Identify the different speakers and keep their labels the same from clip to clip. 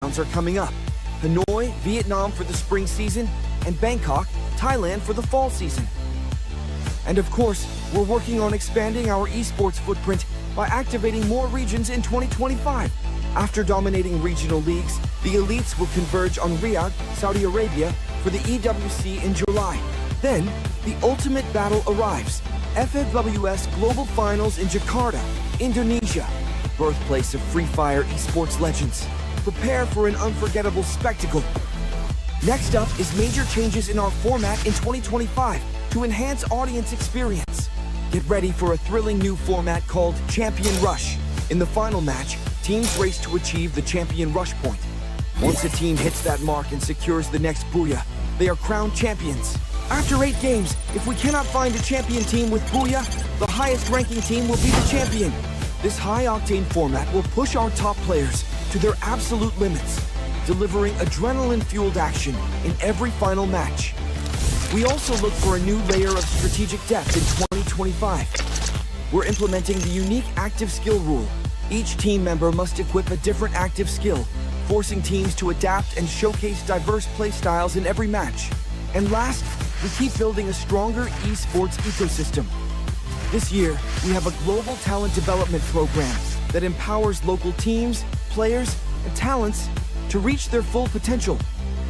Speaker 1: rounds are coming up. Hanoi, Vietnam for the spring season, and Bangkok, Thailand for the fall season. And of course, we're working on expanding our esports footprint by activating more regions in 2025. After dominating regional leagues, the elites will converge on Riyadh, Saudi Arabia for the EWC in July. Then, the ultimate battle arrives. FFWS Global Finals in Jakarta, Indonesia, birthplace of Free Fire esports legends. Prepare for an unforgettable spectacle. Next up is major changes in our format in 2025 to enhance audience experience. Get ready for a thrilling new format called Champion Rush. In the final match, teams race to achieve the Champion Rush point. Once a team hits that mark and secures the next Booyah, they are crowned champions. After 8 games, if we cannot find a champion team with Booyah, the highest ranking team will be the champion. This high-octane format will push our top players to their absolute limits, delivering adrenaline-fueled action in every final match. We also look for a new layer of strategic depth in 2025. We're implementing the unique active skill rule. Each team member must equip a different active skill, forcing teams to adapt and showcase diverse playstyles in every match. And last, we keep building a stronger esports ecosystem. This year, we have a global talent development program that empowers local teams, players, and talents to reach their full potential.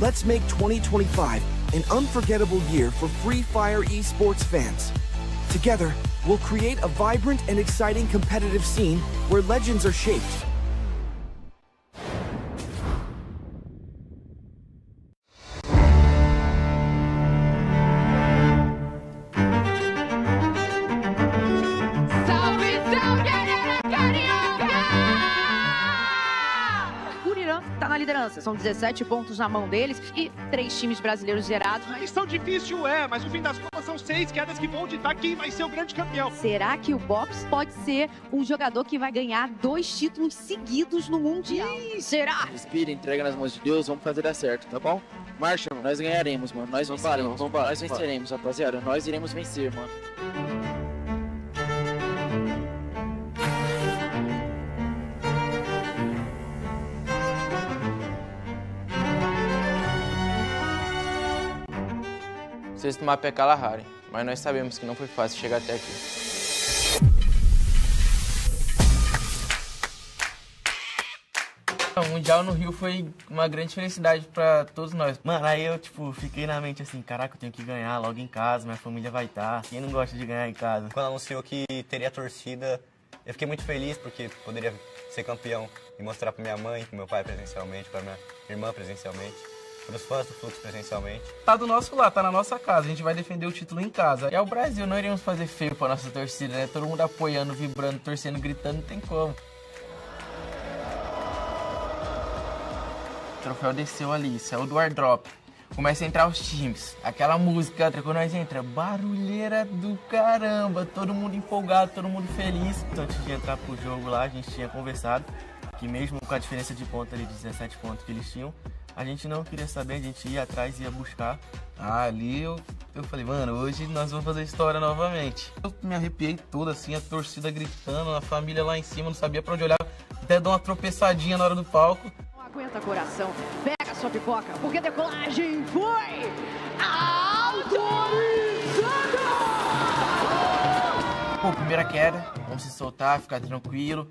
Speaker 1: Let's make 2025 an unforgettable year for Free Fire esports fans. Together, we'll create a vibrant and exciting competitive scene where legends are shaped.
Speaker 2: São 17 pontos na mão deles e 3 times brasileiros zerados.
Speaker 3: Missão difícil mas no fim das contas são 6 quedas que vão ditar quem vai ser o grande campeão.
Speaker 2: Será que o Bops pode ser um jogador que vai ganhar 2 títulos seguidos no Mundial? Será?
Speaker 4: Respira, entrega nas mãos de Deus, vamos fazer dar certo, tá bom? Marcha, mano, nós ganharemos, mano. Nós venceremos, nós venceremos, rapaziada. Nós iremos vencer, mano.
Speaker 5: O sexto mapa é Kalahari, mas nós sabemos que não foi fácil chegar até aqui. O Mundial no Rio foi uma grande felicidade pra todos nós.
Speaker 6: Mano, aí eu, fiquei na mente assim, caraca, eu tenho que ganhar logo em casa, minha família vai estar. Quem não gosta de ganhar em casa? Quando anunciou que teria torcida, eu fiquei muito feliz porque poderia ser campeão e mostrar pra minha mãe, pro meu pai presencialmente, pra minha irmã presencialmente. Os fãs do Fluxo presencialmente.
Speaker 5: Tá do nosso lado, tá na nossa casa, a gente vai defender o título em casa. E é o Brasil, não iremos fazer feio pra nossa torcida, né? Todo mundo apoiando, vibrando, torcendo, gritando, não tem como. O troféu desceu ali, saiu do airdrop. Começa a entrar os times, aquela música, quando nós entra, barulheira do caramba, todo mundo empolgado, todo mundo feliz. Então, antes de entrar pro jogo lá, a gente tinha conversado que mesmo com a diferença de ponto ali, de 17 pontos que eles tinham, a gente não queria saber, a gente ia atrás, ia buscar. Ali eu falei, mano, hoje nós vamos fazer história novamente. Eu me arrepiei todo assim, a torcida gritando, a família lá em cima, não sabia pra onde olhar, até deu uma tropeçadinha na hora do palco.
Speaker 2: Não aguenta coração, pega sua pipoca, porque a decolagem foi autorizada!
Speaker 5: Pô, primeira queda, vamos se soltar, ficar tranquilo.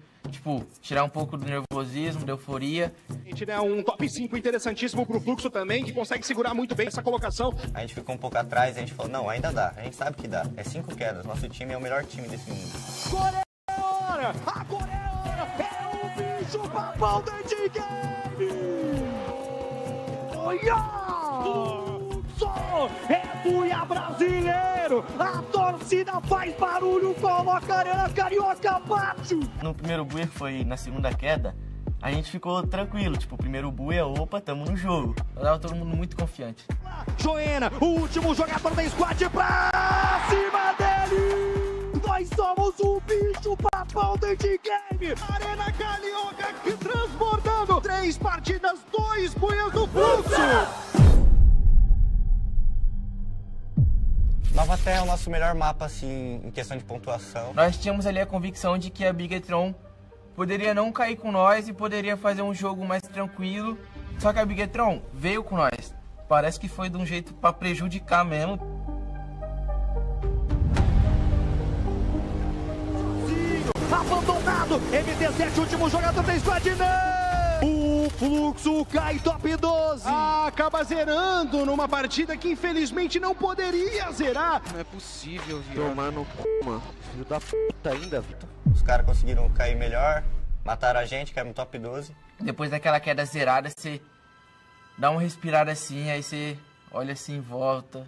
Speaker 5: Tirar um pouco do nervosismo, da euforia.
Speaker 3: A gente deu um top 5 interessantíssimo pro Fluxo também, que consegue segurar muito bem essa colocação.
Speaker 6: A gente ficou um pouco atrás e a gente falou, não, ainda dá, a gente sabe que dá. É 5 quedas, nosso time é o melhor time desse mundo.
Speaker 3: Agora é hora! Agora é hora! É o bicho papão da game! Olha! É Booyah brasileiro! A torcida faz barulho, coloca a arena carioca abaixo!
Speaker 6: No primeiro Booyah, que foi na segunda queda, a gente ficou tranquilo, o primeiro Booyah, opa, tamo no jogo.
Speaker 5: Tava todo mundo muito confiante.
Speaker 3: Joena, o último jogador da squad pra cima dele! Nós somos o bicho papão da game! Arena carioca transbordando! 3 partidas, 2 Booyahs do Fluxo!
Speaker 6: Nova Terra é o nosso melhor mapa, assim, em questão de pontuação.
Speaker 5: Nós tínhamos ali a convicção de que a Bigetron poderia não cair com nós e poderia fazer um jogo mais tranquilo. Só que a Bigetron veio com nós. Parece que foi de um jeito pra prejudicar mesmo.
Speaker 3: Abandonado, MT7, último jogador da squad, não! O fluxo cai top 12.
Speaker 7: Acaba zerando numa partida que infelizmente não poderia zerar.
Speaker 8: Não é possível, viado. Tomar no c, mano. Filho da puta ainda, Vitor.
Speaker 6: Os caras conseguiram cair melhor, mataram a gente, caímos no top 12.
Speaker 5: Depois daquela queda zerada, você dá uma respirada assim, aí você olha assim em volta.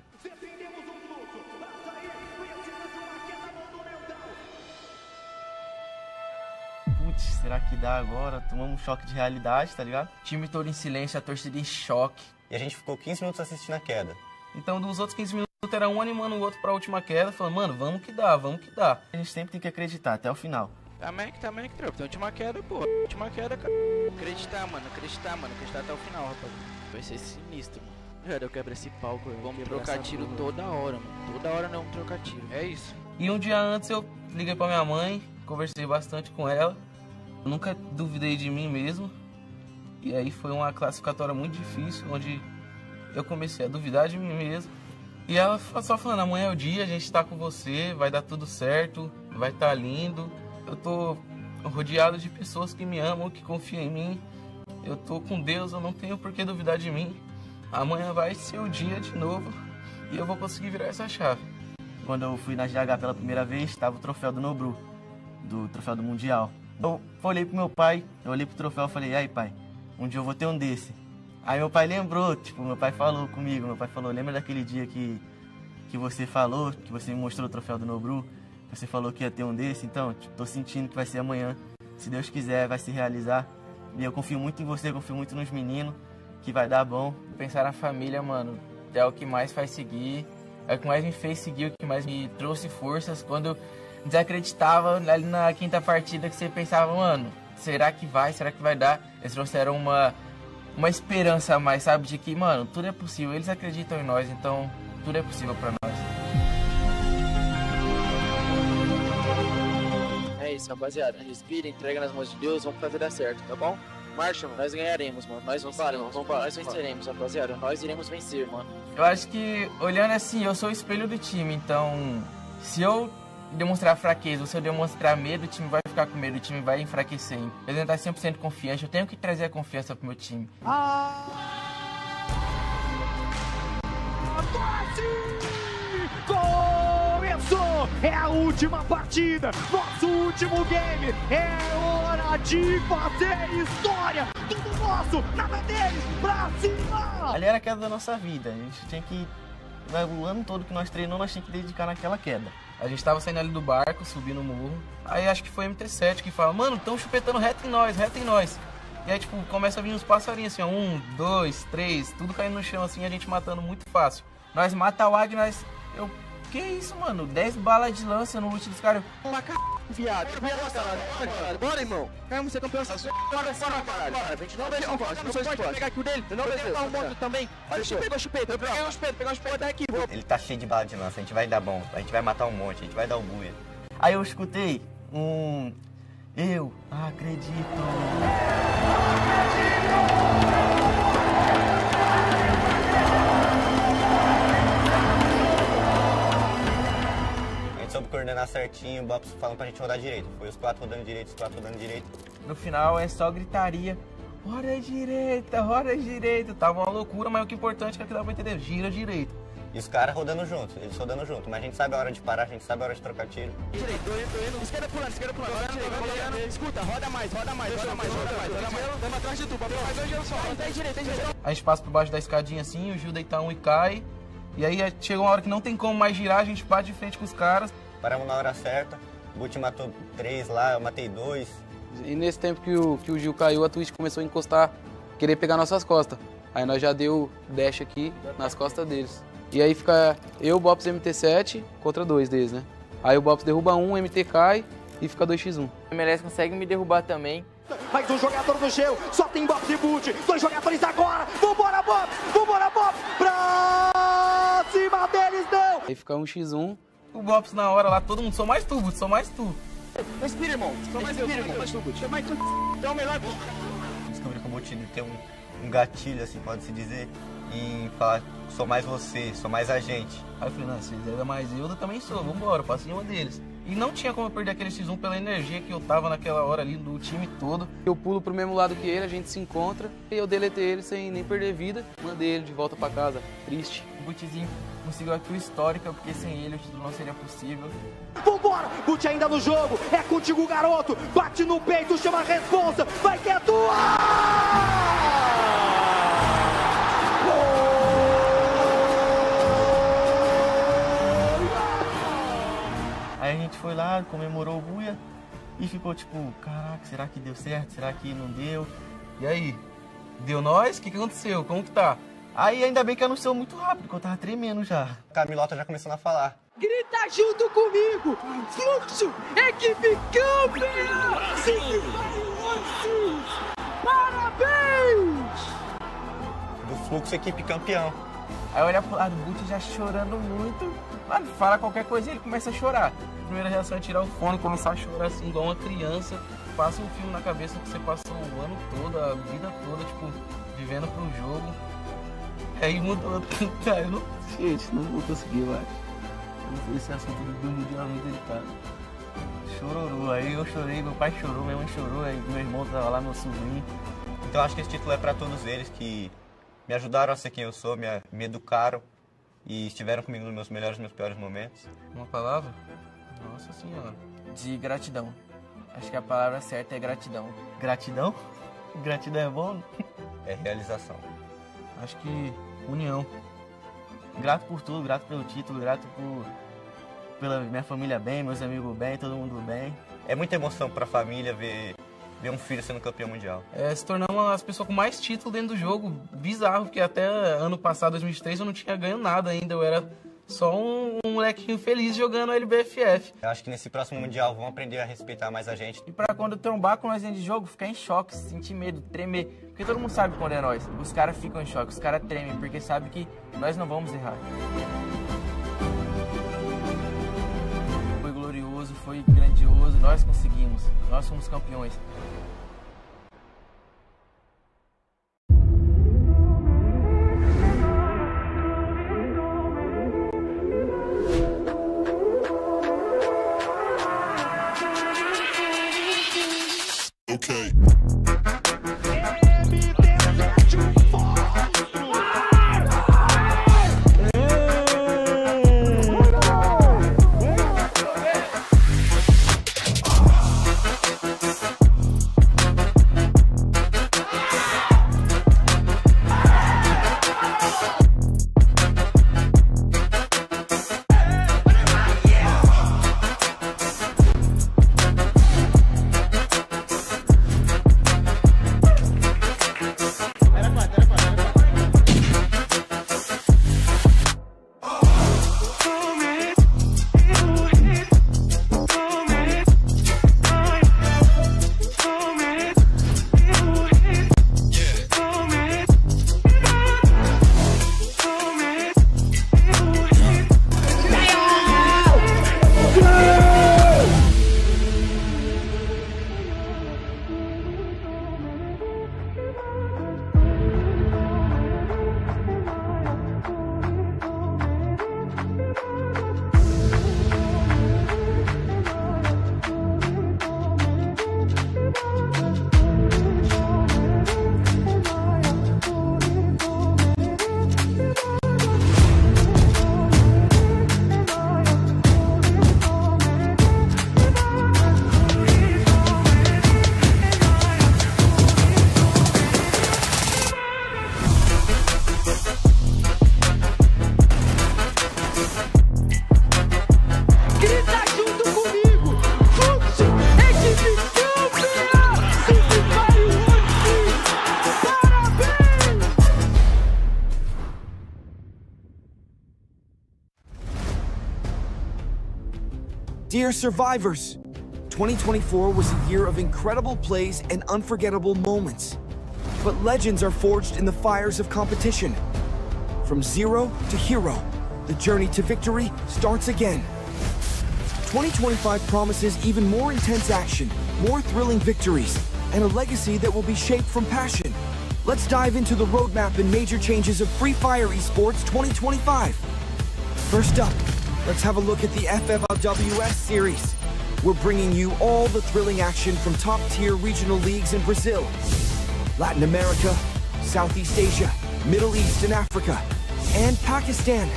Speaker 5: Putz, será que dá agora? Tomamos um choque de realidade, tá ligado? O time todo em silêncio, a torcida em choque.
Speaker 6: E a gente ficou 15 minutos assistindo a queda.
Speaker 5: Então, dos outros 15 minutos, era um animando o outro pra última queda, falando, mano, vamos que dá, vamos que dá. A gente sempre tem que acreditar até o final.
Speaker 8: Tá Mac, tropa. Tem última queda, pô. Última queda, cara. Acreditar, mano. Acreditar até o final, rapaz. Vai ser sinistro, mano. Já eu quebro esse palco, vamos trocar tiro toda hora, mano. Toda hora não vamos trocar tiro. É isso.
Speaker 5: E um dia antes eu liguei pra minha mãe, conversei bastante com ela. Eu nunca duvidei de mim mesmo. E aí foi uma classificatória muito difícil, onde eu comecei a duvidar de mim mesmo. E ela só falando, amanhã é o dia, a gente tá com você, vai dar tudo certo, vai tá lindo. Eu tô rodeado de pessoas que me amam, que confiam em mim. Eu tô com Deus, eu não tenho por que duvidar de mim. Amanhã vai ser o dia de novo e eu vou conseguir virar essa chave. Quando eu fui na GH pela primeira vez, estava o troféu do Nobru, do troféu do Mundial. Eu olhei pro meu pai, eu olhei pro troféu e falei, aí pai, um dia eu vou ter um desse. Aí meu pai lembrou, tipo, meu pai falou comigo, meu pai falou, lembra daquele dia que você falou, que você me mostrou o troféu do Nobru? Você falou que ia ter um desse, então, tipo, tô sentindo que vai ser amanhã. Se Deus quiser, vai se realizar. E eu confio muito em você, confio muito nos meninos, que vai dar bom. Pensar na família, mano, é o que mais faz seguir, é o que mais me fez seguir, o que mais me trouxe forças. Quando eu desacreditava, ali na quinta partida, que você pensava, mano, será que vai dar? Eles trouxeram uma esperança a mais, sabe, de que, mano, tudo é possível. Eles acreditam em nós, então tudo é possível pra nós.
Speaker 4: É isso, rapaziada. Respira, entrega nas mãos de Deus, vamos fazer dar certo, tá bom? Marcha, mano, nós ganharemos, mano. Nós venceremos, rapaziada. Nós iremos vencer, mano.
Speaker 5: Eu acho que, olhando assim, eu sou o espelho do time, então, se eu demonstrar fraqueza ou se eu demonstrar medo, o time vai ficar com medo, o time vai enfraquecer. Eu tenho que estar 100% confiante, eu tenho que trazer a confiança pro meu time.
Speaker 3: Começou! É a última partida, nosso último game. É hora de fazer história. Tudo nosso, nada deles, pra cima!
Speaker 5: Ali era a queda da nossa vida, a gente tinha que... O ano todo que nós treinamos, nós tínhamos que dedicar naquela queda. A gente tava saindo ali do barco, subindo o morro. Aí acho que foi MT7 que fala, mano, tão chupetando reto em nós. E aí, tipo, começa a vir uns passarinhos assim, ó, 1, 2, 3, tudo caindo no chão assim, a gente matando muito fácil. Nós mata o Águia, que isso, mano? 10 balas de lança no ult dos caras.
Speaker 8: Viado. Bora, irmão. Vamos ser campeão. Bora, caralho. A gente não deixa não pode pegar aqui o dele. Não vai dar um monte também. Olha, pegou o chupeta. Pegar o chupeta aqui.
Speaker 6: Ele tá cheio de bala de lança, a gente vai dar bom. A gente vai matar um monte, a gente vai dar o buia.
Speaker 5: Aí eu escutei eu acredito.
Speaker 6: A gente soube coordenar certinho, o Bobs falando pra gente rodar direito. Foi os 4 rodando direito, os 4 rodando direito.
Speaker 5: No final é só gritaria. Roda direita. Tava uma loucura, mas o que é importante é que dá pra entender. Gira direito.
Speaker 6: E os caras rodando juntos, eles rodando junto. Mas a gente sabe a hora de parar, a gente sabe a hora de trocar tiro.
Speaker 8: Direito, tô indo. Esquerda pulando. Escuta, roda mais. Vamos atrás de tu, papai. Tem direito.
Speaker 5: A gente passa por baixo da escadinha assim, o Gil deita um e cai. E aí chega uma hora que não tem como mais girar, a gente bate de frente com os caras.
Speaker 6: Paramos na hora certa, o Guti matou 3 lá, eu matei 2.
Speaker 9: E nesse tempo que o Gil caiu, a Twitch começou a encostar, querer pegar nossas costas. Aí nós já deu dash aqui nas costas deles. E aí fica eu, o Bops MT7 contra 2 deles, né? Aí o Bops derruba um, o MT cai e fica 2x1.
Speaker 5: O MLS consegue me derrubar também.
Speaker 3: Mais um jogador do gel, só tem Bops e Boot. 2 jogadores agora, vambora Bops, pra cima deles não!
Speaker 9: Aí fica 1x1.
Speaker 5: O Bops na hora lá, todo mundo, sou mais tu. Respira, irmão. Só mais eu, é o melhor.
Speaker 6: Descobri que eu vou ter um gatilho, assim, pode-se dizer, em falar, sou mais você, sou mais a gente.
Speaker 5: Aí eu falei, não, se eles eram mais eu também sou, vambora, eu passo em uma deles. E não tinha como eu perder aquele X1 pela energia que eu tava naquela hora ali do time todo.
Speaker 9: Eu pulo pro mesmo lado que ele, a gente se encontra e eu deletei ele sem nem perder vida. Mandei ele de volta pra casa, triste.
Speaker 5: O Butizinho conseguiu a tua histórica, porque sem ele o título não seria possível.
Speaker 3: Vambora, Guti ainda no jogo, é contigo, garoto. Bate no peito, chama a responsa, vai que é tua!
Speaker 5: Aí a gente foi lá, comemorou o Buia e ficou tipo, caraca, será que deu certo? Será que não deu? E aí, deu nós? O que aconteceu? Como que tá? Aí ainda bem que anunciou muito rápido, porque eu tava tremendo já.
Speaker 6: Camilota já começando a falar.
Speaker 3: Grita junto comigo! Fluxo, equipe campeã! Parabéns!
Speaker 6: Do Fluxo, equipe campeão.
Speaker 5: Aí eu olhar pro lado, o Guti já chorando muito. Mano, fala qualquer coisa e ele começa a chorar. A primeira reação é tirar o fone, começar a chorar assim, igual uma criança. Passa um filme na cabeça que você passou o ano todo, a vida toda, tipo, vivendo pro jogo. Aí mudou. Eu não, gente, não vou conseguir, eu acho. Esse assunto do Mundial é muito delicado. Chororô, aí eu chorei, meu pai chorou, minha mãe chorou, aí meu irmão tava lá, meu sobrinho.
Speaker 6: Então acho que esse título é pra todos eles que me ajudaram a ser quem eu sou, me educaram e estiveram comigo nos meus melhores e meus piores momentos.
Speaker 5: Uma palavra? Nossa senhora. De gratidão. Acho que a palavra certa é gratidão. Gratidão? Gratidão é bom?
Speaker 6: É realização.
Speaker 5: Acho que união. Grato por tudo, grato pelo título, grato pela minha família bem, meus amigos bem, todo mundo bem.
Speaker 6: É muita emoção pra família ver um filho sendo campeão mundial.
Speaker 5: Se tornamos as pessoas com mais título dentro do jogo. Bizarro, porque até ano passado, 2003, eu não tinha ganho nada ainda. Eu era só um molequinho feliz jogando a LBFF.
Speaker 6: Eu acho que nesse próximo mundial vão aprender a respeitar mais a gente.
Speaker 5: E pra quando trombar com nós dentro de jogo, ficar em choque, sentir medo, tremer. Porque todo mundo sabe quando é nós. Os caras ficam em choque, os caras tremem, porque sabem que nós não vamos errar. Foi glorioso, foi grandioso, nós conseguimos. Nós somos campeões.
Speaker 10: Okay.
Speaker 1: Dear survivors, 2024 was a year of incredible plays and unforgettable moments. But legends are forged in the fires of competition. From zero to hero, the journey to victory starts again. 2025 promises even more intense action, more thrilling victories, and a legacy that will be shaped from passion. Let's dive into the roadmap and major changes of Free Fire Esports 2025. First up, let's have a look at the FFWS Series. We're bringing you all the thrilling action from top-tier regional leagues in Brazil, Latin America, Southeast Asia, Middle East and Africa, and Pakistan.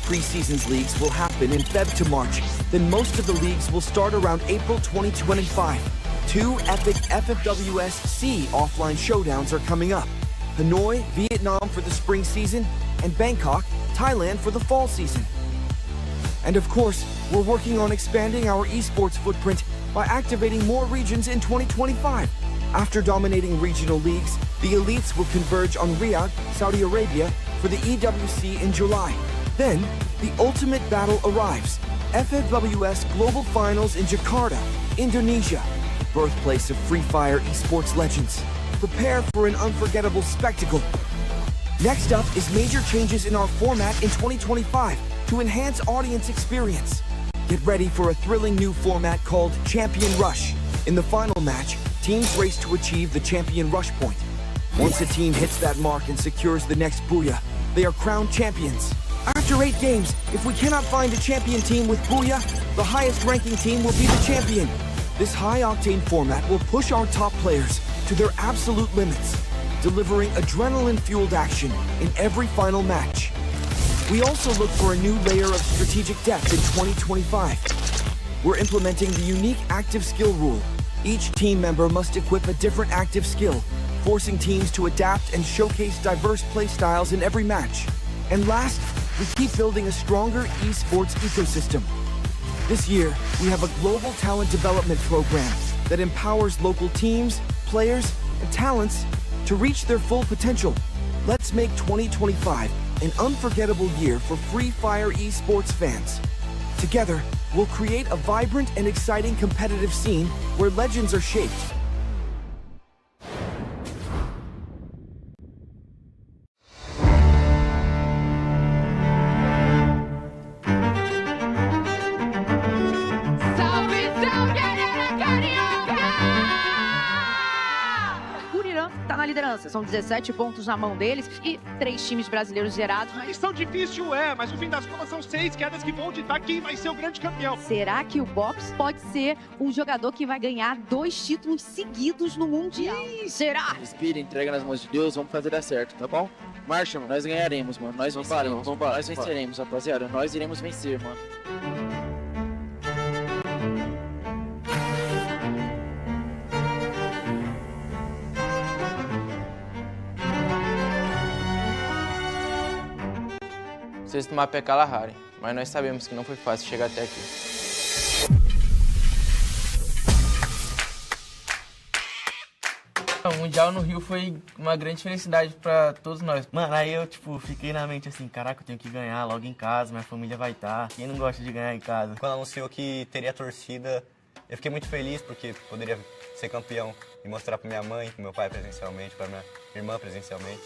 Speaker 1: Pre-seasons leagues will happen in Feb to March, then most of the leagues will start around April 2025. 2 epic FFWS Sea offline showdowns are coming up. Hanoi, Vietnam for the spring season, and Bangkok, Thailand for the fall season. And of course, we're working on expanding our esports footprint by activating more regions in 2025. After dominating regional leagues, the elites will converge on Riyadh, Saudi Arabia for the EWC in July. Then, the ultimate battle arrives. FFWS Global Finals in Jakarta, Indonesia, birthplace of Free Fire esports legends. Prepare for an unforgettable spectacle. Next up is major changes in our format in 2025 to enhance audience experience. Get ready for a thrilling new format called Champion Rush. In the final match, teams race to achieve the Champion Rush point. Once a team hits that mark and secures the next Booyah, they are crowned champions. After 8 games, if we cannot find a champion team with Booyah, the highest ranking team will be the champion. This high-octane format will push our top players to their absolute limits, delivering adrenaline-fueled action in every final match. We also look for a new layer of strategic depth in 2025. We're implementing the unique active skill rule. Each team member must equip a different active skill, forcing teams to adapt and showcase diverse play styles in every match. And last, we keep building a stronger esports ecosystem. This year, we have a global talent development program that empowers local teams, players, and talents to reach their full potential. Let's make 2025 an unforgettable year for Free Fire esports fans. Together, we'll create a vibrant and exciting competitive scene where legends are shaped.
Speaker 2: Tá na liderança, são 17 pontos na mão deles e 3 times brasileiros zerados.
Speaker 7: A missão difícil mas no fim das contas são 6 quedas que vão ditar quem vai ser o grande campeão.
Speaker 2: Será que o Bops pode ser um jogador que vai ganhar 2 títulos seguidos no Mundial? Será?
Speaker 4: Respira, entrega nas mãos de Deus, vamos fazer dar certo, tá bom? Marcha, mano, nós ganharemos, mano. Nós venceremos, nós venceremos, rapaziada. Nós iremos vencer, mano.
Speaker 5: Vocês tomar pé Kalahari, mas nós sabemos que não foi fácil chegar até aqui. O Mundial no Rio foi uma grande felicidade pra todos nós. Mano, aí eu, fiquei na mente assim, caraca, eu tenho que ganhar logo em casa, minha família vai estar. Quem não gosta de ganhar em casa?
Speaker 6: Quando anunciou que teria torcida, eu fiquei muito feliz porque poderia ser campeão e mostrar pra minha mãe, pro meu pai presencialmente, pra minha irmã presencialmente,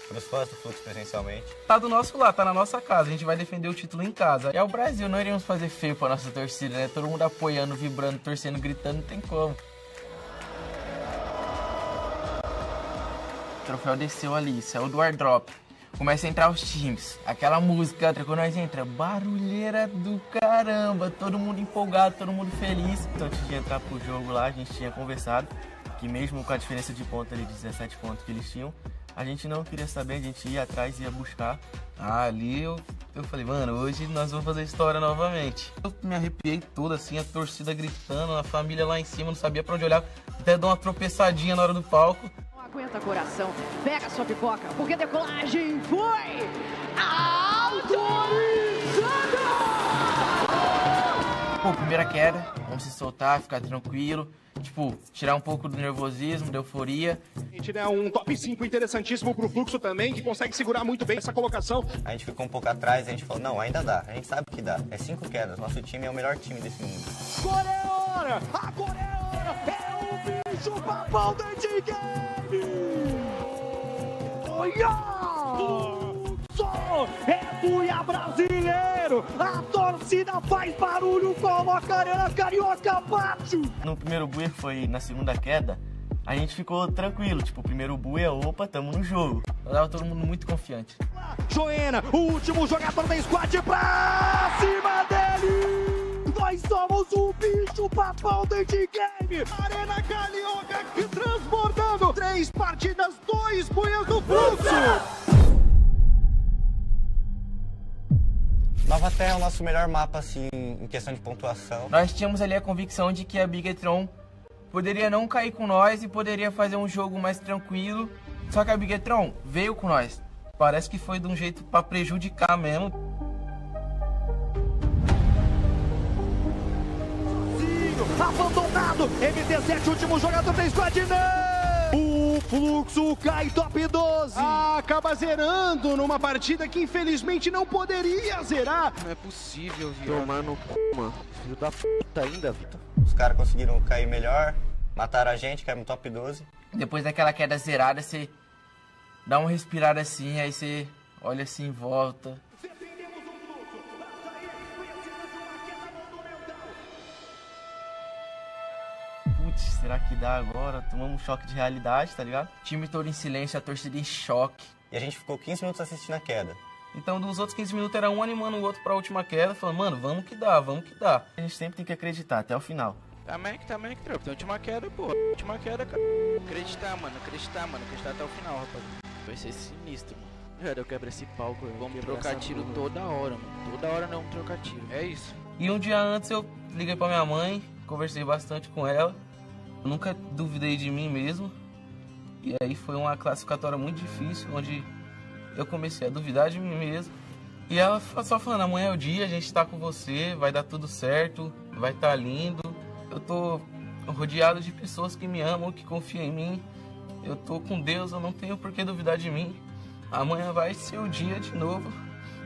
Speaker 6: pros fãs do Fluxo presencialmente.
Speaker 9: Tá do nosso lado, tá na nossa casa, a gente vai defender o título em casa. É o Brasil, não iríamos fazer feio pra nossa torcida, né? Todo mundo apoiando, vibrando, torcendo, gritando, não tem como. O troféu desceu ali, saiu do airdrop. Começa a entrar os times. Aquela música, quando nós entra, barulheira do caramba. Todo mundo empolgado, todo mundo feliz. Então, antes de entrar pro jogo lá, a gente tinha conversado que mesmo com a diferença de ponto ali, de 17 pontos que eles tinham, a gente não queria saber, a gente ia atrás, ia buscar. Ali eu falei, mano, hoje nós vamos fazer história novamente. Eu me arrepiei todo assim, a torcida gritando, a família lá em cima, não sabia pra onde olhar. Até deu uma tropeçadinha na hora do palco.
Speaker 2: Aguenta coração, pega sua pipoca, porque a decolagem foi autorizada!
Speaker 5: Pô, primeira queda, vamos se soltar, ficar tranquilo, tirar um pouco do nervosismo, da euforia.
Speaker 7: A gente deu um top 5 interessantíssimo pro Fluxo também, que consegue segurar muito bem essa colocação.
Speaker 6: A gente ficou um pouco atrás, a gente falou, não, ainda dá, a gente sabe que dá. É 5 quedas, nosso time é o melhor time desse mundo.
Speaker 3: Agora é hora! Agora é hora! É o bicho papão do endgame! Olha! é Buia brasileiro, a torcida faz barulho, coloca a Arena Carioca abaixo.
Speaker 5: No primeiro buia, que foi na segunda queda, a gente ficou tranquilo, tipo, o primeiro buia, opa, tamo no jogo. Tava todo mundo muito confiante.
Speaker 3: Joena, o último jogador da squad pra cima dele! Nós somos o bicho papão do endgame! Arena Carioca transbordando! 3 partidas, 2 buias do fluxo!
Speaker 6: Nova Terra é o nosso melhor mapa, assim, em questão de pontuação.
Speaker 5: Nós tínhamos ali a convicção de que a Bigetron poderia não cair com nós e poderia fazer um jogo mais tranquilo. Só que a Bigetron veio com nós. Parece que foi de um jeito pra prejudicar mesmo.
Speaker 3: Abandonado, MT7, último jogador da squad, não! O fluxo cai top 12.
Speaker 7: Acaba zerando numa partida que infelizmente não poderia zerar.
Speaker 8: Não é possível, viu? Tomar no c, mano. Filho da puta ainda, Vitor.
Speaker 6: Os caras conseguiram cair melhor, mataram a gente, caímos no top 12.
Speaker 5: Depois daquela queda zerada, você dá uma respirada assim, aí você olha assim em volta. Putz, será que dá agora? Tomamos um choque de realidade, tá ligado? O time todo em silêncio, a torcida em choque.
Speaker 6: E a gente ficou 15 minutos assistindo a queda.
Speaker 5: Então, dos outros 15 minutos, era um animando o outro pra última queda, falando, mano, vamos que dá, vamos que dá. A gente sempre tem que acreditar, até o final.
Speaker 8: Tá Mac, tropa. Tem última queda, pô. Última queda, cara. Acreditar, mano. Acreditar até o final, rapaz. Vai ser sinistro, mano. Eu quebro esse palco, vamos trocar tiro toda hora, mano. Toda hora não trocar tiro. É isso.
Speaker 5: E um dia antes eu liguei pra minha mãe, conversei bastante com ela. Eu nunca duvidei de mim mesmo. E aí foi uma classificatória muito difícil, onde eu comecei a duvidar de mim mesmo. E ela só falando, amanhã é o dia, a gente tá com você, vai dar tudo certo, vai tá lindo. Eu tô rodeado de pessoas que me amam, que confiam em mim. Eu tô com Deus, eu não tenho por que duvidar de mim. Amanhã vai ser o dia de novo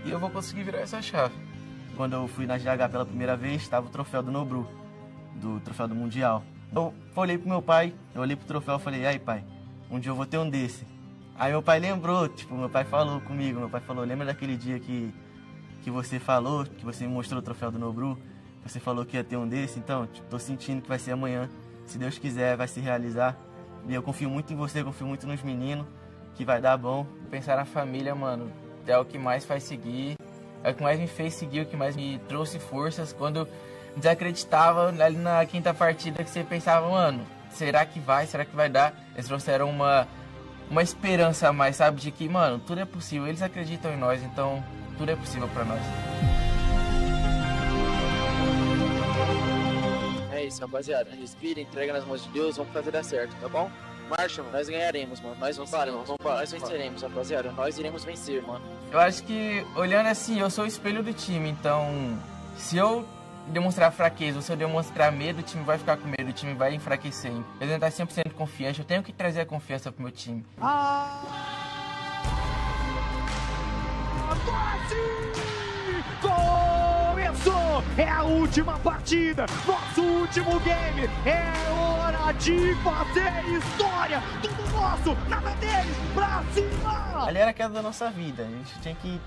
Speaker 5: e eu vou conseguir virar essa chave. Quando eu fui na GH pela primeira vez, estava o troféu do Nobru, do troféu do Mundial. Eu olhei pro meu pai, eu olhei pro troféu e falei, aí pai, um dia eu vou ter um desse. Aí meu pai lembrou, tipo, meu pai falou comigo, meu pai falou, lembra daquele dia que você falou, que você me mostrou o troféu do Nobru? Você falou que ia ter um desse, então, tipo, tô sentindo que vai ser amanhã. Se Deus quiser, vai se realizar. E eu confio muito em você, confio muito nos meninos, que vai dar bom. Pensar na família, mano, é o que mais faz seguir. É o que mais me fez seguir, o que mais me trouxe forças. Quando eu desacreditava, ali na quinta partida, que você pensava, mano, será que vai dar? Eles trouxeram uma esperança a mais, sabe? De que, mano, tudo é possível. Eles acreditam em nós, então tudo é possível pra nós.
Speaker 4: É isso, rapaziada. Respira, entrega nas mãos de Deus, vamos fazer dar certo, tá bom? Marcha, mano. Nós ganharemos, mano. Nós venceremos, rapaziada. Nós iremos vencer, mano.
Speaker 5: Eu acho que, olhando assim, eu sou o espelho do time, então se eu demonstrar fraqueza ou se eu demonstrar medo, o time vai ficar com medo, o time vai enfraquecer. Eu tenho que estar 100% confiante, eu tenho que trazer a confiança pro meu time.
Speaker 3: Começou! É a última partida, nosso último game. É hora de fazer história. Tudo nosso, nada deles, pra cima!
Speaker 5: Ali era a queda da nossa vida, a gente tinha que,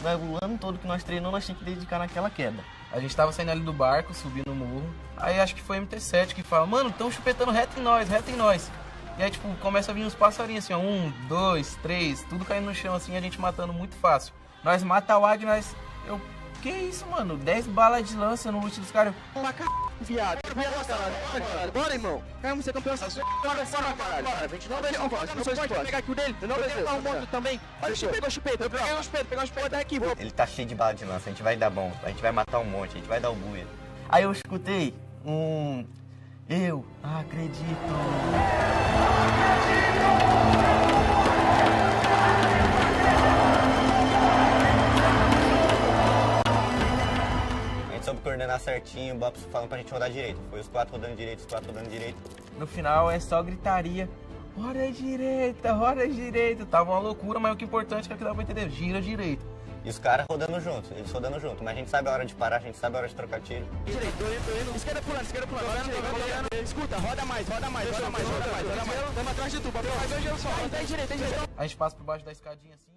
Speaker 5: o ano todo que nós treinamos, nós tínhamos que dedicar naquela queda. A gente tava saindo ali do barco, subindo o morro, aí acho que foi MT7 que fala, mano, tão chupetando reto em nós. E aí, tipo, começa a vir uns passarinhos assim, ó, 1, 2, 3, tudo caindo no chão assim, a gente matando muito fácil. Nós mata o AG, que isso, mano? 10 balas de lança no ult dos caras.
Speaker 4: Viado. Bora, irmão. Vamos ser campeão. Bora, caralho. A gente não vai pegar aqui o dele. Eu não vou pegar um monte também. Olha o chupeta. Eu peguei um chupeta daqui.
Speaker 6: Ele tá cheio de bala de lança, a gente vai dar bom. A gente vai matar um monte, a gente vai dar o buia.
Speaker 5: Aí eu escutei eu acredito.
Speaker 6: Soube coordenar certinho, o Bobs falando pra gente rodar direito. Foi os 4 rodando direito, os 4 rodando direito.
Speaker 5: No final é só gritaria. Roda direita. Tava uma loucura, mas o que é importante é que dá pra entender. Gira direito.
Speaker 6: E os caras rodando juntos, eles rodando junto. Mas a gente sabe a hora de parar, a gente sabe a hora de trocar tiro.
Speaker 4: Direito, tô indo. Esquerda pulando. Escuta, roda mais. Tamo atrás de tu, papel. Tem direito.
Speaker 5: A gente passa por baixo da escadinha assim.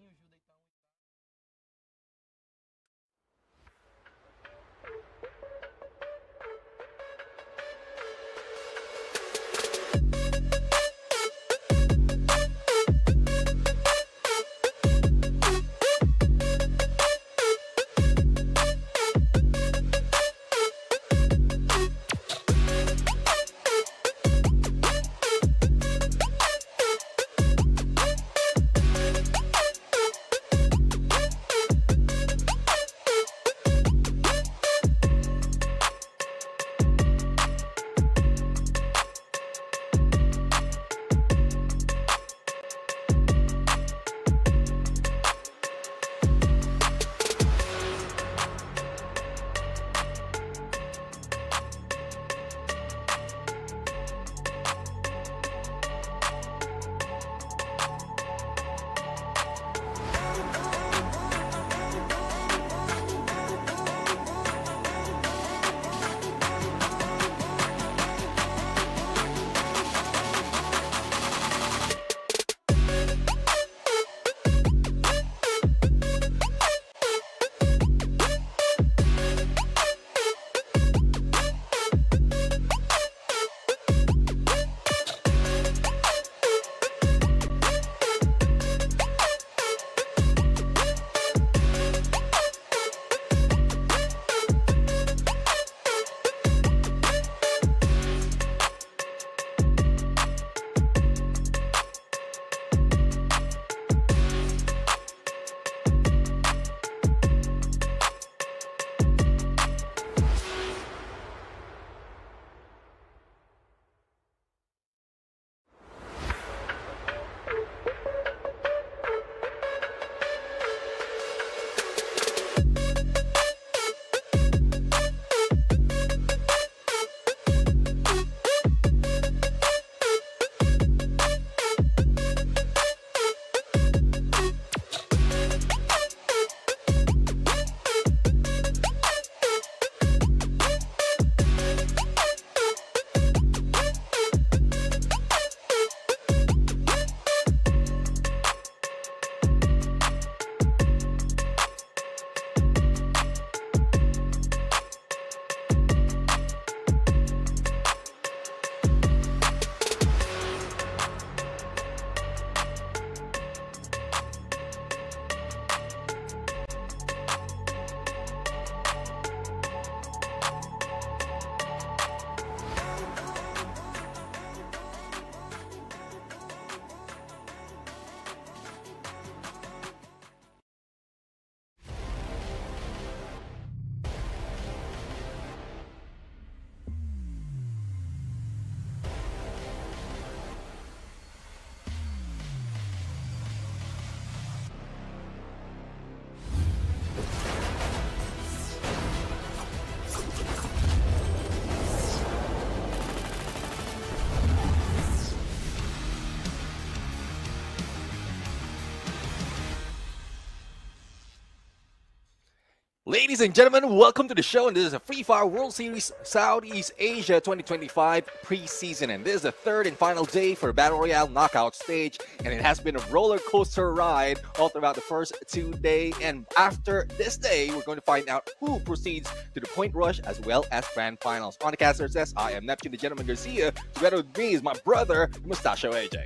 Speaker 11: Ladies and gentlemen, welcome to the show, and this is a Free Fire World Series Southeast Asia 2025 preseason, and this is the third and final day for Battle Royale knockout stage, and it has been a roller coaster ride all throughout the first 2 days, and after this day, we're going to find out who proceeds to the point rush as well as grand finals. On the caster says, I am Neptune the Gentleman Garcia, together with me is my brother, Mustachio AJ.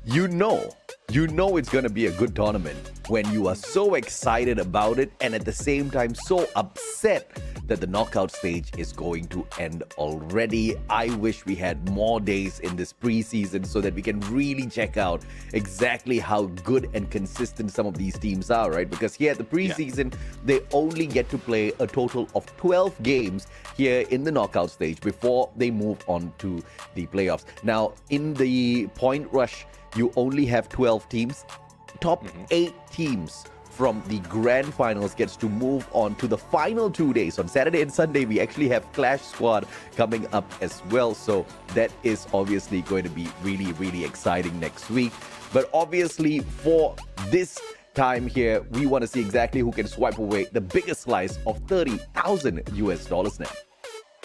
Speaker 12: You know it's going to be a good tournament when you are so excited about it and at the same time so upset that the knockout stage is going to end already. I wish we had more days in this preseason so that we can really check out exactly how good and consistent some of these teams are, right? Because here at the preseason, they only get to play a total of 12 games here in the knockout stage before they move on to the playoffs. Now, in the point rush, you only have 12 teams. Top 8 teams from the grand finals gets to move on to the final 2 days. On Saturday and Sunday, we actually have Clash Squad coming up as well. So that is obviously going to be really, really exciting next week. But obviously for this time here, we want to see exactly who can swipe away the biggest slice of $30,000 now.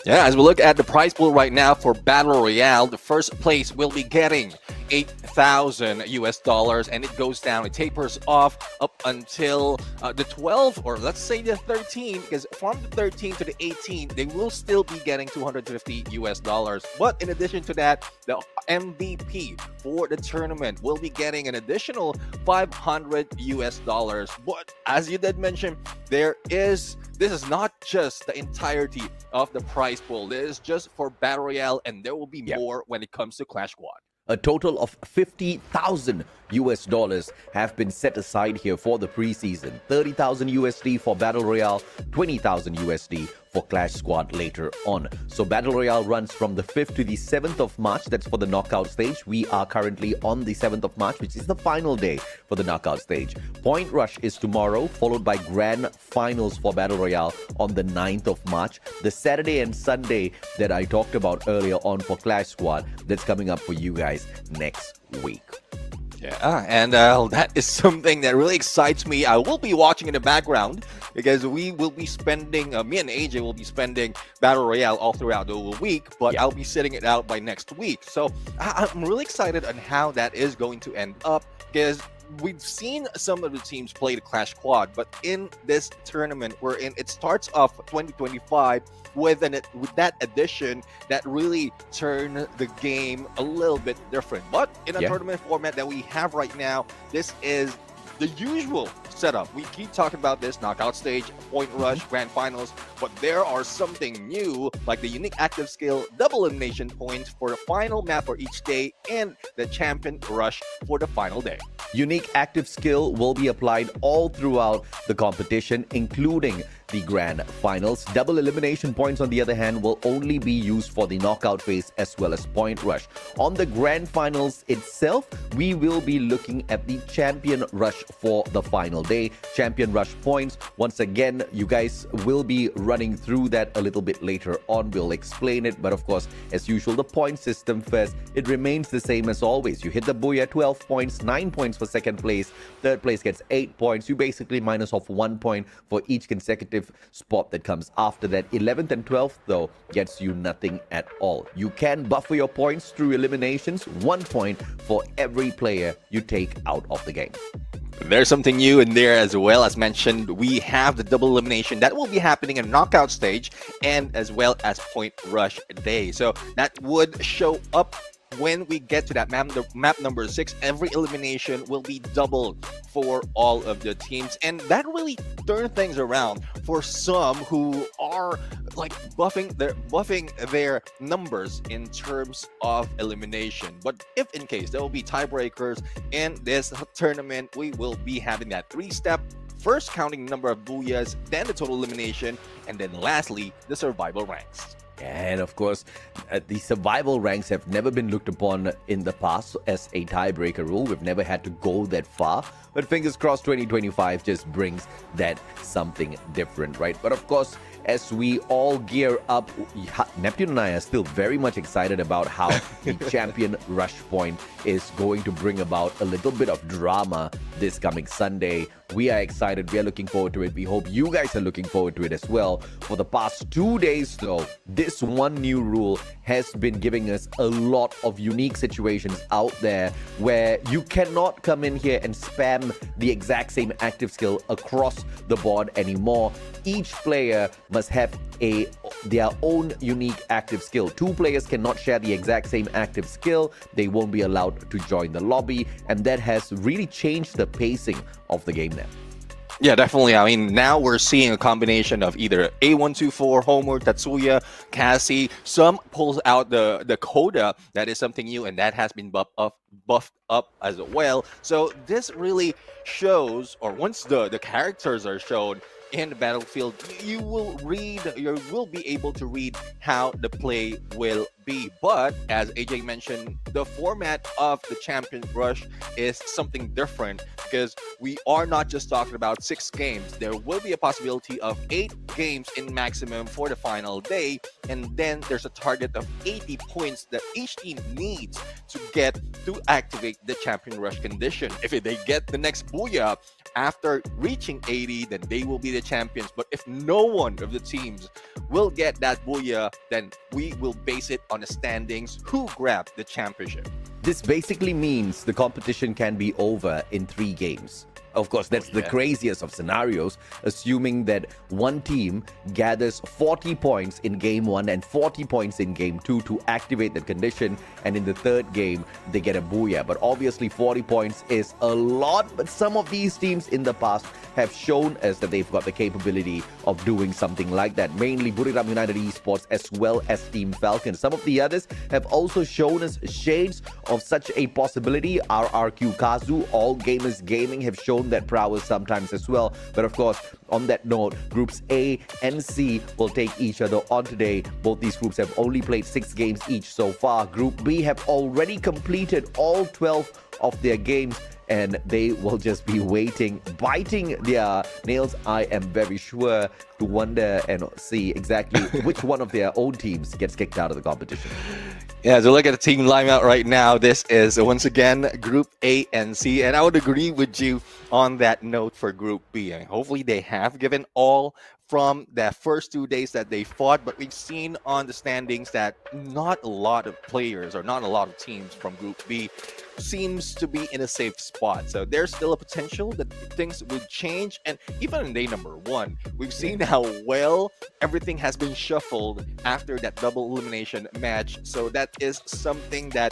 Speaker 11: Yeah, as we look at the prize pool right now for Battle Royale, the first place will be getting $8,000, and it goes down, it tapers off up until the 12, or let's say the 13, because from the 13 to the 18 they will still be getting $250. But in addition to that, the MVP for the tournament will be getting an additional $500. But as you did mention, this is not just the entirety of the prize pool. This is just for Battle Royale, and there will be more when it comes to Clash Squad.
Speaker 12: A total of $50,000 have been set aside here for the preseason. $30,000 for Battle Royale, $20,000 for Clash Squad later on. So Battle Royale runs from the 5th to the 7th of March. That's for the knockout stage. We are currently on the 7th of March, which is the final day for the knockout stage. Point Rush is tomorrow, followed by Grand Finals for Battle Royale on the 9th of March. The Saturday and Sunday that I talked about earlier on for Clash Squad, that's coming up for you guys next week.
Speaker 11: Yeah, and that is something that really excites me. I will be watching in the background because we will be spending, me and AJ will be spending Battle Royale all throughout the week, but I'll be sitting it out by next week. So I'm really excited on how that is going to end up, because we've seen some of the teams play the Clash Squad, but in this tournament, it starts off 2025 with that addition that really turned the game a little bit different. But in a tournament format that we have right now, this is the usual setup. We keep talking about this knockout stage, point rush, grand finals, but there are something new, like the unique active skill, double elimination points for the final map for each day, and the champion rush for the final day.
Speaker 12: Unique active skill will be applied all throughout the competition, including the grand finals. Double elimination points, on the other hand, will only be used for the knockout phase as well as point rush. On the grand finals itself, we will be looking at the champion rush for the final day. Champion rush points, once again, you guys will be running through that a little bit later on. We'll explain it, but of course, as usual, the point system first, it remains the same as always. You hit the booyah, 12 points, 9 points for second place, third place gets 8 points. You basically minus off 1 point for each consecutive spot that comes after that. 11th and 12th, though, gets you nothing at all. You can buffer your points through eliminations, 1 point for every player you take out of the game.
Speaker 11: There's something new in there as well. As mentioned, we have the double elimination that will be happening in knockout stage, and as well as point rush day. So that would show up when we get to that map number 6. Every elimination will be doubled for all of the teams, and that really turned things around for some who are like buffing their numbers in terms of elimination. But if in case there will be tiebreakers in this tournament, we will be having that 3-step: first counting number of booyahs, then the total elimination, and then lastly the survival ranks.
Speaker 12: And of course, the survival ranks have never been looked upon in the past as a tiebreaker rule. We've never had to go that far. But fingers crossed, 2025 just brings that something different, right? But of course, as we all gear up. Neptune and I are still very much excited about how the champion rush point is going to bring about a little bit of drama this coming Sunday. We are excited. We are looking forward to it. We hope you guys are looking forward to it as well. For the past 2 days, though, this one new rule has been giving us a lot of unique situations out there where you cannot come in here and spam the exact same active skill across the board anymore. Each player must have their own unique active skill. 2 players cannot share the exact same active skill. They won't be allowed to join the lobby, and that has really changed the pacing of the game now.
Speaker 11: Yeah, definitely. I mean, now we're seeing a combination of either A124, Homer, Tatsuya, Cassie. Some pulls out the Coda. That is something new, and that has been buffed up as well. So this really shows, or once the characters are shown in the battlefield, you will be able to read how the play will be. But as AJ mentioned, the format of the Champion Rush is something different, because we are not just talking about 6 games. There will be a possibility of 8 games in maximum for the final day, and then there's a target of 80 points that each team needs to get to activate the Champion Rush condition. If they get the next Booyah after reaching 80, then they will be the champions. But if no one of the teams will get that Booyah, then we will base it on the standings, who grabbed the championship.
Speaker 12: This basically means the competition can be over in 3 games. Of course, that's the craziest of scenarios, assuming that one team gathers 40 points in game 1 and 40 points in game 2 to activate the condition, and in the 3rd game, they get a Booyah. But obviously, 40 points is a lot, but some of these teams in the past have shown us that they've got the capability of doing something like that, mainly Buriram United Esports as well as Team Falcon. Some of the others have also shown us shades of such a possibility. RRQ Kazu, All Gamers Gaming have shown that prowess sometimes as well. But of course, on that note, groups A and C will take each other on today. Both these groups have only played 6 games each so far. Group B have already completed all 12 of their games, and they will just be waiting, biting their nails, I am very sure, to wonder and see exactly which one of their own teams gets kicked out of the competition.
Speaker 11: Yeah, so look at the team lineup right now. This is once again Group A and C, and I would agree with you on that note for Group B. I mean, hopefully they have given all from the first 2 days that they fought, but we've seen on the standings that not a lot of players or not a lot of teams from Group B seems to be in a safe spot. So there's still a potential that things would change. And even in day number 1, we've seen how well everything has been shuffled after that double elimination match. So that is something that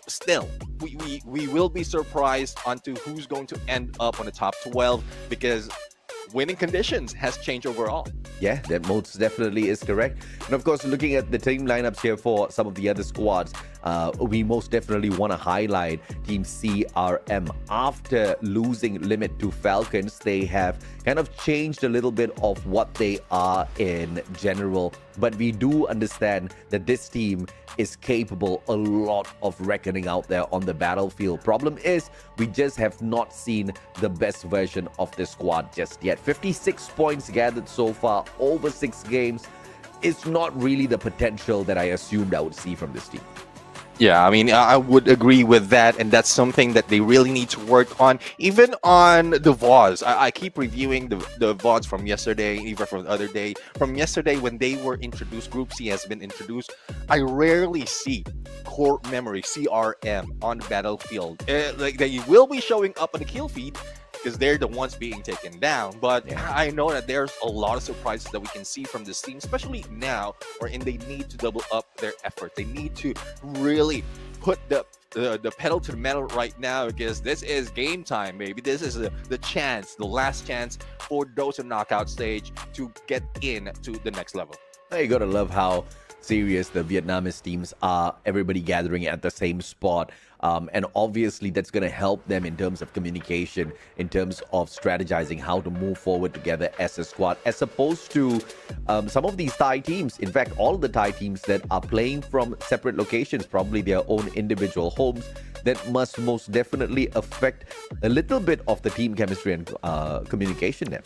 Speaker 11: still we will be surprised onto who's going to end up on the top 12, because winning conditions has changed overall.
Speaker 12: Yeah, that most definitely is correct. And of course, looking at the team lineups here for some of the other squads, we most definitely want to highlight Team CRM. After losing Limit to Falcons, they have kind of changed a little bit of what they are in general. But we do understand that this team is capable a lot of reckoning out there on the battlefield. Problem is, we just have not seen the best version of the squad just yet. 56 points gathered so far over 6 games is not really the potential that I assumed I would see from this team.
Speaker 11: Yeah, I mean, I would agree with that, and that's something that they really need to work on. Even on the VODs, I keep reviewing the VODs from yesterday, even from the other day. From yesterday, when they were introduced, Group C has been introduced, I rarely see core memory, CRM, on the battlefield. Like, they will be showing up on the kill feed, because they're the ones being taken down. But I know that there's a lot of surprises that we can see from this team, especially now, wherein they need to double up their effort. They need to really put the pedal to the metal right now, because this is game time, baby. This is the last chance for those in knockout stage to get in to the next level.
Speaker 12: You gotta love how serious the Vietnamese teams are, everybody gathering at the same spot. And obviously that's going to help them in terms of communication, in terms of strategizing how to move forward together as a squad, as opposed to some of these Thai teams. In fact, all the Thai teams that are playing from separate locations, probably their own individual homes, that must most definitely affect a little bit of the team chemistry and communication there.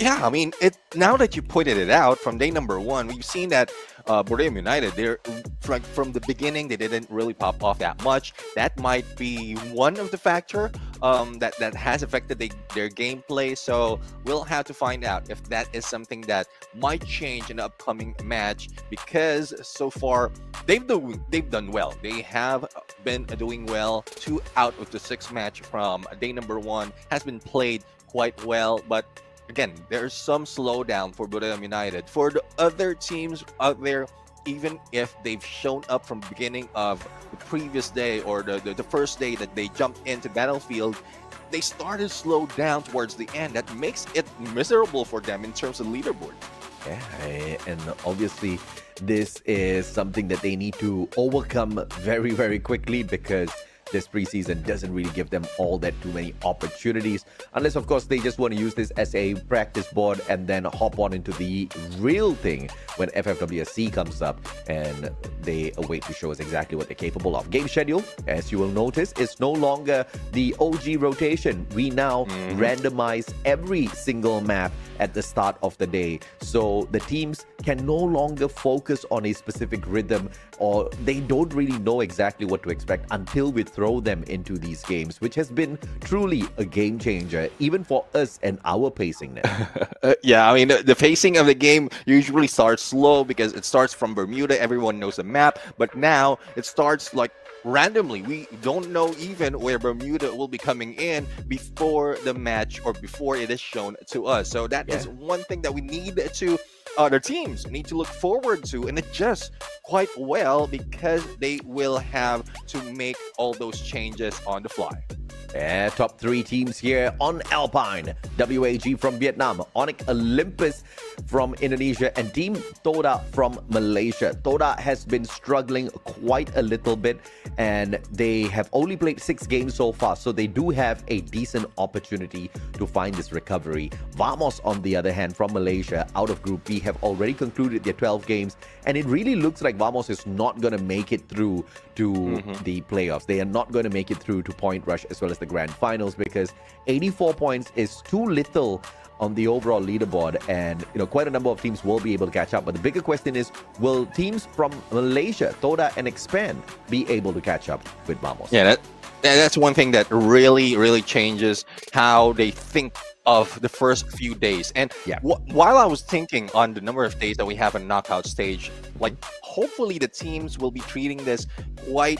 Speaker 11: Yeah, I mean, now that you pointed it out, from day number one, we've seen that Bordeaux United, they're from the beginning, they didn't really pop off that much. That might be one of the factor that has affected their gameplay. So we'll have to find out if that is something that might change in the upcoming match, because so far they've done well. They have been doing well. 2 out of the 6 match from day number one has been played quite well, but again, there's some slowdown for Bordeaux United. For the other teams out there, even if they've shown up from the beginning of the previous day or the first day that they jumped into battlefield, they started slow down towards the end. That makes it miserable for them in terms of leaderboard.
Speaker 12: Yeah, and obviously this is something that they need to overcome very, very quickly, because this preseason doesn't really give them all that too many opportunities, unless of course they just want to use this as a practice board and then hop on into the real thing when FFWS Sea comes up and they await to show us exactly what they're capable of. Game schedule, as you will notice, is no longer the OG rotation. We now randomize every single map at the start of the day, so the teams can no longer focus on a specific rhythm, or they don't really know exactly what to expect until we throw them into these games, which has been truly a game changer, even for us and our pacing now.
Speaker 11: Yeah, I mean, the pacing of the game usually starts slow because it starts from Bermuda. Everyone knows the map, but now it starts like randomly. We don't know even where Bermuda will be coming in before the match or before it is shown to us. So that is one thing that we need to other teams need to look forward to and adjust quite well, because they will have to make all those changes on the fly.
Speaker 12: Yeah, top 3 teams here on Alpine. WAG from Vietnam, Onyx Olympus from Indonesia, and Team Toda from Malaysia. Toda has been struggling quite a little bit, and they have only played 6 games so far, so they do have a decent opportunity to find this recovery. Vamos, on the other hand, from Malaysia, out of Group B, have already concluded their 12 games, and it really looks like Vamos is not going to make it through to the playoffs. They are not going to make it through to Point Rush as well as the grand finals, because 84 points is too little on the overall leaderboard, and quite a number of teams will be able to catch up. But the bigger question is, will teams from Malaysia, Toda and Expand, be able to catch up with Vamos?
Speaker 11: Yeah, that's one thing that really changes how they think of the first few days. And while I was thinking on the number of days that we have a knockout stage, like, hopefully the teams will be treating this quite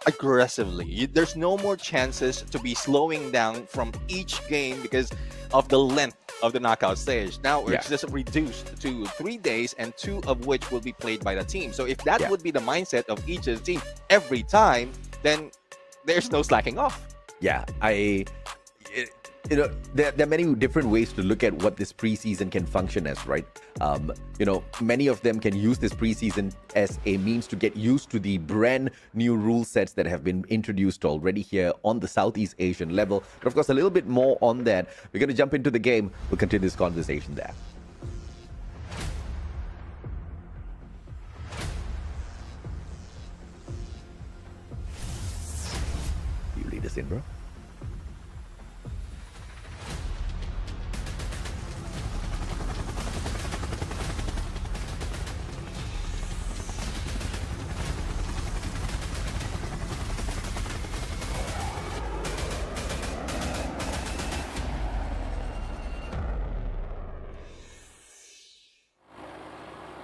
Speaker 11: aggressively. There's no more chances to be slowing down from each game because of the length of the knockout stage. Now it's just reduced to 3 days, and 2 of which will be played by the team. So if that would be the mindset of each of the team every time, then there's no slacking off.
Speaker 12: Yeah, there are many different ways to look at what this preseason can function as, right? Many of them can use this preseason as a means to get used to the brand new rule sets that have been introduced already here on the Southeast Asian level. But of course, a little bit more on that. We're going to jump into the game. We'll continue this conversation there. You lead us in, bro.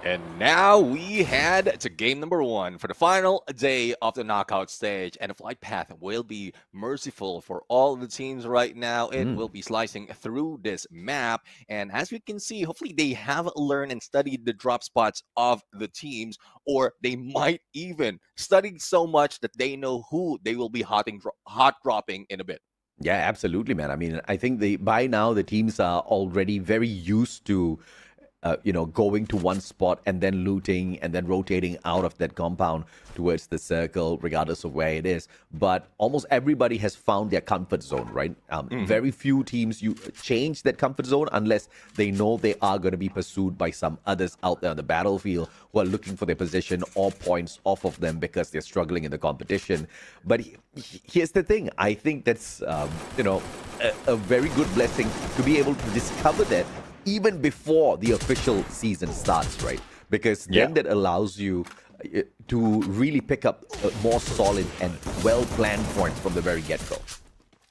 Speaker 11: And now we head to game number 1 for the final day of the knockout stage. And the flight path will be merciful for all the teams right now. It will be slicing through this map. And as we can see, hopefully they have learned and studied the drop spots of the teams, or they might even studied so much that they know who they will be hot dropping in a bit.
Speaker 12: Yeah, absolutely, man. I mean, I think by now the teams are already very used to going to one spot and then looting and then rotating out of that compound towards the circle, regardless of where it is. But almost everybody has found their comfort zone, right? Very few teams change that comfort zone unless they know they are going to be pursued by some others out there on the battlefield who are looking for their position or points off of them because they're struggling in the competition. But here's the thing. I think that's, a very good blessing to be able to discover that even before the official season starts, right? Because then that allows you to really pick up more solid and well-planned points from the very get-go.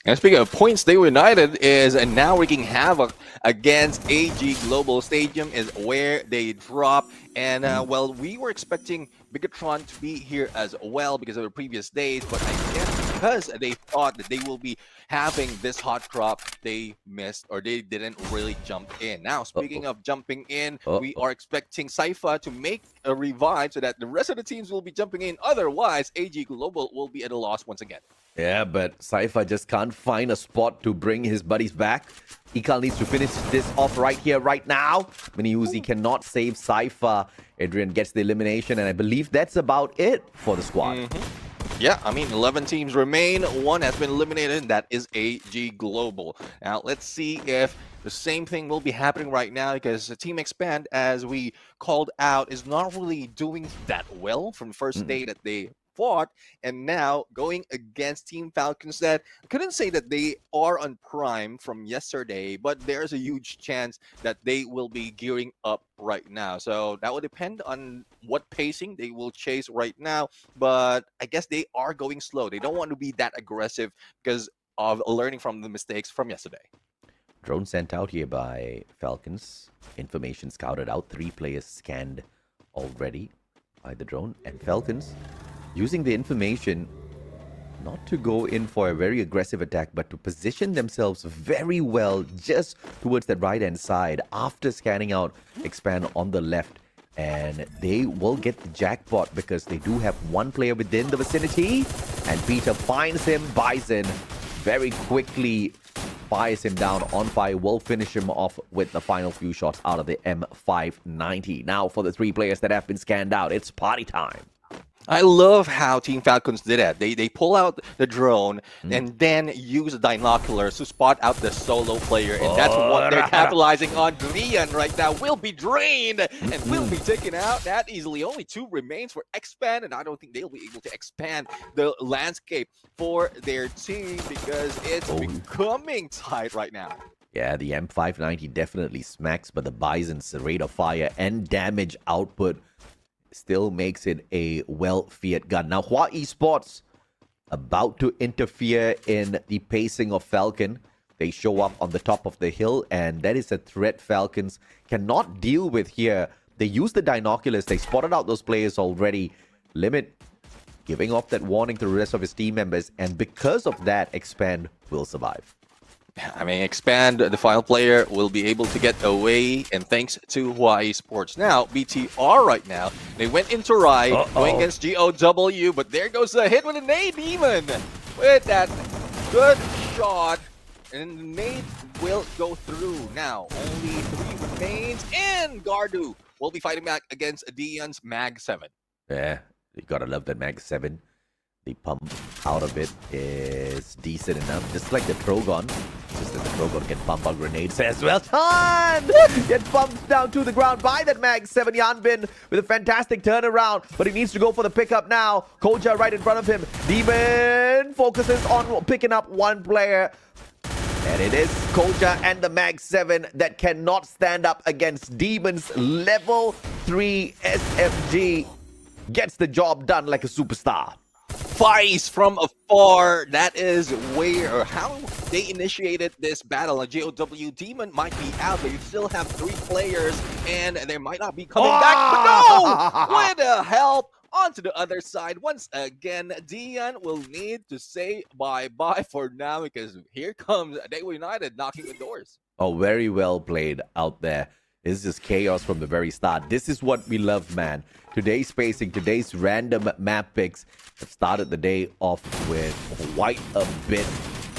Speaker 11: And speaking of points, Daewoo United is now wreaking havoc against AG Global Stadium is where they drop. And, well, we were expecting Bigatron to be here as well because of the previous days. But I guess because they thought that they will be having this hot crop, they missed or they didn't really jump in. Now, speaking of jumping in, we are expecting Saifa to make a revive so that the rest of the teams will be jumping in. Otherwise, AG Global will be at a loss once again.
Speaker 12: Yeah, but Saifa just can't find a spot to bring his buddies back. Ikal needs to finish this off right here, right now. Mini Uzi cannot save Saifa. Adrian gets the elimination, and I believe that's about it for the squad.
Speaker 11: Yeah, I mean, 11 teams remain. One has been eliminated, and that is AG Global. Now, let's see if the same thing will be happening right now because the Team Expand, as we called out, is not really doing that well from the first day that they fought, and now going against Team Falcons that I couldn't say that they are on prime from yesterday, but there's a huge chance that they will be gearing up right now. So that will depend on what pacing they will chase right now, but I guess they are going slow. They don't want to be that aggressive because of learning from the mistakes from yesterday.
Speaker 12: Drone sent out here by Falcons. Information scouted out. 3 players scanned already by the drone, and Falcons using the information not to go in for a very aggressive attack, but to position themselves very well just towards that right-hand side after scanning out Expand on the left. And they will get the jackpot because they do have 1 player within the vicinity. And Peter finds him. Bison very quickly fires him down on fire. Will finish him off with the final few shots out of the M590. Now for the 3 players that have been scanned out, it's party time.
Speaker 11: I love how Team Falcons did that. They pull out the drone and then use the binoculars to spot out the solo player. And that's what they're capitalizing on. Rian right now will be drained and will be taken out that easily. Only 2 remains for Expand, and I don't think they'll be able to expand the landscape for their team because it's becoming tight right now.
Speaker 12: Yeah, the M590 definitely smacks, but the Bison's rate of fire and damage output still makes it a well-feared gun. Now, Hua Esports about to interfere in the pacing of Falcon. They show up on the top of the hill, and that is a threat Falcons cannot deal with here. They use the binoculars. They spotted out those players already. Limit giving off that warning to the rest of his team members, and because of that, Expand will survive.
Speaker 11: I mean, Expand, the final player, will be able to get away, and thanks to Hawaii Sports. Now, BTR right now, they went into Rai, going against GOW, but there goes the hit with a nade, Demon, with that good shot, and the nade will go through. Now, only 3 remains, and Gardu will be fighting back against Dion's Mag 7.
Speaker 12: Yeah, you gotta love that Mag 7. The pump out of it is decent enough, just like the Trogon. Just that the Trogon can pump out grenades as well. Time! Get bumped down to the ground by that Mag 7. Yanbin with a fantastic turnaround, but he needs to go for the pickup now. Koja right in front of him. Demon focuses on picking up 1 player. And it is Koja and the Mag 7 that cannot stand up against Demon's level 3 SMG. Gets the job done like a superstar.
Speaker 11: Fights from afar. That is where or how they initiated this battle. A GOW Demon might be out, but you still have 3 players, and they might not be coming back. But no! With the help onto the other side. Once again, Dion will need to say bye-bye for now because here comes Daewoo United knocking the doors.
Speaker 12: Oh, very well played out there. It's just chaos from the very start. This is what we love, man. Today's pacing, today's random map picks have started the day off with quite a bit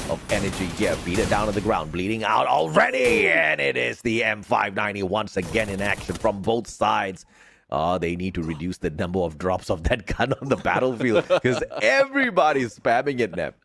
Speaker 12: of energy here. Beat it down to the ground, bleeding out already. And it is the M590 once again in action from both sides. They need to reduce the number of drops of that gun on the battlefield because everybody's spamming it, Nep.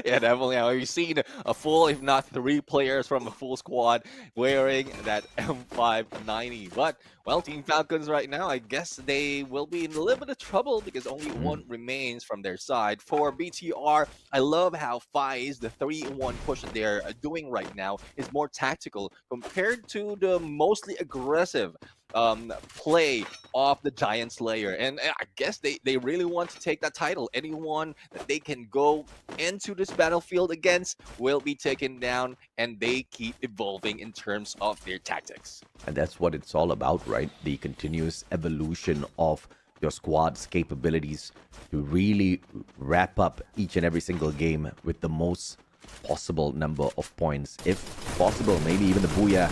Speaker 11: Yeah, definitely. We've seen a full, if not 3 players from a full squad wearing that M590. But, well, Team Falcons right now, I guess they will be in a little bit of trouble because only one remains from their side. For BTR, I love how FiZe, the 3-in-1 push that they're doing right now, is more tactical compared to the mostly aggressive play of the Giant Slayer. And I guess they really want to take that title. Anyone that they can go into this battlefield against will be taken down, and they keep evolving in terms of their tactics.
Speaker 12: And that's what it's all about, right? The continuous evolution of your squad's capabilities to really wrap up each and every single game with the most possible number of points. If possible, maybe even the Booyah.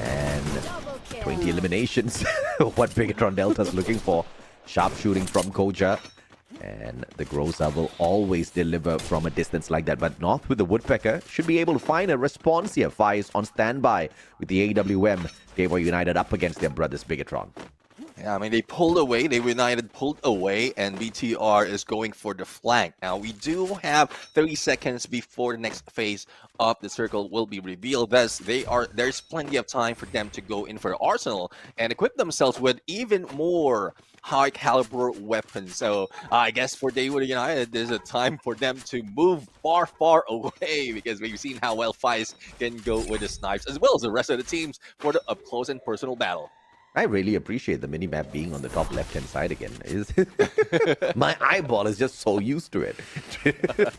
Speaker 12: And 20 eliminations. What Bigatron Delta's looking for. Sharp shooting from Koja. And the Groza will always deliver from a distance like that. But North with the Woodpecker should be able to find a response here. FiZe on standby with the AWM. Daewoo United up against their brothers Bigatron.
Speaker 11: Yeah, I mean, they pulled away. They United pulled away, and BTR is going for the flank. Now, we do have 30 seconds before the next phase of the circle will be revealed. Thus, there's plenty of time for them to go in for Arsenal and equip themselves with even more high-caliber weapons. So, I guess for Daewoo United, there's a time for them to move far, far away because we've seen how well FiZe can go with the snipes, as well as the rest of the teams for the up-close and personal battle.
Speaker 12: I really appreciate the minimap being on the top left-hand side again. My eyeball is just so used to it.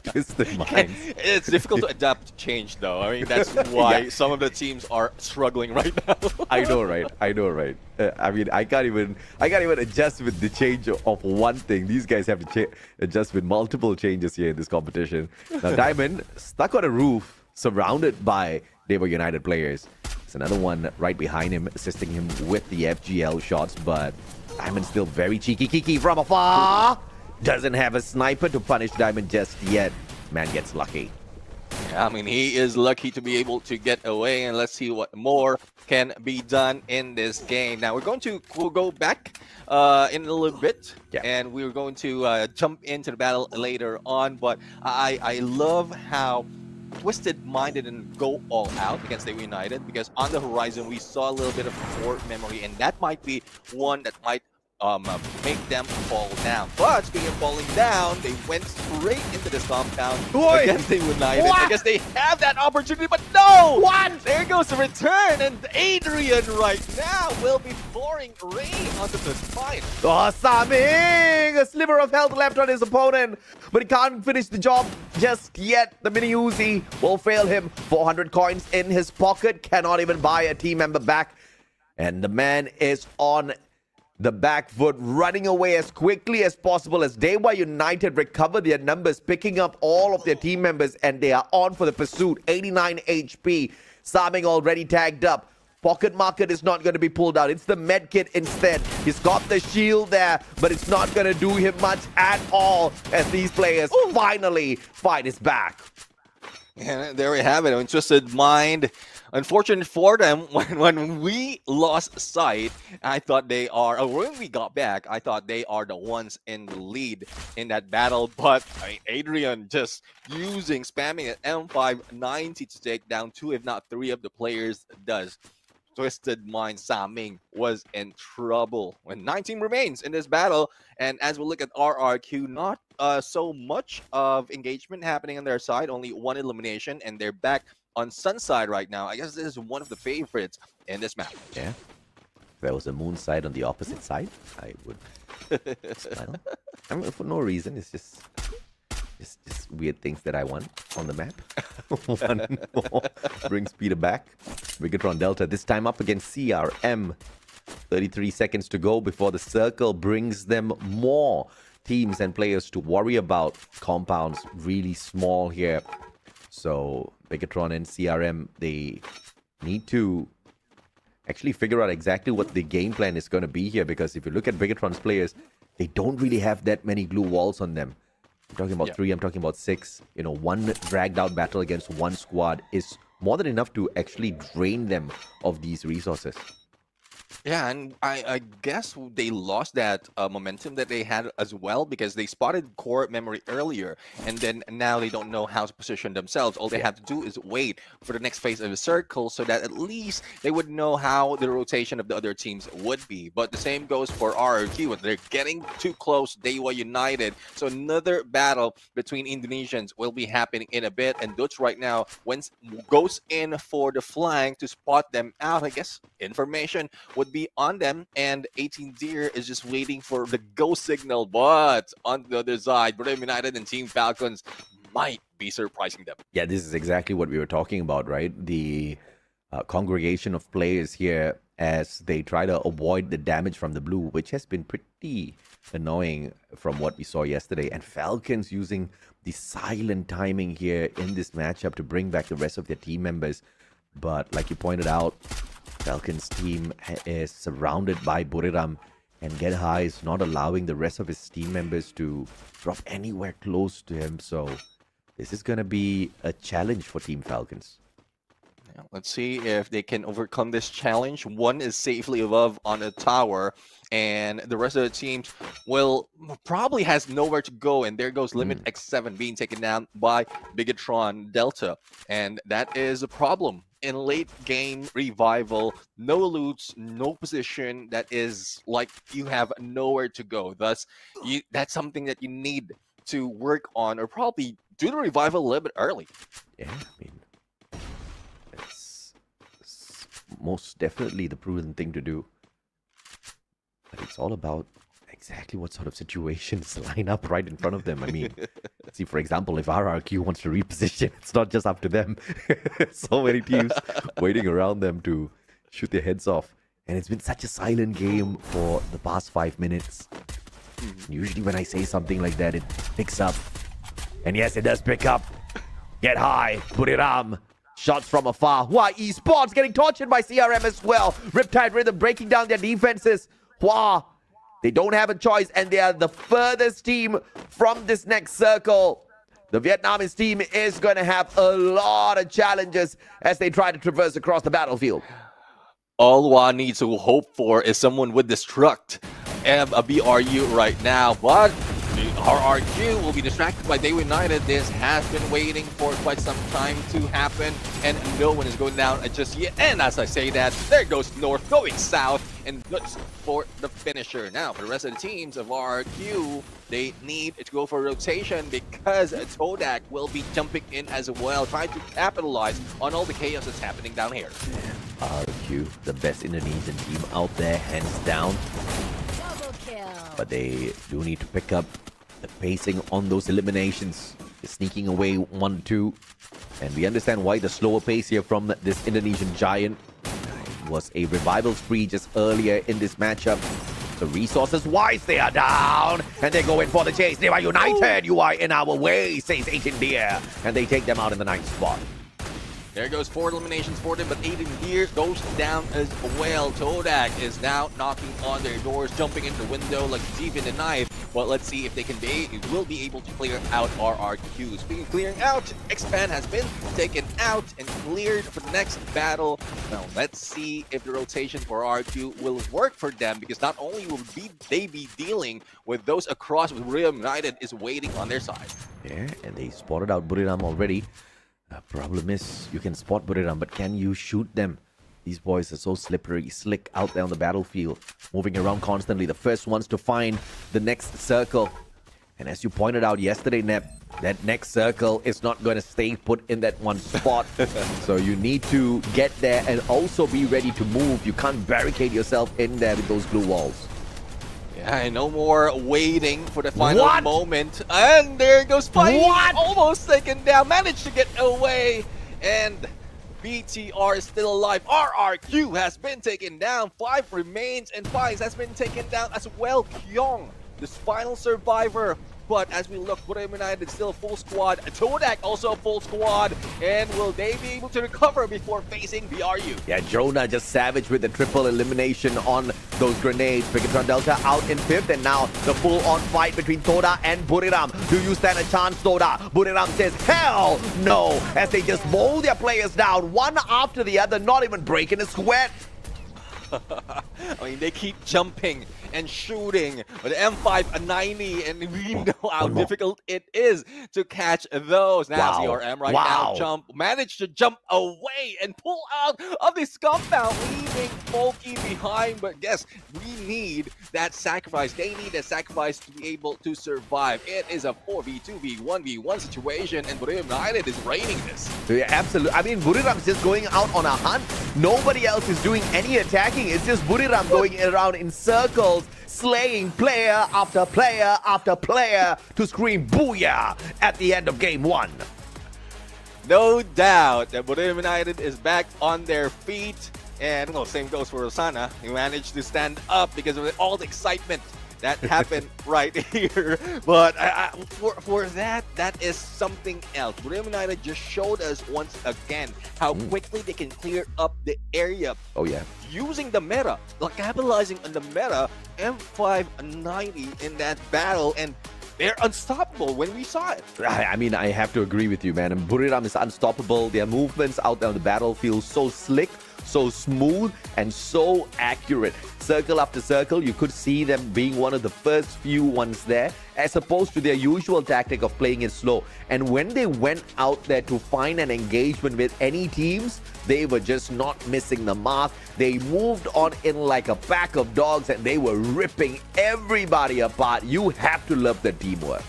Speaker 12: Twisted minds.
Speaker 11: It's difficult to adapt to change, though. I mean, that's why some of the teams are struggling right now.
Speaker 12: I know, right? I know, right? I mean, I can't even adjust with the change of one thing. These guys have to adjust with multiple changes here in this competition. Now, Diamond stuck on a roof, surrounded by Daewoo United players. There's another one right behind him, assisting him with the FGL shots, but Diamond still very cheeky Kiki from afar. Doesn't have a sniper to punish Diamond just yet. Man gets lucky.
Speaker 11: I mean, he is lucky to be able to get away, and let's see what more can be done in this game. Now, we'll go back in a little bit, and we're going to jump into the battle later on, but I love how Twisted-minded and go all out against Daewoo United, because on the horizon we saw a little bit of core memory, and that might be one that might make them fall down. But speaking of falling down, they went straight into this compound against Daewoo United. I guess they have that opportunity, but no! What? There goes the return, and Adrian right now will be pouring rain onto the spine.
Speaker 12: Oh, Saming! A sliver of health left on his opponent, but he can't finish the job just yet. The mini Uzi will fail him. 400 coins in his pocket, cannot even buy a team member back. And the man is on the back foot, running away as quickly as possible as Daewoo United recover their numbers, picking up all of their team members, and they are on for the pursuit. 89 HP. Saming already tagged up. Pocket market is not going to be pulled out. It's the med kit instead. He's got the shield there, but it's not going to do him much at all as these players finally fight his back.
Speaker 11: And there we have it. An Twisted Mind. Unfortunate for them, when we lost sight, I thought they are, or when we got back, I thought they are the ones in the lead in that battle. But Adrian just spamming an M590 to take down 2, if not 3 of the players does. Twisted Mind Saming was in trouble when 19 remains in this battle. And as we look at RRQ, not so much of engagement happening on their side, only 1 elimination, and they're back on Sunside right now. I guess this is one of the favorites in this map.
Speaker 12: Yeah. If there was a moon side on the opposite side, I would smile. I mean, for no reason. It's just weird things that I want on the map. 1 more brings Peter back. Bigatron Delta this time up against CRM. 33 seconds to go before the circle brings them more teams and players to worry about. Compounds really small here. So Bigatron and CRM, they need to actually figure out exactly what the game plan is going to be here, because if you look at Bigatron's players, they don't really have that many glue walls on them. I'm talking about 3, I'm talking about 6. You know, 1 dragged out battle against 1 squad is more than enough to actually drain them of these resources.
Speaker 11: Yeah, and I guess they lost that momentum that they had as well because they spotted core memory earlier, and then now they don't know how to position themselves. All they have to do is wait for the next phase of the circle so that at least they would know how the rotation of the other teams would be. But the same goes for RRQ when they're getting too close, Dewa United. So another battle between Indonesians will be happening in a bit, and Dutch right now goes in for the flank to spot them out. I guess information would be on them, and 18 Deer is just waiting for the go signal. But on the other side, Brunei United and Team Falcons might be surprising them.
Speaker 12: Yeah, this is exactly what we were talking about, right? The congregation of players here as they try to avoid the damage from the blue, which has been pretty annoying from what we saw yesterday. And Falcons using the silent timing here in this matchup to bring back the rest of their team members. But like you pointed out, Falcons team is surrounded by Buriram, and Get High is not allowing the rest of his team members to drop anywhere close to him. So this is going to be a challenge for Team Falcons.
Speaker 11: Yeah, let's see if they can overcome this challenge. One is safely above on a tower, and the rest of the teams will probably has nowhere to go. And there goes Limit X7 being taken down by Bigatron Delta, and that is a problem. In late game revival, no loots, no position, that is like you have nowhere to go. Thus, that's something that you need to work on, or probably do the revival a little bit early.
Speaker 12: Yeah, I mean, it's most definitely the prudent thing to do. But it's all about exactly what sort of situations line up right in front of them. I mean, see, for example, if RRQ wants to reposition, it's not just up to them. So many teams waiting around them to shoot their heads off. And it's been such a silent game for the past 5 minutes. Usually when I say something like that, it picks up. And yes, it does pick up. Get High, Buriram. Shots from afar. Hua Esports getting tortured by CRM as well. Riptide Rhythm breaking down their defenses. Hua, they don't have a choice, and they are the furthest team from this next circle. The Vietnamese team is going to have a lot of challenges as they try to traverse across the battlefield.
Speaker 11: All Hua needs to hope for is someone would destruct a BRU right now, but RRQ will be distracted by Dewa United. This has been waiting for quite some time to happen, and no one is going down just yet. And as I say that, there goes North going south, and looks for the finisher. Now, for the rest of the teams of RRQ, they need to go for rotation because Todak will be jumping in as well, trying to capitalize on all the chaos that's happening down here.
Speaker 12: RRQ, the best Indonesian team out there, hands down. But they do need to pick up the pacing on those eliminations. They're sneaking away 1-2. And we understand why the slower pace here from this Indonesian giant. It was a revival spree just earlier in this matchup. So resources-wise, they are down. And they go in for the chase. Dewa United, you are in our way, says 18 Deer. And they take them out in the 9th spot.
Speaker 11: There goes 4 eliminations for them, but 18 Deer goes down as well. Todak is now knocking on their doors, jumping in the window like a thief in the night. Well, let's see if they will be able to clear out RRQ. Speaking of clearing out, Expand has been taken out and cleared for the next battle. Now, let's see if the rotation for RRQ will work for them, because not only will they be dealing with those across, with Buriram United is waiting on their side.
Speaker 12: Yeah, and they spotted out Buriram already. The problem is, you can spot Buriram, but can you shoot them? These boys are so slippery, slick out there on the battlefield, moving around constantly. The first ones to find the next circle. And as you pointed out yesterday, Nep, that next circle is not going to stay put in that one spot. So you need to get there and also be ready to move. You can't barricade yourself in there with those blue walls.
Speaker 11: Yeah, no more waiting for the final moment. And there goes Spike. Almost taken down. Managed to get away. And BTR is still alive. RRQ has been taken down. 5 remains, and 5 has been taken down as well. Kyong, this final survivor. But as we look, Buriram United still a full squad. Todak also a full squad. And will they be able to recover before facing BRU?
Speaker 12: Yeah, Jonah just savage with the triple elimination on those grenades. Bigatron Delta out in 5th, and now the full-on fight between Toda and Buriram. Do you stand a chance, Toda? Buriram says, hell no, as they just mow their players down, one after the other, not even breaking a sweat.
Speaker 11: I mean, they keep jumping and shooting with the M590, and we know how difficult it is to catch those. Now CRM right now managed to jump away and pull out of this compound, leaving Folky behind. But yes, we need that sacrifice. They need a sacrifice to be able to survive. It is a 4v2v1v1 situation, and Buriram United is reigning this.
Speaker 12: Yeah, absolutely. I mean, Buriram's just going out on a hunt. Nobody else is doing any attacking. It's just Buriram going around in circles, slaying player after player after player to scream booyah at the end of game 1.
Speaker 11: No doubt that Buriram United is back on their feet. And, well, same goes for Rosana. He managed to stand up because of all the excitement that happened right here. But for that is something else. Buriram United just showed us once again how quickly they can clear up the area.
Speaker 12: Oh, yeah.
Speaker 11: Using the meta, like capitalizing on the meta, M590 in that battle, and they're unstoppable when we saw it.
Speaker 12: I mean, I have to agree with you, man. And Buriram is unstoppable. Their movements out on the battlefield so slick, so smooth, and so accurate. Circle after circle, you could see them being one of the first few ones there, as opposed to their usual tactic of playing it slow. And when they went out there to find an engagement with any teams, they were just not missing the mark. They moved on in like a pack of dogs, and they were ripping everybody apart. You have to love the teamwork.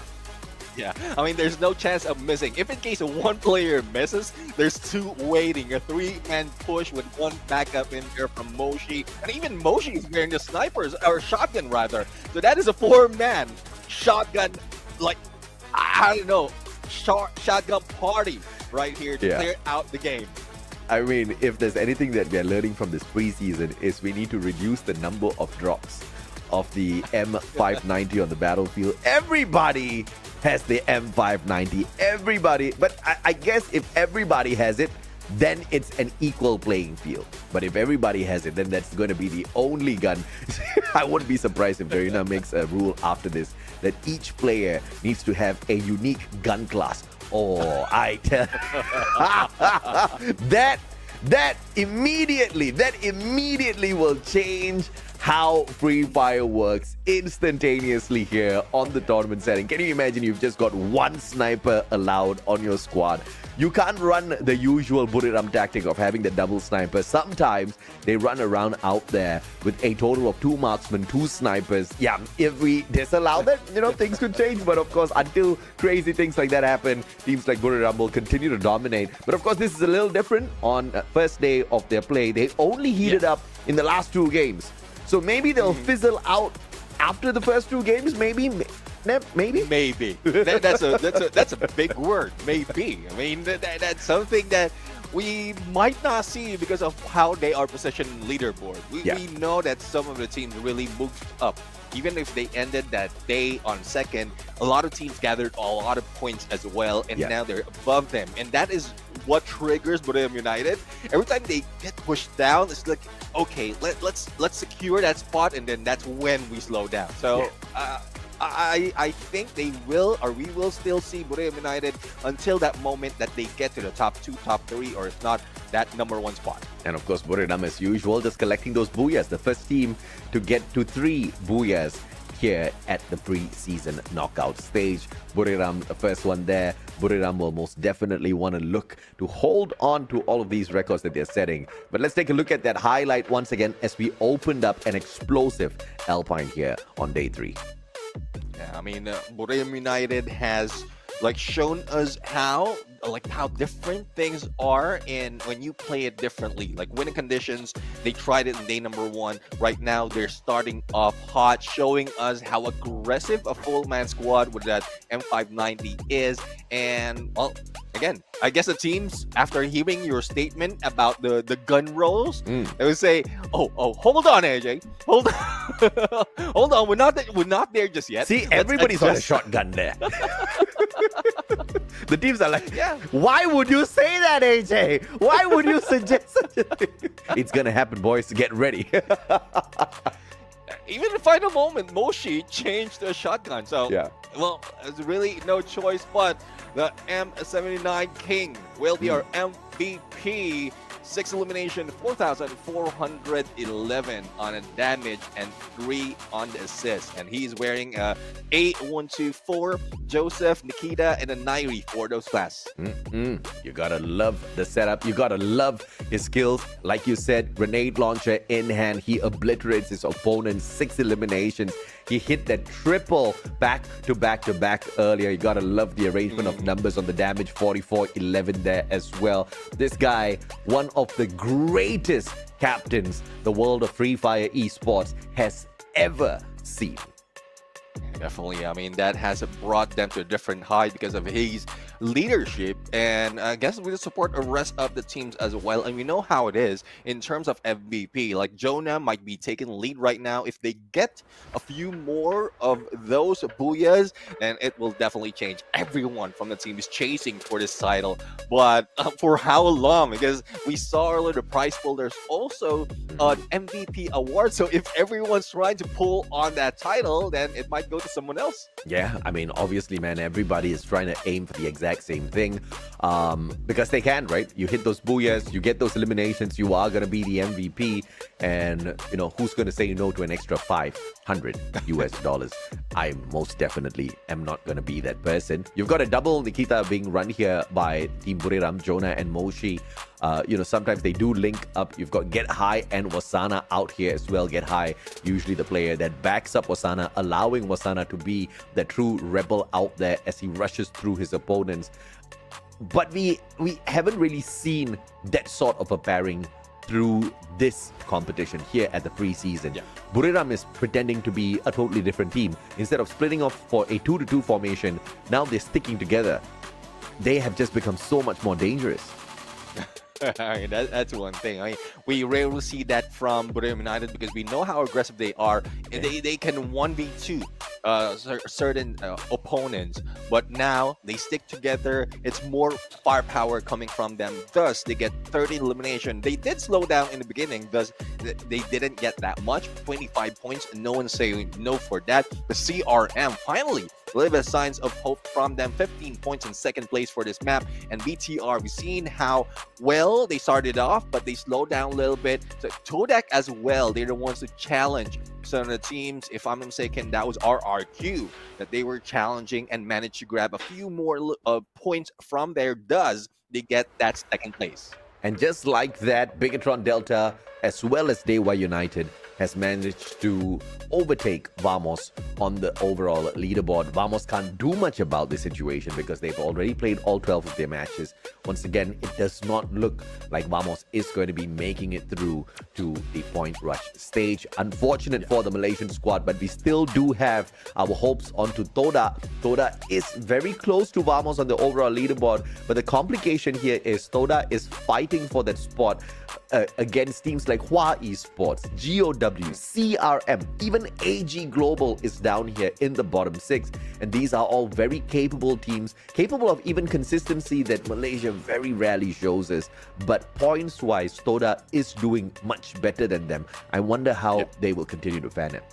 Speaker 11: Yeah, I mean, there's no chance of missing. If in case of one player misses, there's two waiting. A 3-man push with one backup in there from Moshi. And even Moshi is wearing the snipers, or shotgun rather. So that is a 4-man shotgun, like, I don't know, shotgun party right here to clear out the game.
Speaker 12: I mean, if there's anything that we are learning from this preseason, is we need to reduce the number of drops of the M590 on the battlefield. Everybody has the M590. Everybody. But I guess if everybody has it, then it's an equal playing field. But if everybody has it, then that's going to be the only gun. I wouldn't be surprised if Garena makes a rule after this that each player needs to have a unique gun class. Oh, I tell that immediately will change how Free Fire works instantaneously here on the tournament setting. Can you imagine you've just got one sniper allowed on your squad? You can't run the usual Buriram tactic of having the double sniper. Sometimes they run around out there with a total of 2 marksmen, 2 snipers. Yeah, if we disallow that, you know, things could change. But of course, until crazy things like that happen, teams like Buriram will continue to dominate. But of course, this is a little different. On first day of their play, they only heated up in the last 2 games. So maybe they'll fizzle out after the first 2 games, maybe.
Speaker 11: Maybe. That's a big word. Maybe. I mean, that's something that we might not see because of how they are positioned in leaderboard. We know that some of the teams really moved up. Even if they ended that day on second, a lot of teams gathered a lot of points as well, and now they're above them. And that is what triggers Buriram United. Every time they get pushed down, it's like, okay, let's secure that spot, and then that's when we slow down. So I think they will, or we will still see Buriram United until that moment that they get to the top 2, top 3, or if not, that #1 spot.
Speaker 12: And of course, Buriram, as usual, just collecting those booyahs. The first team to get to 3 booyahs here at the pre-season knockout stage. Buriram, the first one there. Buriram will most definitely want to look to hold on to all of these records that they're setting. But let's take a look at that highlight once again as we opened up an explosive Alpine here on day 3.
Speaker 11: Yeah, I mean, Buriram United has shown us how different things are in when you play it differently. Like winning conditions, they tried it in day #1. Right now, they're starting off hot, showing us how aggressive a full-man squad with that M590 is. And, well, again, I guess the teams, after hearing your statement about the gun rolls, they would say, oh, hold on, AJ. Hold on. Hold on, we're not there just yet.
Speaker 12: See, everybody's on a shotgun there. The teams are like, why would you say that, AJ? Why would you suggest such a thing? It's gonna happen, boys. Get ready.
Speaker 11: Even in the final moment, Moshi changed the shotgun. So, well, there's really no choice but the M79 King will be our MVP. 6 elimination, 4,411 on a damage, and 3 on the assist. And he's wearing a 8-1-2-4, Joseph, Nikita, and a Nairi for those class.
Speaker 12: You gotta love the setup. You gotta love his skills. Like you said, grenade launcher in hand. He obliterates his opponent. 6 eliminations. He hit that triple back to back to back earlier. You gotta love the arrangement of numbers on the damage. 44-11 there as well. This guy, one of the greatest captains the world of Free Fire esports has ever seen.
Speaker 11: Definitely. I mean, that has brought them to a different height because of his leadership, and I guess with the support of the rest of the teams as well. And we know how it is in terms of MVP. Like, Jonah might be taking lead right now. If they get a few more of those booyahs, then it will definitely change. Everyone from the team is chasing for this title, but for how long? Because we saw earlier the prize pool, there's also an MVP award. So if everyone's trying to pull on that title, then it might go to someone else.
Speaker 12: Yeah, I mean, obviously, man, everybody is trying to aim for the exact same thing, because they can, right? You hit those booyahs, you get those eliminations, you are going to be the MVP, and, you know, who's going to say no to an extra $500 US? I most definitely am not going to be that person. You've got a double Nikita being run here by Team Buriram, Jonah and Moshi. You know, sometimes they do link up. You've got Get High and Wasana out here as well. Get High, usually the player that backs up Wasana, allowing Wasana to be the true rebel out there as he rushes through his opponents. But we haven't really seen that sort of a pairing through this competition here at the preseason.
Speaker 11: Yeah.
Speaker 12: Buriram is pretending to be a totally different team. Instead of splitting off for a 2-2 formation, now they're sticking together. They have just become so much more dangerous.
Speaker 11: I mean, that's one thing. I mean, we rarely see that from Buriram United because we know how aggressive they are. And they can 1v2 certain opponents, but now they stick together. It's more firepower coming from them. Thus, they get 30 elimination. They did slow down in the beginning. Thus, they didn't get that much. 25 points. No one's saying no for that. The CRM finally little signs of hope from them. 15 points in second place for this map. And BTR, we've seen how well they started off, but they slowed down a little bit. So Todak as well, they're the ones to challenge some of the teams. If I'm not mistaken, that was RRQ that they were challenging and managed to grab a few more points from there. Thus, they get that second place.
Speaker 12: And just like that, Bigatron Delta, as well as Dewa United, has managed to overtake Vamos on the overall leaderboard. Vamos can't do much about this situation because they've already played all 12 of their matches. Once again, it does not look like Vamos is going to be making it through to the point rush stage. Unfortunate for the Malaysian squad, but we still do have our hopes onto Toda. Toda is very close to Vamos on the overall leaderboard, but the complication here is Toda is fighting for that spot against teams like Hua Esports, GOW, CRM, even AG Global is down here in the bottom 6. And these are all very capable teams, capable of even consistency that Malaysia very rarely shows us. But points-wise, Toda is doing much better than them. I wonder how they will continue to fan it.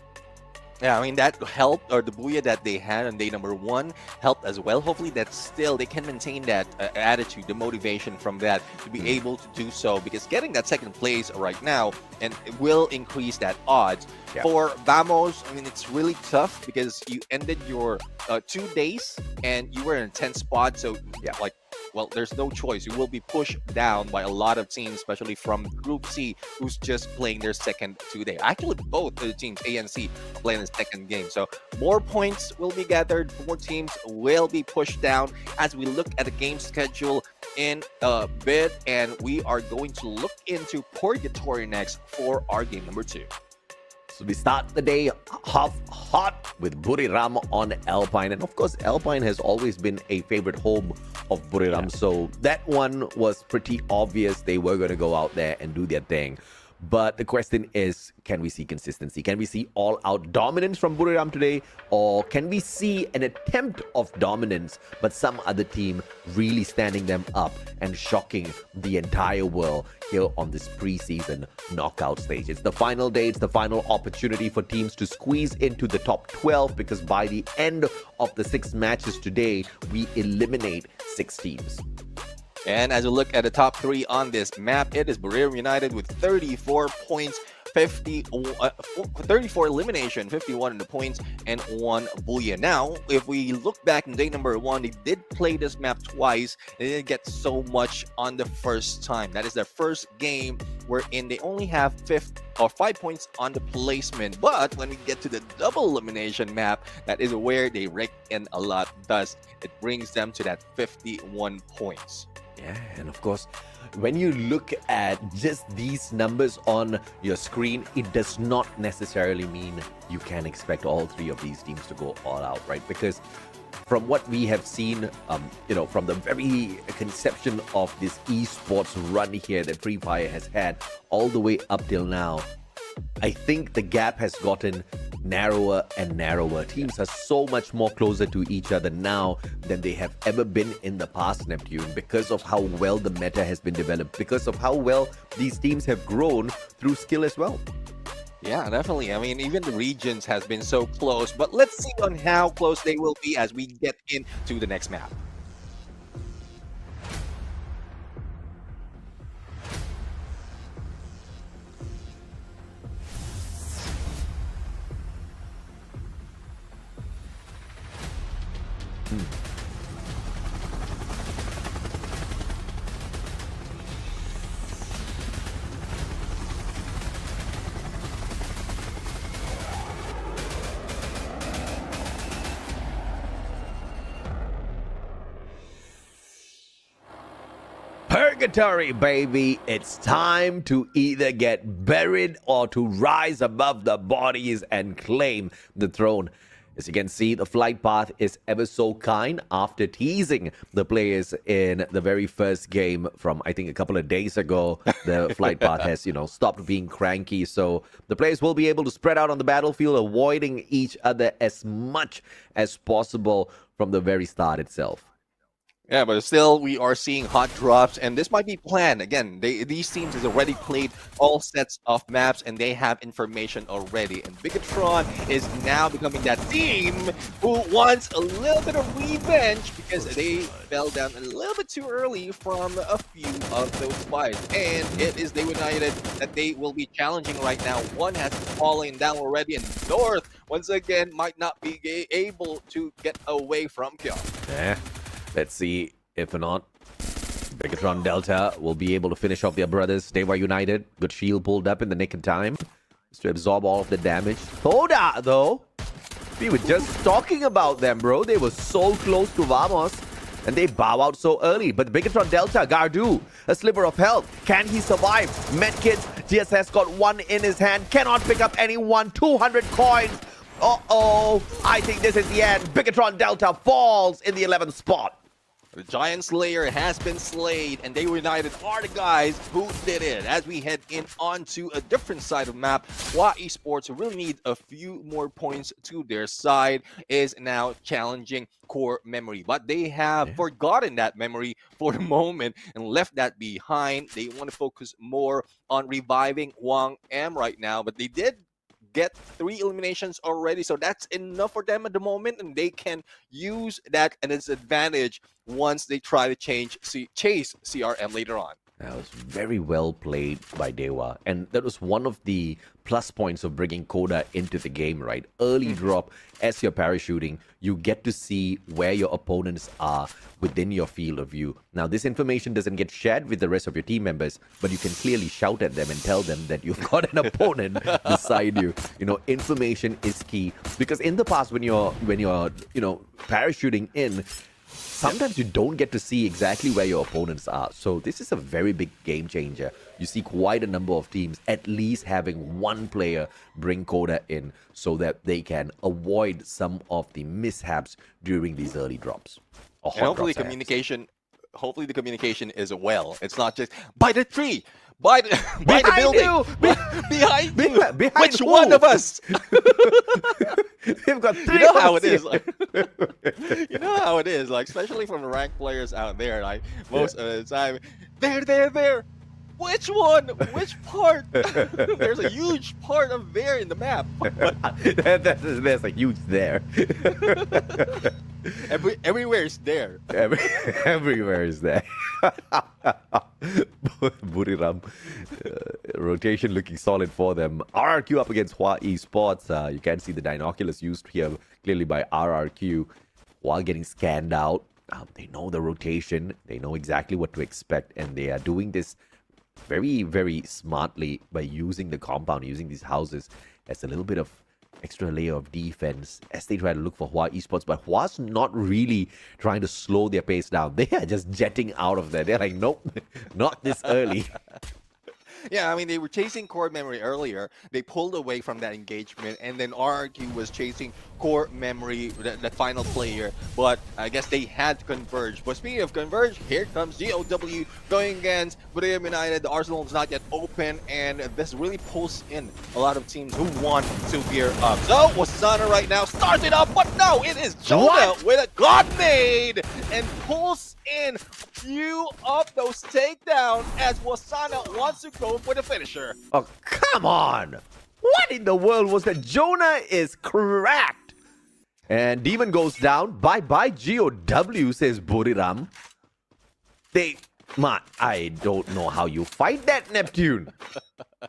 Speaker 11: Yeah, I mean, that helped, or the booyah that they had on day number 1 helped as well. Hopefully that still they can maintain that attitude, the motivation from that to be able to do so, because getting that second place right now and it will increase that odds. For Vamos, I mean, it's really tough because you ended your 2 days and you were in a 10th spot. So like, well, there's no choice. You will be pushed down by a lot of teams, especially from Group C, who's just playing their second 2 day. Actually, both the teams, A and C, are playing the second game. So more points will be gathered. More teams will be pushed down as we look at the game schedule in a bit. And we are going to look into Purgatory next for our game number 2.
Speaker 12: So we start the day half hot with Buriram on Alpine. And of course, Alpine has always been a favorite home of Buriram. So that one was pretty obvious. They were going to go out there and do their thing. But the question is, can we see consistency? Can we see all-out dominance from Buriram today? Or can we see an attempt of dominance, but some other team really standing them up and shocking the entire world here on this preseason knockout stage? It's the final day. It's the final opportunity for teams to squeeze into the top 12, because by the end of the 6 matches today, we eliminate 6 teams.
Speaker 11: And as we look at the top 3 on this map, it is Barrio United with 34 points, 34 elimination, 51 in the points, and 1 bullion. Now, if we look back in day number 1, they did play this map twice. They didn't get so much on the first time. That is their first game wherein they only have 5 points on the placement. But when we get to the double elimination map, that is where they rake in a lot. Thus, it brings them to that 51 points.
Speaker 12: Yeah, and of course, when you look at just these numbers on your screen, it does not necessarily mean you can expect all 3 of these teams to go all out, right? Because from what we have seen, from the very conception of this esports run here that Free Fire has had all the way up till now, I think the gap has gotten narrower and narrower. Teams are so much more closer to each other now than they have ever been in the past, Neptune, because of how well the meta has been developed, because of how well these teams have grown through skill as well.
Speaker 11: Yeah, definitely. I mean, even the regions has been so close, but let's see on how close they will be as we get into the next map.
Speaker 12: Purgatory, baby. It's time to either get buried or to rise above the bodies and claim the throne. As you can see, the flight path is ever so kind. After teasing the players in the very first game from, I think, a couple of days ago, the flight path has, stopped being cranky. So the players will be able to spread out on the battlefield, avoiding each other as much as possible from the very start itself.
Speaker 11: Yeah, but still, we are seeing hot drops, and this might be planned. Again, these teams has already played all sets of maps, and they have information already. And Bigatron is now becoming that team who wants a little bit of revenge because they fell down a little bit too early from a few of those fights. And it is Day United that they will be challenging right now. One has fallen down already, and North, once again, might not be able to get away from kill.
Speaker 12: Yeah. Let's see if or not Bigatron Delta will be able to finish off their brothers. Dewa United, good shield pulled up in the nick of time just to absorb all of the damage. Toda, though, we were just talking about them, bro. They were so close to Vamos, and they bow out so early. But Bigatron Delta, Gardu, a sliver of health. Can he survive? Medkit, GSS got one in his hand, cannot pick up anyone. 200 coins. Uh-oh, I think this is the end. Bigatron Delta falls in the 11th spot.
Speaker 11: The Giant Slayer has been slayed, and Day United are the guys who did it. As we head in onto a different side of the map, Wa Esports, who really need a few more points to their side, is now challenging Core Memory. But they have forgotten that memory for the moment and left that behind. They want to focus more on reviving Wang M right now, but they did get 3 eliminations already, so that's enough for them at the moment, and they can use that and its advantage once they try to chase CRM later on.
Speaker 12: That was very well played by Dewa, and that was one of the plus points of bringing Coda into the game, right? Early drop, as you're parachuting, you get to see where your opponents are within your field of view. Now, this information doesn't get shared with the rest of your team members, but you can clearly shout at them and tell them that you've got an opponent beside you. Information is key, because in the past, when you're parachuting in, sometimes you don't get to see exactly where your opponents are. So this is a very big game changer. You see quite a number of teams at least having one player bring Coda in so that they can avoid some of the mishaps during these early drops.
Speaker 11: And hopefully the communication is well. It's not just by the tree, by the building, behind you.
Speaker 12: Behind
Speaker 11: Which
Speaker 12: who?
Speaker 11: one of us?
Speaker 12: They've got 3
Speaker 11: You know how it is. You know how it is. Especially from the ranked players out there. Most of the time, there. Which one? Which part? There's a huge part of there in the map.
Speaker 12: There's a huge there.
Speaker 11: Everywhere is there.
Speaker 12: Everywhere is there. Buriram. Rotation looking solid for them. RRQ up against Hua Esports. You can see the binoculars used here clearly by RRQ. While getting scanned out, they know the rotation. They know exactly what to expect. And they are doing this very, very smartly by using the compound, using these houses as a little bit of extra layer of defense as they try to look for Hua Esports. But Hua's not really trying to slow their pace down. They are just jetting out of there. They're like, nope, not this early.
Speaker 11: Yeah, I mean, they were chasing Core Memory earlier. They pulled away from that engagement, and then RRQ was chasing Core Memory, that final player. But I guess they had to converge. But speaking of converge, here comes GOW going against Buriram United. The Arsenal is not yet open, and this really pulls in a lot of teams who want to gear up. So, Wasana right now starts it up, but no, it is Jonah with a grenade and pulls in a few of those takedowns as Wasana wants to go for the finisher.
Speaker 12: Oh, come on! What in the world was that? Jonah is cracked! And Demon goes down. Bye-bye GOW, says Buriram. I don't know how you fight that, Neptune.
Speaker 11: I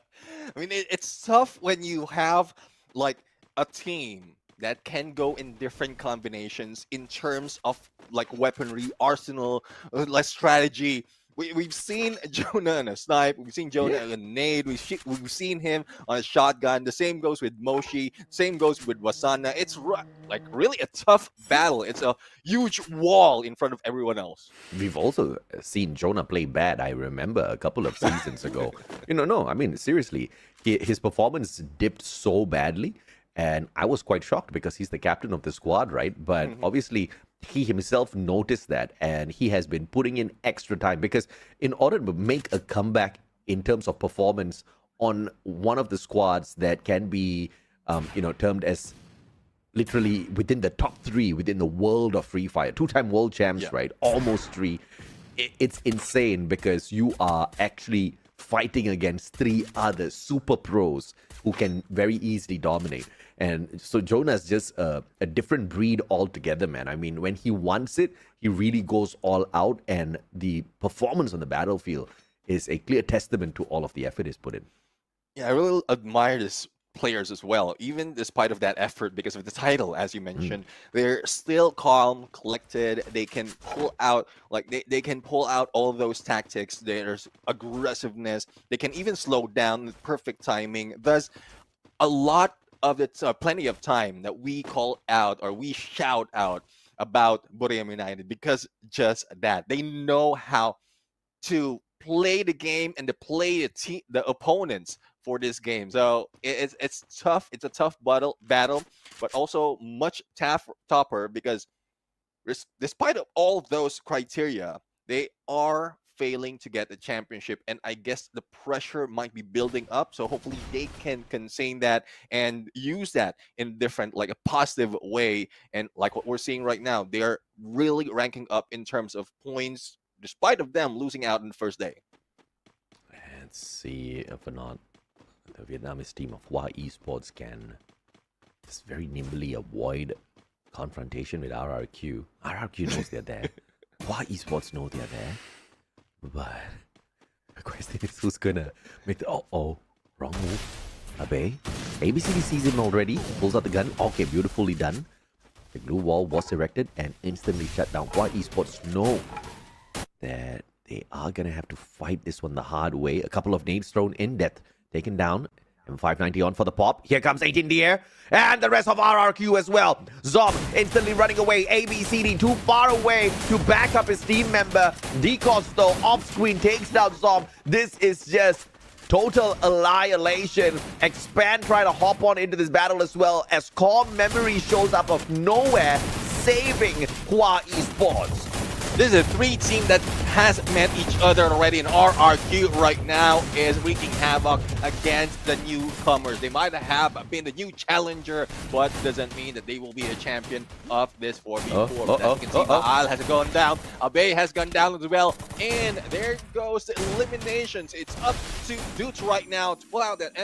Speaker 11: mean, it's tough when you have, like, a team that can go in different combinations in terms of, like, weaponry, arsenal, like, strategy. We've seen Jonah on a snipe. We've seen Jonah on a nade. We've seen him on a shotgun. The same goes with Moshi. Same goes with Wasana. It's like really a tough battle. It's a huge wall in front of everyone else.
Speaker 12: We've also seen Jonah play bad. I remember a couple of seasons ago. No, I mean, seriously, his performance dipped so badly. And I was quite shocked because he's the captain of the squad, right? But obviously, he himself noticed that, and he has been putting in extra time because in order to make a comeback in terms of performance on one of the squads that can be, termed as literally within the top 3 within the world of Free Fire, 2-time world champs, right? Almost 3. It's insane because you are actually fighting against 3 other super pros who can very easily dominate. And so Jonah's just a different breed altogether, man. I mean, when he wants it, he really goes all out, and the performance on the battlefield is a clear testament to all of the effort he's put in.
Speaker 11: Yeah, I really admire this players as well, even despite of that effort because of the title, as you mentioned. They're still calm, collected. They can pull out, like, they can pull out all those tactics. There's aggressiveness. They can even slow down with perfect timing. Thus, a lot of it's plenty of time that we call out or we shout out about Buriram United because just that. They know how to play the game and to play the opponents for this game. So it's tough. It's a tough battle, but also much tougher because despite of all of those criteria, they are failing to get the championship, and I guess the pressure might be building up. So hopefully they can contain that and use that in different, like a positive way. And like what we're seeing right now, they are really ranking up in terms of points, despite of them losing out in the first day.
Speaker 12: Let's see if or not the Vietnamese team of Hua Esports can just very nimbly avoid confrontation with RRQ. RRQ knows they're there. Hua Esports know they're there. But the question is, who's gonna make the wrong move? Abe. ABCD sees him already, pulls out the gun. Okay, beautifully done. The blue wall was erected and instantly shut down. Hua Esports know that they are gonna have to fight this one the hard way. A couple of nades thrown in, death taken down. M590 on for the pop. Here comes 8 in the air. And the rest of RRQ as well. Zom instantly running away. ABCD too far away to back up his team member. Decosto off screen takes down Zom. This is just total annihilation. Expand trying to hop on into this battle as well as Core Memory shows up of nowhere, saving Hua Esports.
Speaker 11: This is a 3 team that has met each other already, and RRQ right now is wreaking havoc against the newcomers. They might have been the new challenger, but doesn't mean that they will be a champion of this 4v4. As you can see, Baal has gone down, Abe has gone down as well, and there goes the eliminations. It's up to Dudes right now to pull out that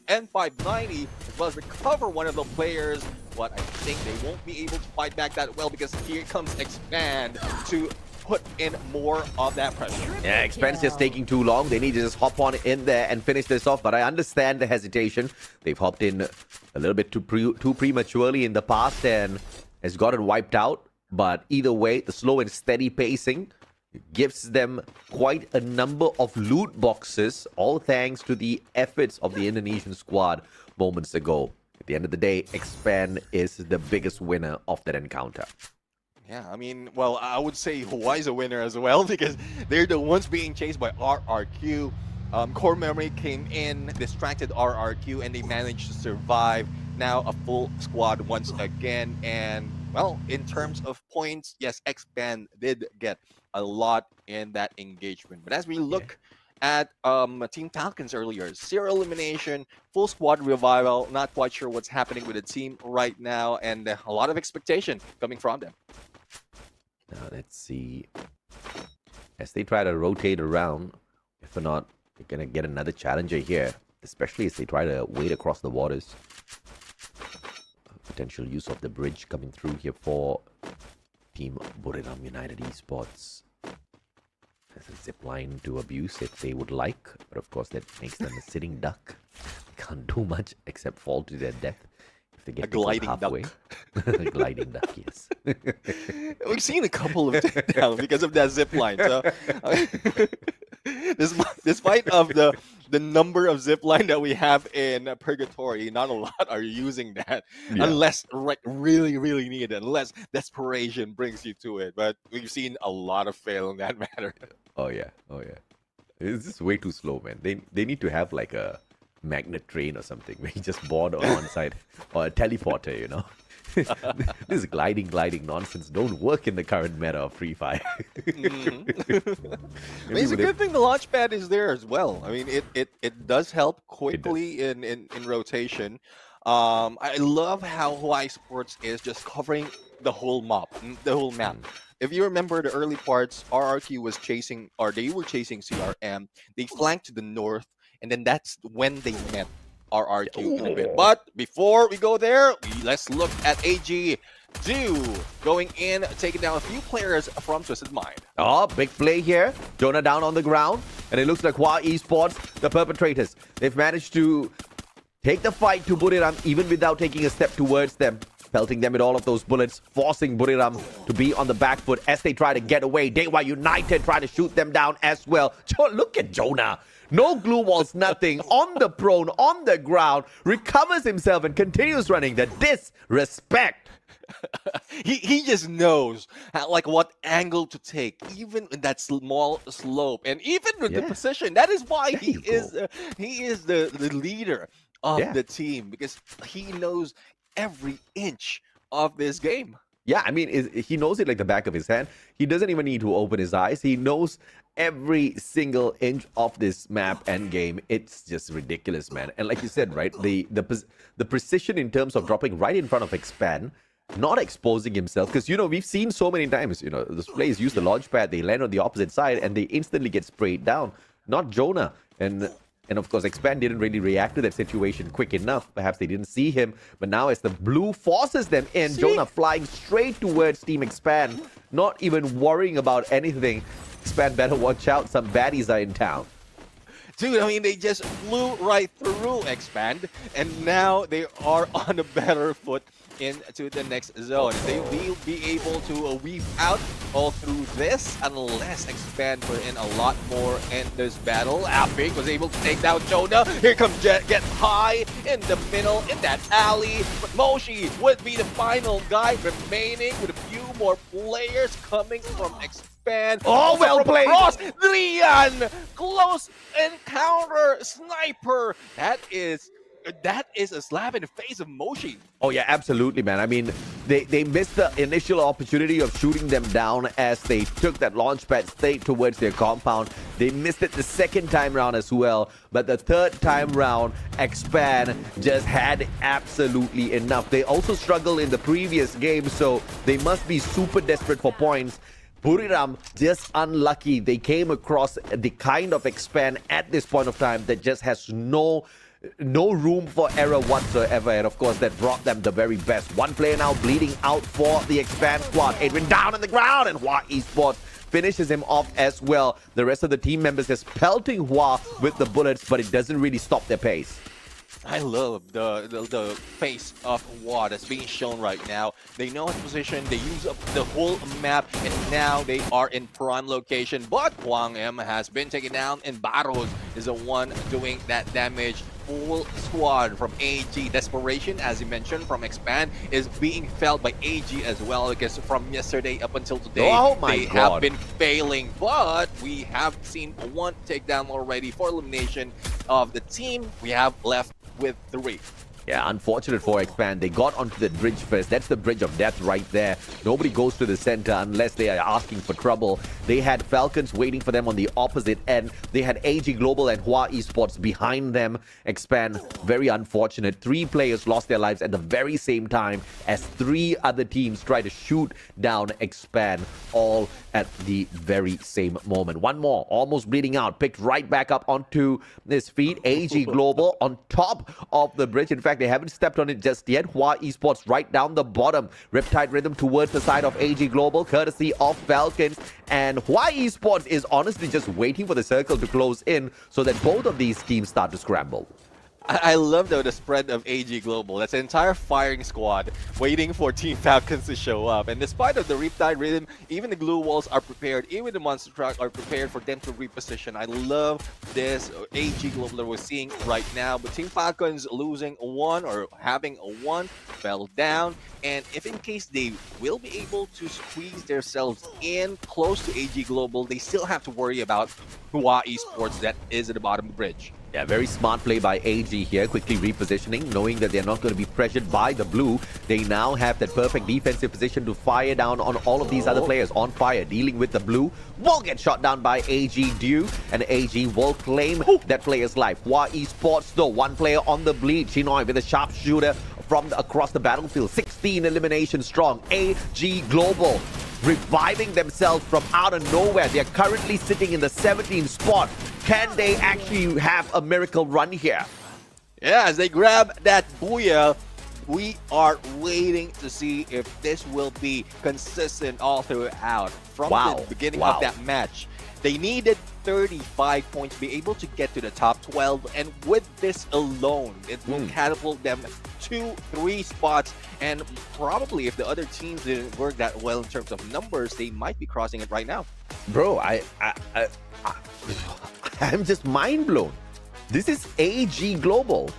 Speaker 11: M590 as well as recover one of the players. but I think they won't be able to fight back that well because here comes Expand to put in more of that pressure.
Speaker 12: Yeah, Expand's just taking too long. They need to just hop on in there and finish this off, but I understand the hesitation. They've hopped in a little bit too prematurely in the past and has gotten wiped out, but either way, the slow and steady pacing gives them quite a number of loot boxes, all thanks to the efforts of the Indonesian squad moments ago. At the end of the day, Expand is the biggest winner of that encounter.
Speaker 11: Yeah, I mean, well, I would say Hawaii's a winner as well because they're the ones being chased by RRQ. Core Memory came in, distracted RRQ, and they managed to survive. Now a full squad once again. And, well, in terms of points, yes, Expand did get a lot in that engagement. But as we look at Team Falcons earlier, 0 elimination, full squad revival, not quite sure what's happening with the team right now, and a lot of expectation coming from them.
Speaker 12: Now let's see. As they try to rotate around, if or not, they're going to get another challenger here, especially as they try to wade across the waters. Potential use of the bridge coming through here for Team Buriram United Esports. There's a zip line to abuse if they would like, but of course that makes them a sitting duck. Can't do much except fall to their death. To get
Speaker 11: a gliding
Speaker 12: halfway.
Speaker 11: duck.
Speaker 12: A gliding duck, yes.
Speaker 11: We've seen a couple of takedowns because of that zip line. So, despite of the number of zip line that we have in Purgatory, not a lot are using that unless really, really need it, unless desperation brings you to it. But we've seen a lot of fail in that matter.
Speaker 12: Oh yeah. It's just way too slow, man. They need to have like a magnet train or something where you just board on one side, or a teleporter, you know. This gliding nonsense don't work in the current meta of Free Fire.
Speaker 11: I mean, it's a good thing the launch pad is there as well. I mean, it does help quickly in rotation. I love how Hawaii Sports is just covering the whole map. If you remember the early parts, RRQ was chasing, or they were chasing CRM. They flanked to the north, and then that's when they met RRQ in a bit. But before we go there, let's look at AG2 going in, taking down a few players from Twisted Mind.
Speaker 12: Oh, big play here. Jonah down on the ground, and it looks like Hawaii Esports, the perpetrators, they've managed to take the fight to Buriram even without taking a step towards them, pelting them with all of those bullets, forcing Buriram to be on the back foot as they try to get away. Dewa United trying to shoot them down as well. Look at Jonah. No glue walls, nothing. On the prone, on the ground, recovers himself and continues running. The disrespect.
Speaker 11: he just knows like what angle to take, even in that small slope, and even with the position. That is why he is the leader of the team, because he knows every inch of this game.
Speaker 12: Yeah, I mean, he knows it like the back of his hand. He doesn't even need to open his eyes. He knows every single inch of this map and game. It's just ridiculous, man. And like you said, right, the precision in terms of dropping right in front of Expand, not exposing himself, because, you know, we've seen so many times, you know, those players use the launch pad, they land on the opposite side, and they instantly get sprayed down. Not Jonah. And of course, Expand didn't really react to that situation quick enough. Perhaps they didn't see him. But now as the blue forces them in, Jonah flying straight towards Team Expand, not even worrying about anything. Expand better watch out. Some baddies are in town.
Speaker 11: Dude, I mean, they just flew right through Expand, and now they are on a better foot into the next zone. They will be able to weave out all through this unless Expand put in a lot more in this battle. Epic was able to take down Jonah. Here comes Jet, gets high in the middle in that alley. But Moshi would be the final guy remaining with a few more players coming from Expand.
Speaker 12: Oh, well played!
Speaker 11: Across. Leon! Close encounter sniper. That is a slap in the face of Moshi.
Speaker 12: Oh yeah, absolutely, man. I mean, they missed the initial opportunity of shooting them down as they took that launch pad straight towards their compound. They missed it the second time round as well, but the third time round, Expand just had absolutely enough. They also struggled in the previous game, so they must be super desperate for points. Buriram just unlucky. They came across the kind of Expand at this point of time that just has no no room for error whatsoever. And of course, that brought them the very best. One player now bleeding out for the Expand squad. Adrian down on the ground, and Hua Esports finishes him off as well. The rest of the team members just pelting Hua with the bullets, but it doesn't really stop their pace.
Speaker 11: I love the face of Hua that's being shown right now. They know his position, they use up the whole map, and now they are in prime location. But Hwang M has been taken down, and Barros is the one doing that damage. Full squad from AG. Desperation, as you mentioned, from Expand is being felt by AG as well, because from yesterday up until today, they have been failing. But we have seen one takedown already for elimination of the team. We have left with 3.
Speaker 12: Yeah, unfortunate for Expand. They got onto the bridge first. That's the bridge of death right there. Nobody goes to the center unless they are asking for trouble. They had Falcons waiting for them on the opposite end. They had AG Global and Hua Esports behind them. Expand, very unfortunate. 3 players lost their lives at the very same time as 3 other teams try to shoot down Expand, all at the very same moment. One more, almost bleeding out, picked right back up onto his feet. AG Global on top of the bridge. In fact, they haven't stepped on it just yet. Hua Esports right down the bottom. Riptide Rhythm towards the side of AG Global, courtesy of Falcons. And Hua Esports is honestly just waiting for the circle to close in so that both of these teams start to scramble.
Speaker 11: I love, though, the spread of AG Global. That's an entire firing squad waiting for Team Falcons to show up. And despite of the Riptide Rhythm, even the glue walls are prepared. Even the monster truck are prepared for them to reposition. I love this AG Global that we're seeing right now. But Team Falcons losing 1 or having a 1 fell down. And if in case they will be able to squeeze themselves in close to AG Global, they still have to worry about Hua Esports that is at the bottom of the bridge.
Speaker 12: Yeah, very smart play by AG here, quickly repositioning, knowing that they're not going to be pressured by the blue. They now have that perfect defensive position to fire down on all of these other players on fire. Dealing with the blue, will get shot down by AG Dew, and AG will claim that player's life. Hua Esports, though, 1 player on the bleed. Chinoy with a sharpshooter from across the battlefield. 16 eliminations strong. AG Global reviving themselves from out of nowhere. They're currently sitting in the 17th spot. Can they actually have a miracle run here?
Speaker 11: Yeah, as they grab that booyah, we are waiting to see if this will be consistent all throughout. From the beginning of that match, they needed 35 points to be able to get to the top 12, and with this alone, it will catapult them 2-3 spots, and probably if the other teams didn't work that well in terms of numbers, they might be crossing it right now.
Speaker 12: Bro, I'm just mind blown. This is AG Global.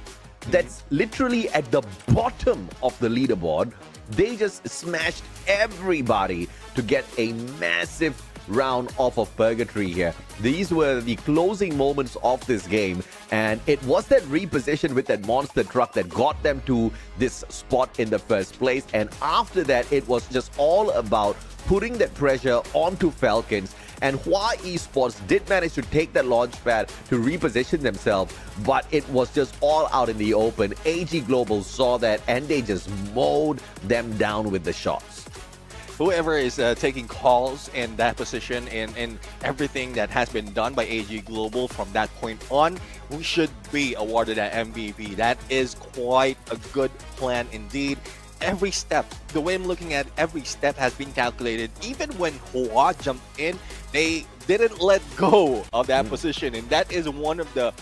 Speaker 12: That's literally at the bottom of the leaderboard. They just smashed everybody to get a massive round off of purgatory here. These were the closing moments of this game, and it was that reposition with that monster truck that got them to this spot in the first place. And after that, it was just all about putting that pressure onto Falcons. And Hua Esports did manage to take that launch pad to reposition themselves, but it was just all out in the open. AG Global saw that, and they just mowed them down with the shots.
Speaker 11: Whoever is taking calls in that position and everything that has been done by AG Global from that point on, we should be awarded that MVP. That is quite a good plan indeed. Every step, the way I'm looking at every step has been calculated. Even when Hua jumped in, they didn't let go of that position, and that is one of the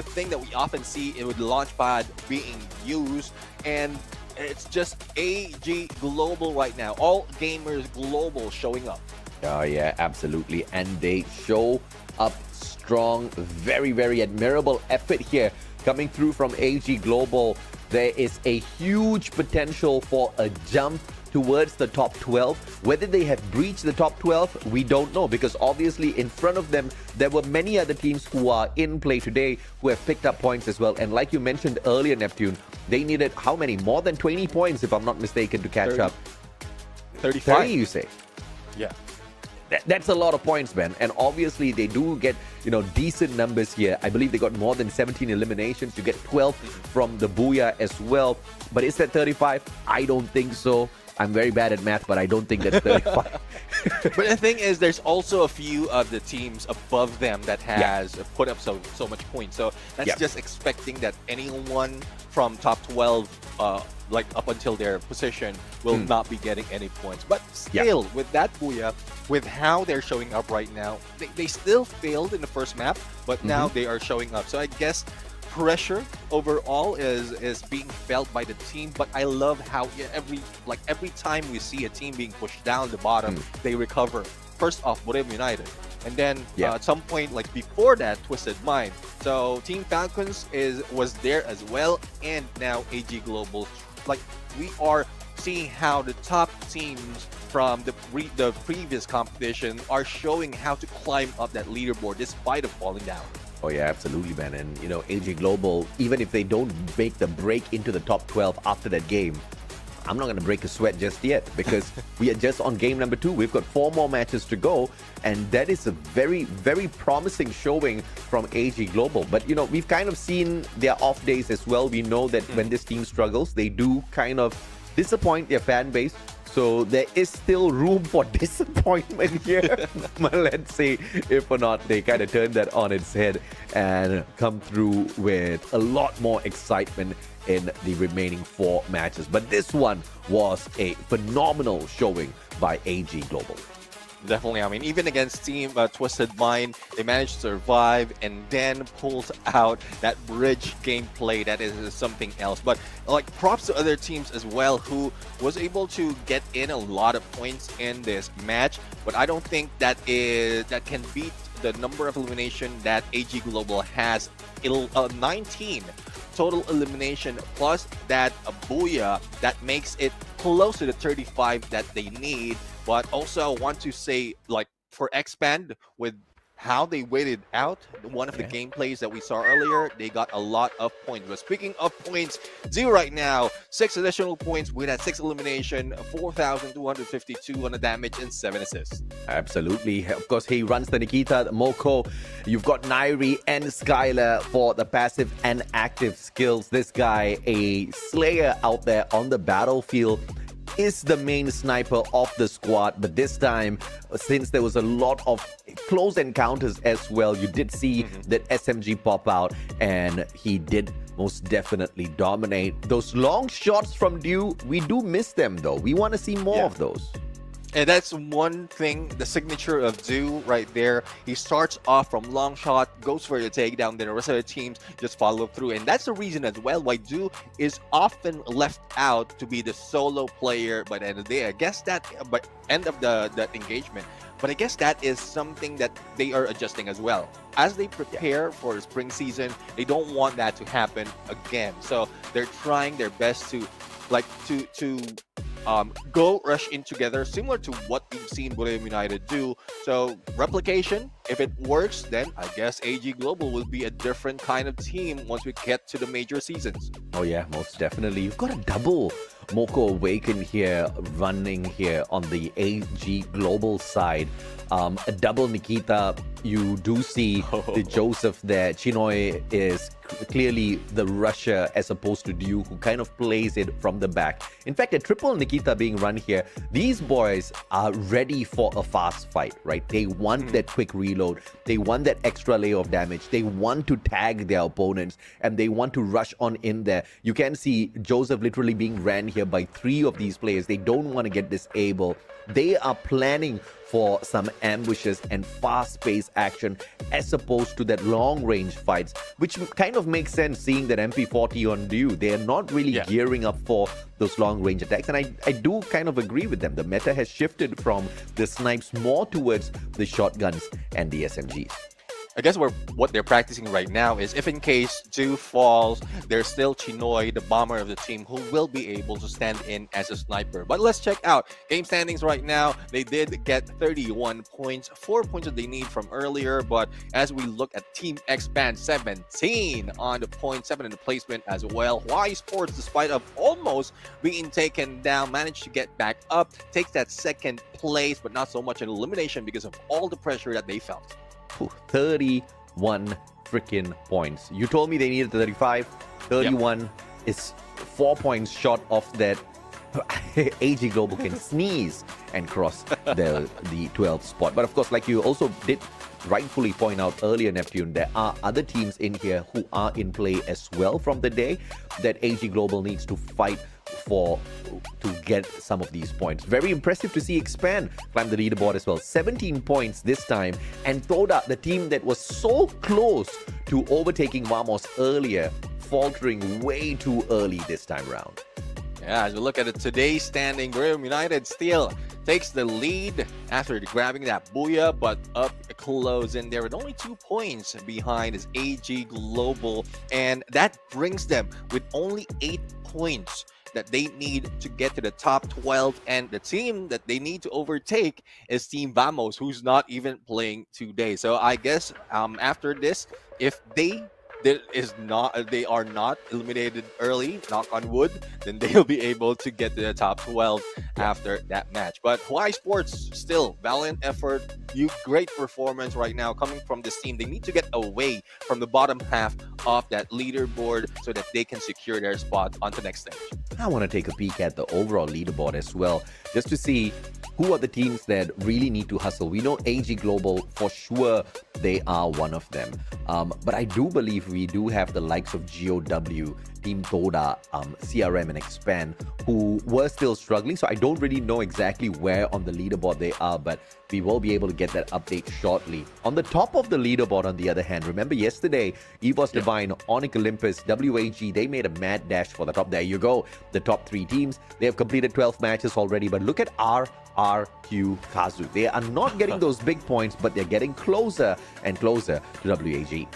Speaker 11: thing that we often see with the launchpad being used. And it's just AG Global right now. All Gamers Global showing up.
Speaker 12: Oh yeah, absolutely. And they show up strong. Very, very admirable effort here coming through from AG Global. There is a huge potential for a jump towards the top 12. Whether they have breached the top 12, we don't know, because obviously in front of them, there were many other teams who are in play today who have picked up points as well. And like you mentioned earlier, Neptune, they needed how many? More than 20 points, if I'm not mistaken, to catch
Speaker 11: 30.
Speaker 12: up.
Speaker 11: 35.
Speaker 12: 30, you say?
Speaker 11: Yeah.
Speaker 12: That's a lot of points, man. And obviously, they do get, decent numbers here. I believe they got more than 17 eliminations. You get 12 from the Booyah as well. But is that 35? I don't think so. I'm very bad at math, but I don't think that's 35.
Speaker 11: But the thing is, there's also a few of the teams above them that has put up so much points. So that's just expecting that anyone from top 12, like up until their position, will not be getting any points. But still, with that Booyah, with how they're showing up right now, they still failed in the first map, but now they are showing up. So I guess pressure overall is being felt by the team, but I love how every time we see a team being pushed down the bottom, they recover. First off, Borem United, and then at some point like before that, Twisted Mind. So Team Falcons was there as well, and now AG Global. Like, we are seeing how the top teams from the previous competition are showing how to climb up that leaderboard despite of falling down.
Speaker 12: Oh yeah, absolutely, man. And you know, AG Global, even if they don't make the break into the top 12 after that game, I'm not going to break a sweat just yet, because we are just on game number 2. We've got 4 more matches to go, and that is a very, very promising showing from AG Global. But you know, we've kind of seen their off days as well. We know that when this team struggles, they do kind of disappoint their fan base. So there is still room for disappointment here. But let's see if or not they kind of turn that on its head and come through with a lot more excitement in the remaining 4 matches. But this one was a phenomenal showing by AG Global.
Speaker 11: Definitely. I mean, even against Team Twisted Mind, they managed to survive and then pulls out that bridge gameplay that is something else. But like, props to other teams as well who was able to get in a lot of points in this match. But I don't think that can beat the number of elimination that AG Global has. 19 total elimination plus that Booyah that makes it close to the 35 that they need. But also I want to say, like, for Expand, with how they waited out one of the gameplays that we saw earlier, they got a lot of points. But speaking of points, Zero right now, 6 additional points with that 6 elimination, 4,252 on the damage and 7 assists.
Speaker 12: Absolutely. Of course, he runs the Nikita, Moko. You've got Nairi and Skylar for the passive and active skills. This guy, a slayer out there on the battlefield, is the main sniper of the squad. But this time, since there was a lot of close encounters as well, you did see that SMG pop out, and he did most definitely dominate. Those long shots from Dew, we do miss them though. We want to see more of those.
Speaker 11: And that's one thing, the signature of Dew right there. He starts off from long shot, goes for the takedown, then the rest of the teams just follow through. And that's the reason as well why Dew is often left out to be the solo player by the end of the day. I guess that, by end of the engagement. But I guess that is something that they are adjusting as well. As they prepare for the spring season, they don't want that to happen again. So they're trying their best to, like, go rush in together, similar to what we've seen Borem United do. So replication, if it works, then I guess AG Global will be a different kind of team once we get to the major seasons.
Speaker 12: Oh yeah, most definitely. You've got a double Moko Awaken here, running here on the AG Global side. A double Nikita. You do see the Joseph there. Chinoy is clearly the rusher as opposed to Dew, who kind of plays it from the back. In fact, a triple Nikita being run here. These boys are ready for a fast fight, right? They want that quick reload. They want that extra layer of damage. They want to tag their opponents, and they want to rush on in there. You can see Joseph literally being ran here by 3 of these players. They don't want to get disabled. They are planning for some ambushes and fast-paced action as opposed to that long-range fights, which kind of makes sense seeing that MP40 on Dew. They are not really gearing up for those long-range attacks, and I do kind of agree with them. The meta has shifted from the snipes more towards the shotguns and the SMGs.
Speaker 11: I guess what they're practicing right now is, if in case Dew falls, there's still Chinoy, the bomber of the team, who will be able to stand in as a sniper. But let's check out game standings right now. They did get 31 points, 4 points that they need from earlier. But as we look at Team Expand, 17 on the point, 7 in the placement as well. Y Sports, despite of almost being taken down, managed to get back up, takes that second place, but not so much an elimination because of all the pressure that they felt.
Speaker 12: 31 freaking points. You told me they needed 35. 31 is 4 points short of that AG Global can sneeze and cross the 12th spot. But of course, like you also did rightfully point out earlier, Neptune, there are other teams in here who are in play as well from the day that AG Global needs to fight for to get some of these points. Very impressive to see Expand climb the leaderboard as well. 17 points this time. And Toda, the team that was so close to overtaking Vamos earlier, faltering way too early this time round.
Speaker 11: Yeah, as we look at it today's standing, Graham United still takes the lead after grabbing that booyah, but up close in there with only 2 points behind is AG Global, and that brings them with only 8 points that they need to get to the top 12, and the team that they need to overtake is Team Vamos, who's not even playing today. So I guess after this, if they are not eliminated early, knock on wood, then they'll be able to get to the top 12 after that match. But Hawaii Sports, still valiant effort, great performance right now coming from this team. They need to get away from the bottom half of that leaderboard so that they can secure their spot on the next stage.
Speaker 12: I want to take a peek at the overall leaderboard as well, just to see who are the teams that really need to hustle. We know AG Global, for sure, they are one of them. But I do believe we do have the likes of GOW, Team Toda, CRM and Expand, who were still struggling. So I don't really know exactly where on the leaderboard they are, but we will be able to get that update shortly. On the top of the leaderboard, on the other hand, remember yesterday, EVOS Divine, Onyx Olympus, WAG, they made a mad dash for the top. There you go. The top 3 teams. They have completed 12 matches already, but look at RRQ Kazu. They are not getting those big points, but they're getting closer and closer to WAG.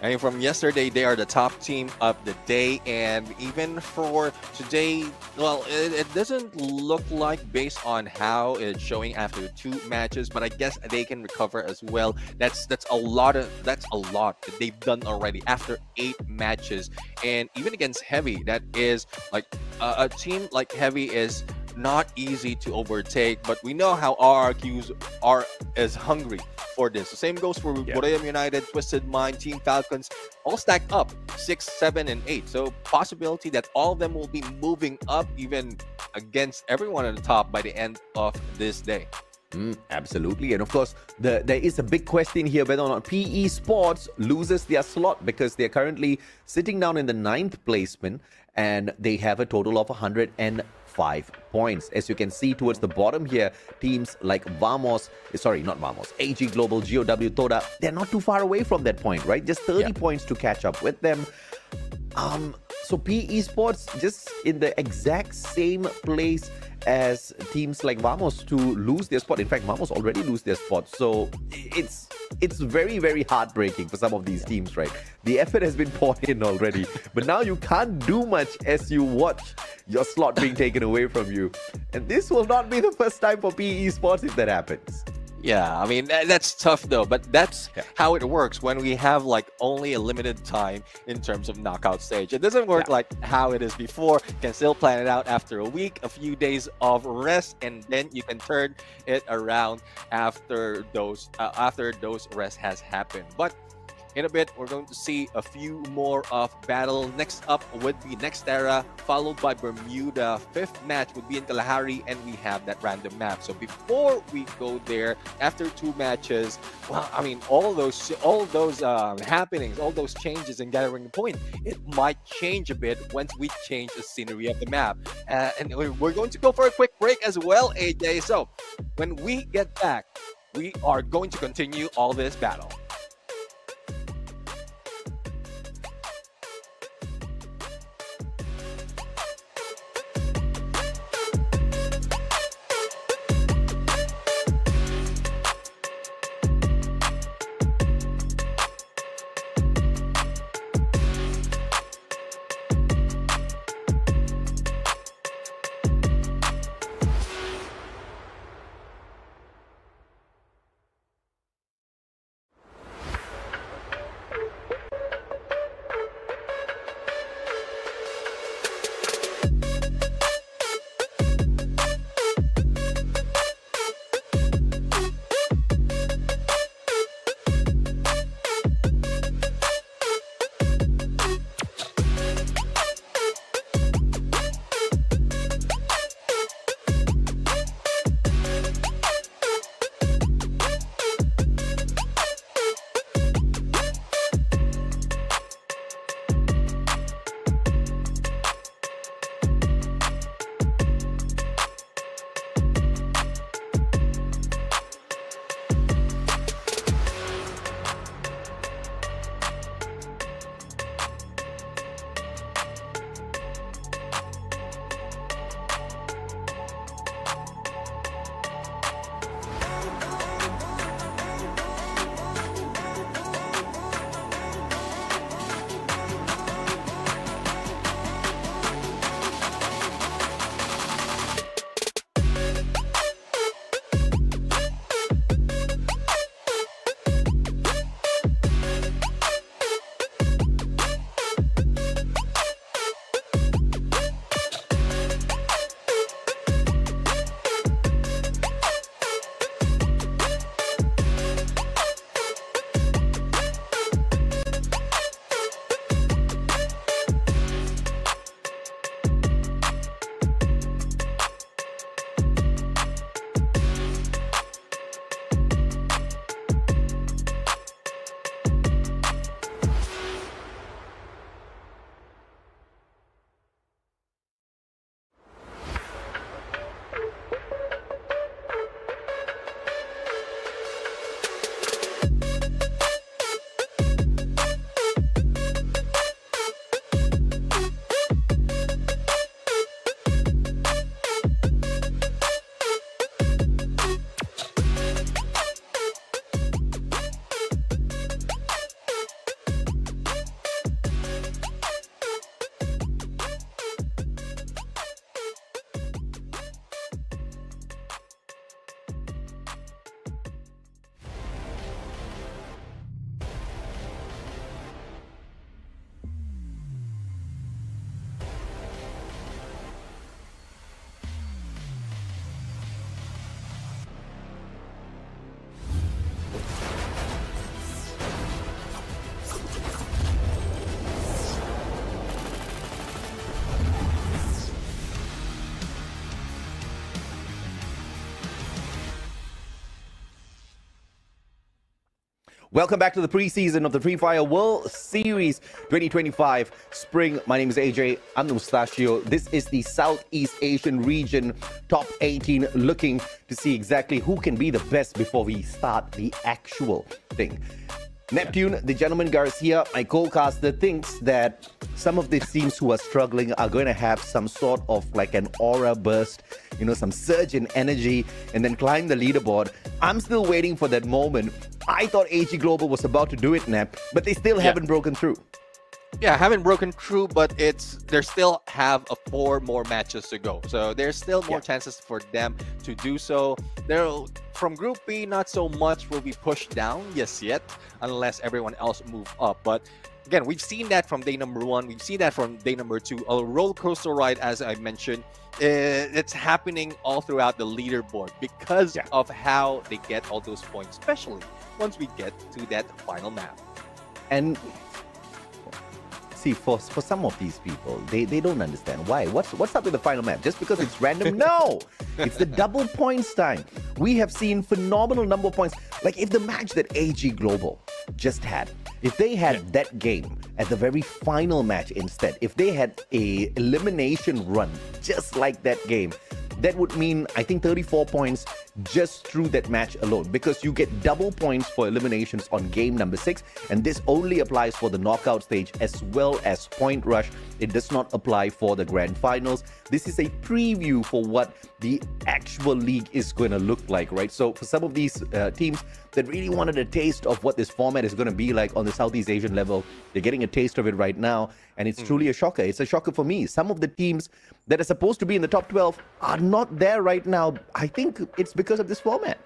Speaker 11: And from yesterday, they are the top team of the day. And even for today, well, it doesn't look like based on how it's showing after 2 matches, but I guess they can recover as well. That's a lot that they've done already after 8 matches. And even against Heavy, that is like a team like Heavy is not easy to overtake, but we know how RRQs is hungry for this. The same goes for Borayam United, Twisted Mind, Team Falcons, all stacked up 6, 7, and 8. So possibility that all of them will be moving up even against everyone at the top by the end of this day.
Speaker 12: Absolutely. And of course, there is a big question here whether or not PE Sports loses their slot, because they're currently sitting down in the 9th placement and they have a total of 105 points. As you can see towards the bottom here, teams like AG Global, GOW, Toda, they're not too far away from that point, right? Just 30 points to catch up with them. So PE Sports just in the exact same place as teams like Vamos to lose their spot. In fact, Vamos already lose their spot. So it's very, very heartbreaking for some of these teams, right? The effort has been poured in already, but now you can't do much as you watch your slot being taken away from you. And this will not be the first time for PE Sports if that happens.
Speaker 11: Yeah, I mean, that's tough though, but that's how it works when we have like only a limited time in terms of knockout stage. It doesn't work like how it is before. You can still plan it out after a week, a few days of rest, and then you can turn it around after those rest has happened. But in a bit, we're going to see a few more of battle. Next up would be Nextera, followed by Bermuda. 5th match would be in Kalahari, and we have that random map. So before we go there, after 2 matches, well, I mean, all those happenings, all those changes in gathering point, it might change a bit once we change the scenery of the map. And we're going to go for a quick break as well, AJ. So when we get back, we are going to continue all this battle.
Speaker 12: Welcome back to the preseason of the Free Fire World Series 2025 Spring. My name is AJ. I'm the Mustachio. This is the Southeast Asian region top 18, looking to see exactly who can be the best before we start the actual thing. Neptune, the gentleman Garcia, my co-caster, thinks that some of the teams who are struggling are going to have some sort of like an aura burst, you know, some surge in energy and then climb the leaderboard. I'm still waiting for that moment. I thought AG Global was about to do it, Nep, but they still haven't broken through.
Speaker 11: Yeah, haven't broken through, but they still have 4 more matches to go. So there's still more chances for them to do so. From Group B, not so much will be pushed down yet, unless everyone else move up. But again, we've seen that from day number 1. We've seen that from day number 2. A roller coaster ride, as I mentioned. It's happening all throughout the leaderboard because of how they get all those points, especially once we get to that final map.
Speaker 12: And see, for some of these people, they don't understand why. What's up with the final map? Just because it's random? No! It's the double points time. We have seen phenomenal number of points. Like if the match that AG Global just had, if they had that game at the very final match instead, if they had a elimination run just like that game, that would mean, I think, 34 points just through that match alone, because you get double points for eliminations on game number 6, and this only applies for the knockout stage as well as Point Rush. It does not apply for the grand finals. This is a preview for what the actual league is going to look like, right? So for some of these teams that really wanted a taste of what this format is going to be like on the Southeast Asian level, they're getting a taste of it right now, and it's truly a shocker. It's a shocker for me. Some of the teams that are supposed to be in the top 12 are not there right now. I think it's because of this format.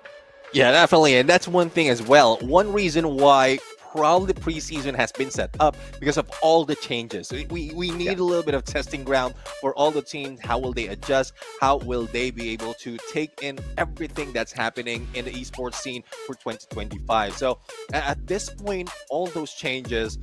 Speaker 11: Yeah, definitely. And that's one thing as well. One reason why probably the preseason has been set up, because of all the changes. We need a little bit of testing ground for all the teams. How will they adjust? How will they be able to take in everything that's happening in the esports scene for 2025? So at this point, all those changes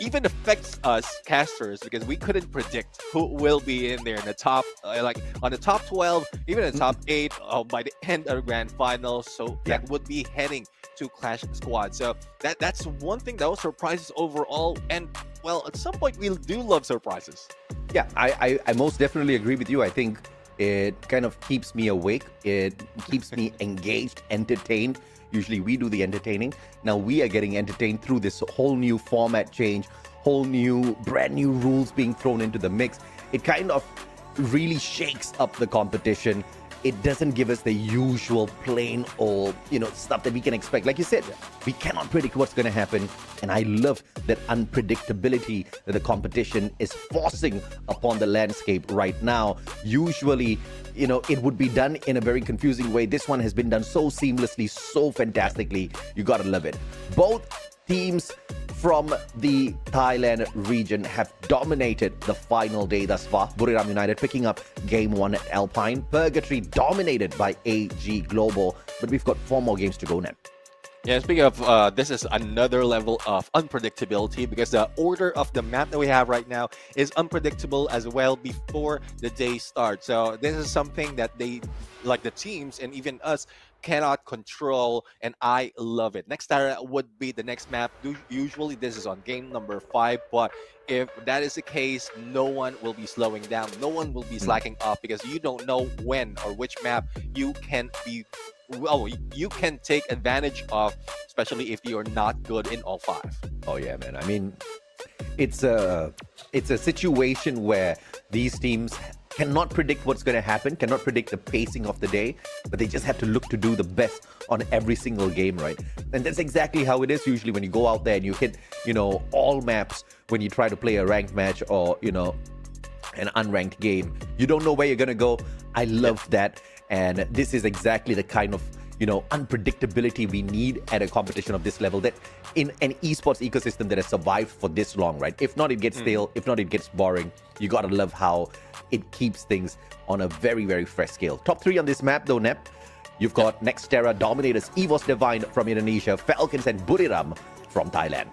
Speaker 11: even affects us casters, because we couldn't predict who will be in there in the top, like on the top 12, even in the top 8 by the end of the grand final. So that would be heading to Clash Squad. So that's one thing that was surprises overall. And well, at some point we do love surprises.
Speaker 12: Yeah, I most definitely agree with you. I think it kind of keeps me awake. It keeps me engaged, entertained. Usually we do the entertaining. Now we are getting entertained through this whole new format change, whole new, brand new rules being thrown into the mix. It kind of really shakes up the competition. It doesn't give us the usual plain old, stuff that we can expect. Like you said, we cannot predict what's going to happen. And I love that unpredictability that the competition is forcing upon the landscape right now. Usually, it would be done in a very confusing way. This one has been done so seamlessly, so fantastically. You got to love it. Both teams from the Thailand region have dominated the final day thus far. Buriram United picking up game 1 at Alpine. Purgatory dominated by AG Global. But we've got 4 more games to go now.
Speaker 11: Yeah, speaking of, this is another level of unpredictability, because the order of the map that we have right now is unpredictable as well before the day starts. So this is something that they, like the teams and even us, cannot control, and I love it. Next would be the next map. Usually this is on game number 5, but if that is the case, no one will be slowing down. No one will be slacking off, because you don't know when or which map you can take advantage of, especially if you're not good in all 5.
Speaker 12: Oh yeah, man. I mean, it's a situation where these teams cannot predict what's going to happen, cannot predict the pacing of the day, but they just have to look to do the best on every single game, right? And that's exactly how it is usually when you go out there and you hit, all maps when you try to play a ranked match or, an unranked game. You don't know where you're going to go. I love that. And this is exactly the kind of, unpredictability we need at a competition of this level, that in an esports ecosystem that has survived for this long, right? If not, it gets stale. If not, it gets boring. You got to love how it keeps things on a very, very fresh scale. Top 3 on this map, though, Nep. You've got Nextera Dominators, EVOS Divine from Indonesia, Falcons and Buriram from Thailand.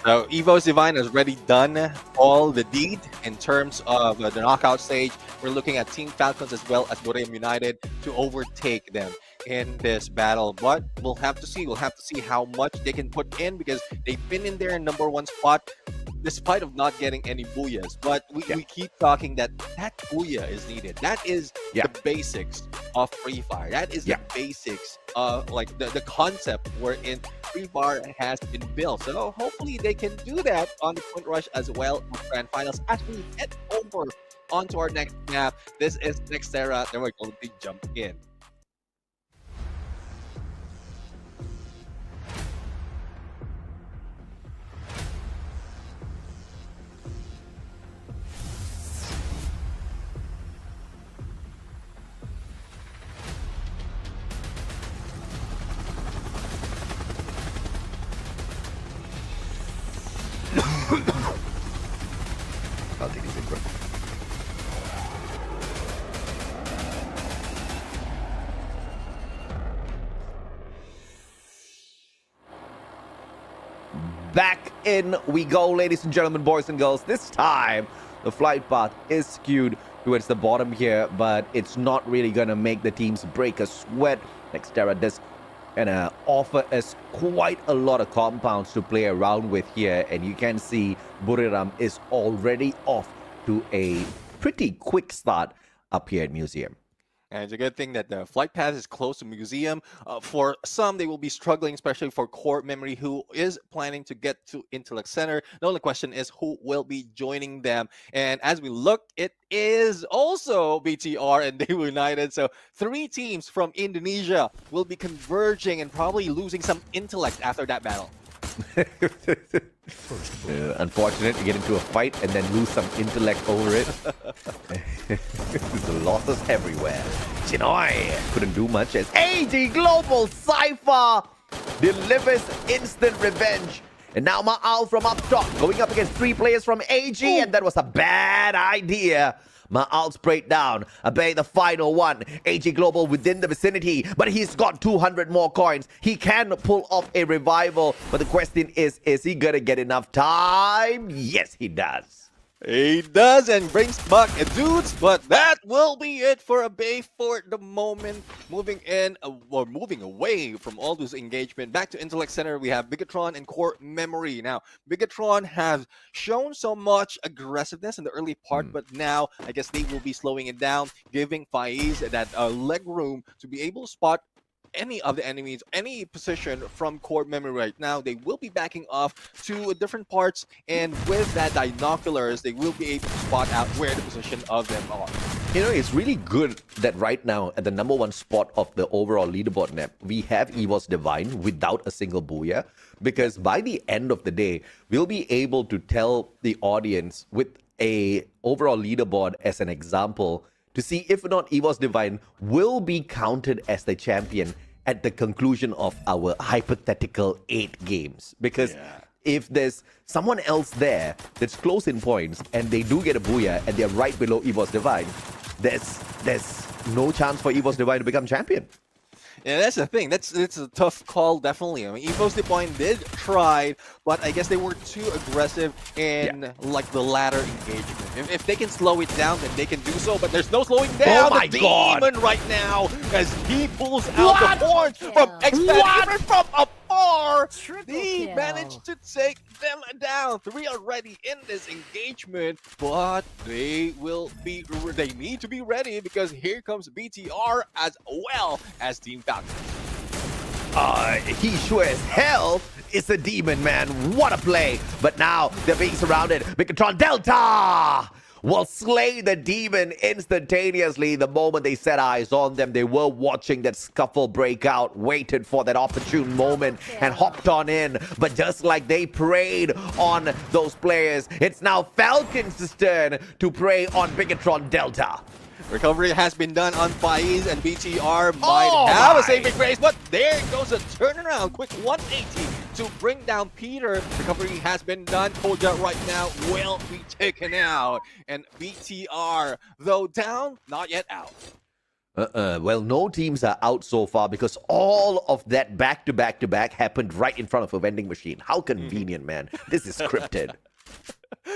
Speaker 11: So EVOS Divine has already done all the deed in terms of the knockout stage. We're looking at Team Falcons as well as Buriram United to overtake them. in this battle, but we'll have to see. We'll have to see how much they can put in because they've been in their #1 spot despite of not getting any booyahs. But we keep talking that booyah is needed. That is the basics of Free Fire. That is the basics of like the concept wherein Free Fire has been built. So hopefully they can do that on the Point Rush as well in Grand Finals as we head over onto our next map. This is Nextera. Then we're going to jump in.
Speaker 12: I'll take this in, bro. Back in we go, ladies and gentlemen, boys and girls. This time, the flight path is skewed towards the bottom here, but it's not really going to make the teams break a sweat. Nextera does offer us quite a lot of compounds to play around with here, and you can see Buriram is already off to a pretty quick start up here at Museum.
Speaker 11: And it's a good thing that the flight path is close to Museum. For some, they will be struggling, especially for Core Memory, who is planning to get to Intellect Center. The only question is who will be joining them. And as we looked, it is also BTR and Daewoo United. So 3 teams from Indonesia will be converging and probably losing some intellect after that battle.
Speaker 12: Unfortunate to get into a fight and then lose some intellect over it. The losses everywhere. Chinoy couldn't do much as AG Global Cypher delivers instant revenge. And now Ma'al from up top going up against 3 players from AG, and that was a bad idea. Ma'al's breakdown, obey the final one. AG Global within the vicinity, but he's got 200 more coins. He can pull off a revival, but the question is he gonna get enough time? Yes, he does.
Speaker 11: He does and brings back dudes, but that will be it for Abe for the moment. Moving in or moving away from all this engagement, back to Intellect Center, we have Bigatron and Core Memory. Now, Bigatron has shown so much aggressiveness in the early part, but now I guess they will be slowing it down, giving Faiz that leg room to be able to spot any of the enemies, any position from Core Memory right now. They will be backing off to different parts, and with that binoculars, they will be able to spot out where the position of them are.
Speaker 12: You know, it's really good that right now at the #1 spot of the overall leaderboard map, we have EVOS Divine without a single booyah, because by the end of the day, we'll be able to tell the audience with a overall leaderboard as an example to see if or not EVOS Divine will be counted as the champion at the conclusion of our hypothetical 8 games. Because if there's someone else there that's close in points and they do get a booyah and they're right below EVOS Divine, there's no chance for EVOS Divine to become champion.
Speaker 11: Yeah, that's the thing. It's a tough call, definitely. I mean, EVOS Divine did try, but I guess they were too aggressive in like the latter engagement. If they can slow it down, then they can do so. But there's no slowing down.
Speaker 12: Oh my God!
Speaker 11: Demon right now as he pulls out the horns from X-Fan, even from afar. He managed to take them down. 3 already in this engagement, but they need to be ready because here comes BTR as well as Team Falcon.
Speaker 12: He sure as hell is a demon, man. What a play. But now they're being surrounded. Bigatron Delta will slay the demon instantaneously the moment they set eyes on them. They were watching that scuffle break out, waited for that opportune moment and hopped on in. But just like they preyed on those players, it's now Falcon's turn to prey on Bigatron Delta.
Speaker 11: Recovery has been done on Faiz, and BTR might have a saving grace, but there goes a turnaround. Quick 180 to bring down Peter. Recovery has been done. Koja right now will be taken out. And BTR, though down, not yet out.
Speaker 12: Well, no teams are out so far because all of that back-to-back-to-back happened right in front of a vending machine. How convenient, man. This is scripted.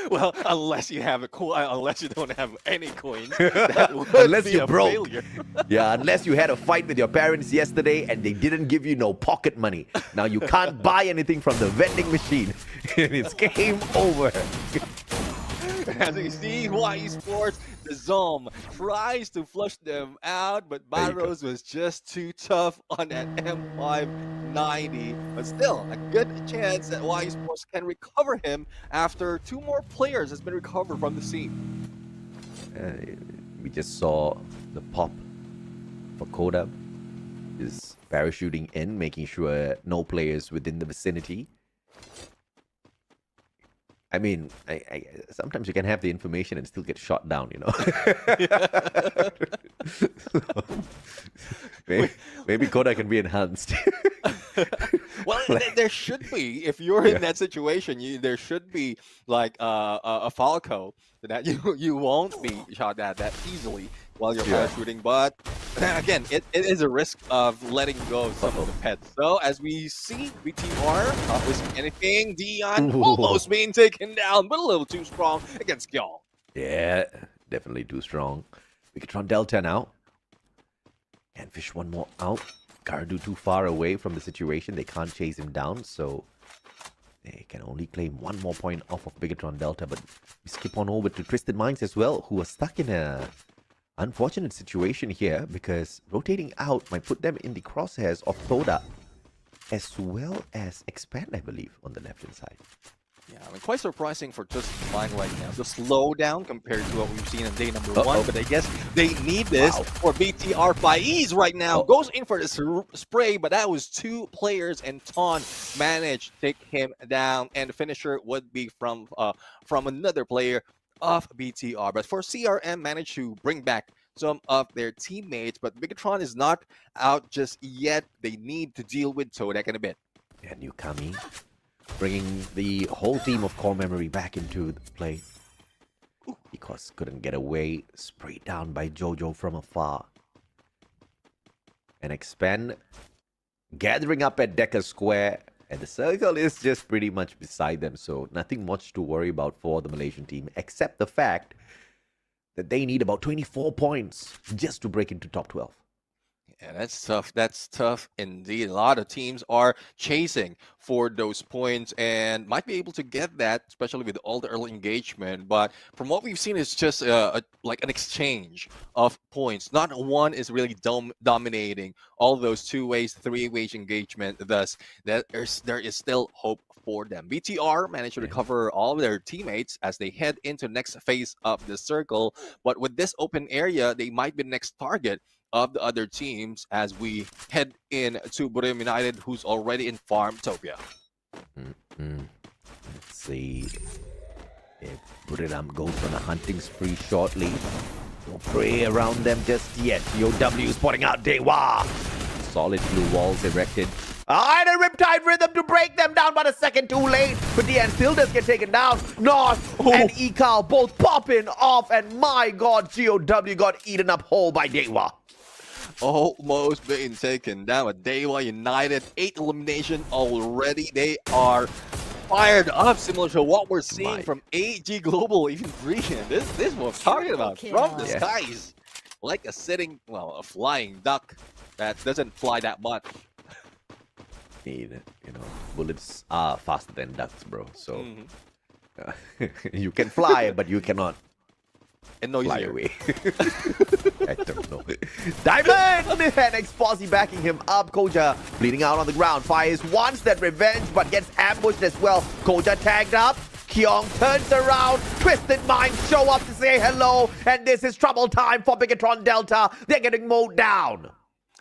Speaker 11: Well, unless you have unless you don't have any coins,
Speaker 12: unless you broke.
Speaker 11: Failure.
Speaker 12: Yeah, unless you had a fight with your parents yesterday and they didn't give you no pocket money. Now you can't buy anything from the vending machine. It's game over.
Speaker 11: As we see, YE Sports, the Zom tries to flush them out, but Barros was just too tough on that M590. But still, a good chance that YE Sports can recover him after 2 more players has been recovered from the scene.
Speaker 12: We just saw the pop for Koda. Is parachuting in, making sure no players within the vicinity. I mean, sometimes you can have the information and still get shot down, you know. maybe Koda can be enhanced.
Speaker 11: Well, there should be. If you're in that situation, there should be like a Falco that you won't be shot at that easily while you're parachuting. But again, it is a risk of letting go of some of the pets. So as we see, BTR not risking anything. Dion almost being taken down, but a little too strong against Kyong.
Speaker 12: Yeah, definitely too strong. Bigatron Delta now. Can fish one more out. Gardu too far away from the situation. They can't chase him down, so they can only claim 1 more point off of Bigatron Delta. But we skip on over to Twisted Minds as well, who are stuck in a unfortunate situation here because rotating out might put them in the crosshairs of Toda as well as Expand, I believe, on the left-hand side.
Speaker 11: Yeah, I mean, quite surprising for just flying right now. The slowdown compared to what we've seen in day number 1, but I guess they need this for BTR. Faiz right now goes in for this spray, but that was 2 players, and Ton managed to take him down, and the finisher would be from another player of BTR. But for CRM, managed to bring back some of their teammates, but Bigatron is not out just yet. They need to deal with Todek in a bit.
Speaker 12: And Yukami bringing the whole team of Core Memory back into the play. Because couldn't get away, sprayed down by Jojo from afar. And Expand gathering up at Decker Square, and the circle is just pretty much beside them, so nothing much to worry about for the Malaysian team, except the fact that they need about 24 points just to break into top 12.
Speaker 11: Yeah, that's tough. That's tough indeed. A lot of teams are chasing for those points and might be able to get that, especially with all the early engagement. But from what we've seen, it's just like an exchange of points. Not one is really dominating all those 2-way, 3-way engagement. Thus, there is still hope for them. BTR managed to recover all of their teammates as they head into the next phase of the circle. But with this open area, they might be the next target of the other teams as we head in to Buriram United, who's already in Farmtopia.
Speaker 12: Let's see if Buriram goes on a hunting spree shortly. No prey around them just yet. TOW spotting out Dewa. Solid blue walls erected. And a Riptide Rhythm to break them down, but a second too late. But DN still does get taken down. North and Ekal both popping off, and my god, GOW got eaten up whole by Dewa.
Speaker 11: Almost being taken down. But Dewa United, 8 elimination already. They are fired up, similar to what we're seeing from AG Global, even Dream. This is what I'm talking about. From the skies. Like a a flying duck that doesn't fly that much.
Speaker 12: You know, bullets are faster than ducks, bro. So you can fly, but you cannot fly away. I don't know. Diamond and Exposi backing him up. Koja bleeding out on the ground. Fires wants that revenge, but gets ambushed as well. Koja tagged up. Kyong turns around. Twisted Minds show up to say hello, and this is trouble time for Bigatron Delta. They're getting mowed down.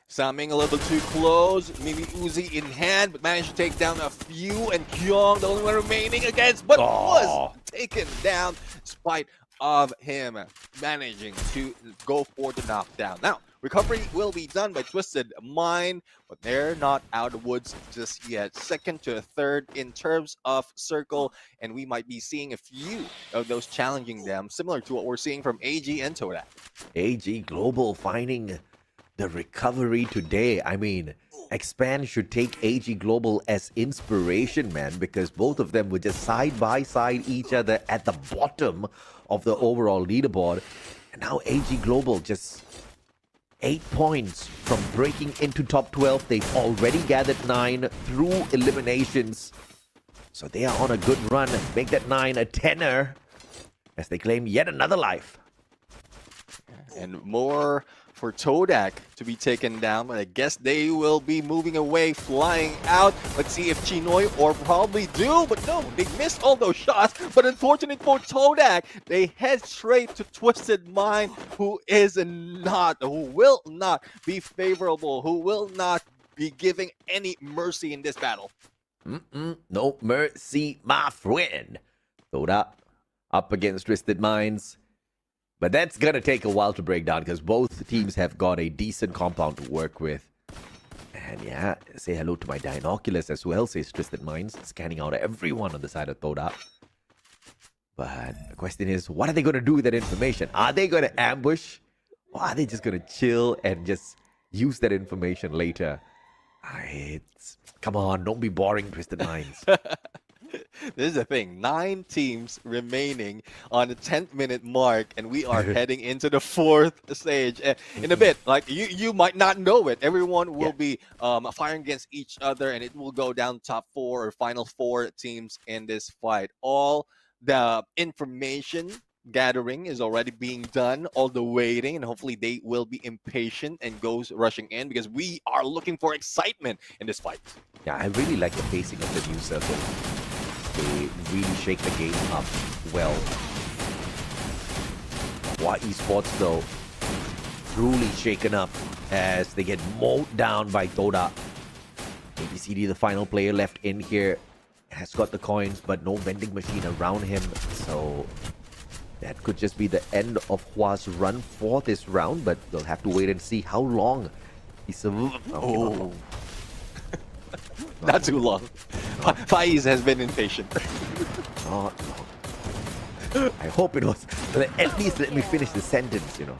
Speaker 11: Samming a little too close, maybe Uzi in hand, but managed to take down a few, and Kyong, the only one remaining against, but was taken down despite of him managing to go for the knockdown. Now, recovery will be done by Twisted Mind, but they're not out of the woods just yet. Second to third in terms of circle, and we might be seeing a few of those challenging them, similar to what we're seeing from AG and Toda.
Speaker 12: AG Global finding the recovery today. I mean, Expand should take AG Global as inspiration, man, because both of them were just side by side each other at the bottom of the overall leaderboard. And now AG Global just 8 points from breaking into top 12. They've already gathered 9 through eliminations. So they are on a good run. Make that 9 a 10er as they claim yet another life.
Speaker 11: And more for Todak to be taken down, but I guess they will be moving away, flying out. Let's see if Chinoy or probably do, but no, they missed all those shots. But unfortunate for Todak, they head straight to Twisted Mind, who will not be favorable, who will not be giving any mercy in this battle.
Speaker 12: No mercy, my friend. Todak up against Twisted Minds. But that's going to take a while to break down because both teams have got a decent compound to work with. And yeah, say hello to my Dinoculus as well, says Twisted Minds, scanning out everyone on the side of Todak. But the question is, what are they going to do with that information? Are they going to ambush? Or are they just going to chill and just use that information later? Come on, don't be boring, Twisted Minds.
Speaker 11: This is the thing, 9 teams remaining on the 10th minute mark, and we are heading into the 4th stage. In a bit, like you might not know it, everyone will be firing against each other, and it will go down top 4 or final 4 teams in this fight. All the information gathering is already being done, all the waiting, and hopefully they will be impatient and goes rushing in because we are looking for excitement in this fight.
Speaker 12: Yeah, I really like the pacing of the new circle. They really shake the game up well. Hua Esports, though, truly shaken up as they get mowed down by Todak. ABCD, the final player left in here, has got the coins, but no vending machine around him. So that could just be the end of Hua's run for this round, but they'll have to wait and see how long he survives.
Speaker 11: Oh. Not too long. Faiz has been impatient.
Speaker 12: I hope it was. At least let me finish the sentence, you know.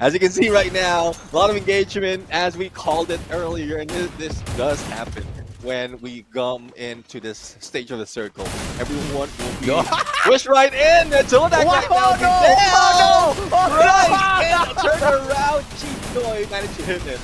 Speaker 11: As you can see right now, a lot of engagement, as we called it earlier, and this does happen when we come into this stage of the circle. Everyone will be pushed right in until that turn around. Chinoy managed to hit it.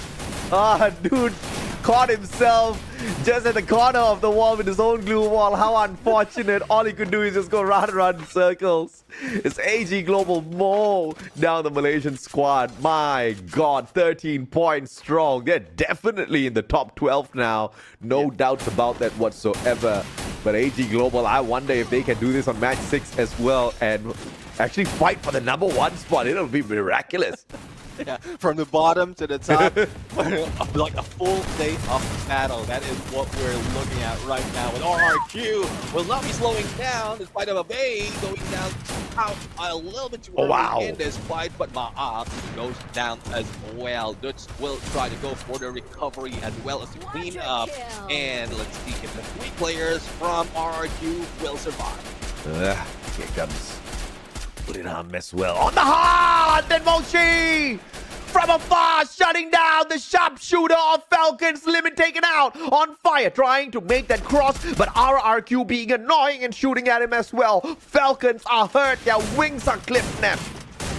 Speaker 12: Dude caught himself just at the corner of the wall with his own glue wall. How unfortunate. All he could do is just go round and round in circles. It's AG Global Mo down the Malaysian squad. My God, 13 points strong. They're definitely in the top 12 now. No doubts about that whatsoever. But AG Global, I wonder if they can do this on match 6 as well and actually fight for the #1 spot. It'll be miraculous.
Speaker 11: Yeah, from the bottom to the top, like a full day of battle. That is what we're looking at right now. With RRQ will not be slowing down despite of a Bay going down out a little bit too early in this fight, but Ma'a goes down as well. Dutch will try to go for the recovery as well as the clean up. And let's see if the 3 players from RRQ will survive.
Speaker 12: Here comes. Put it on as well. On the heart! Then Moshi! From afar, shutting down the sharpshooter of Falcons. Limit taken out. On fire, trying to make that cross. But RRQ being annoying and shooting at him as well. Falcons are hurt. Their wings are clipped now.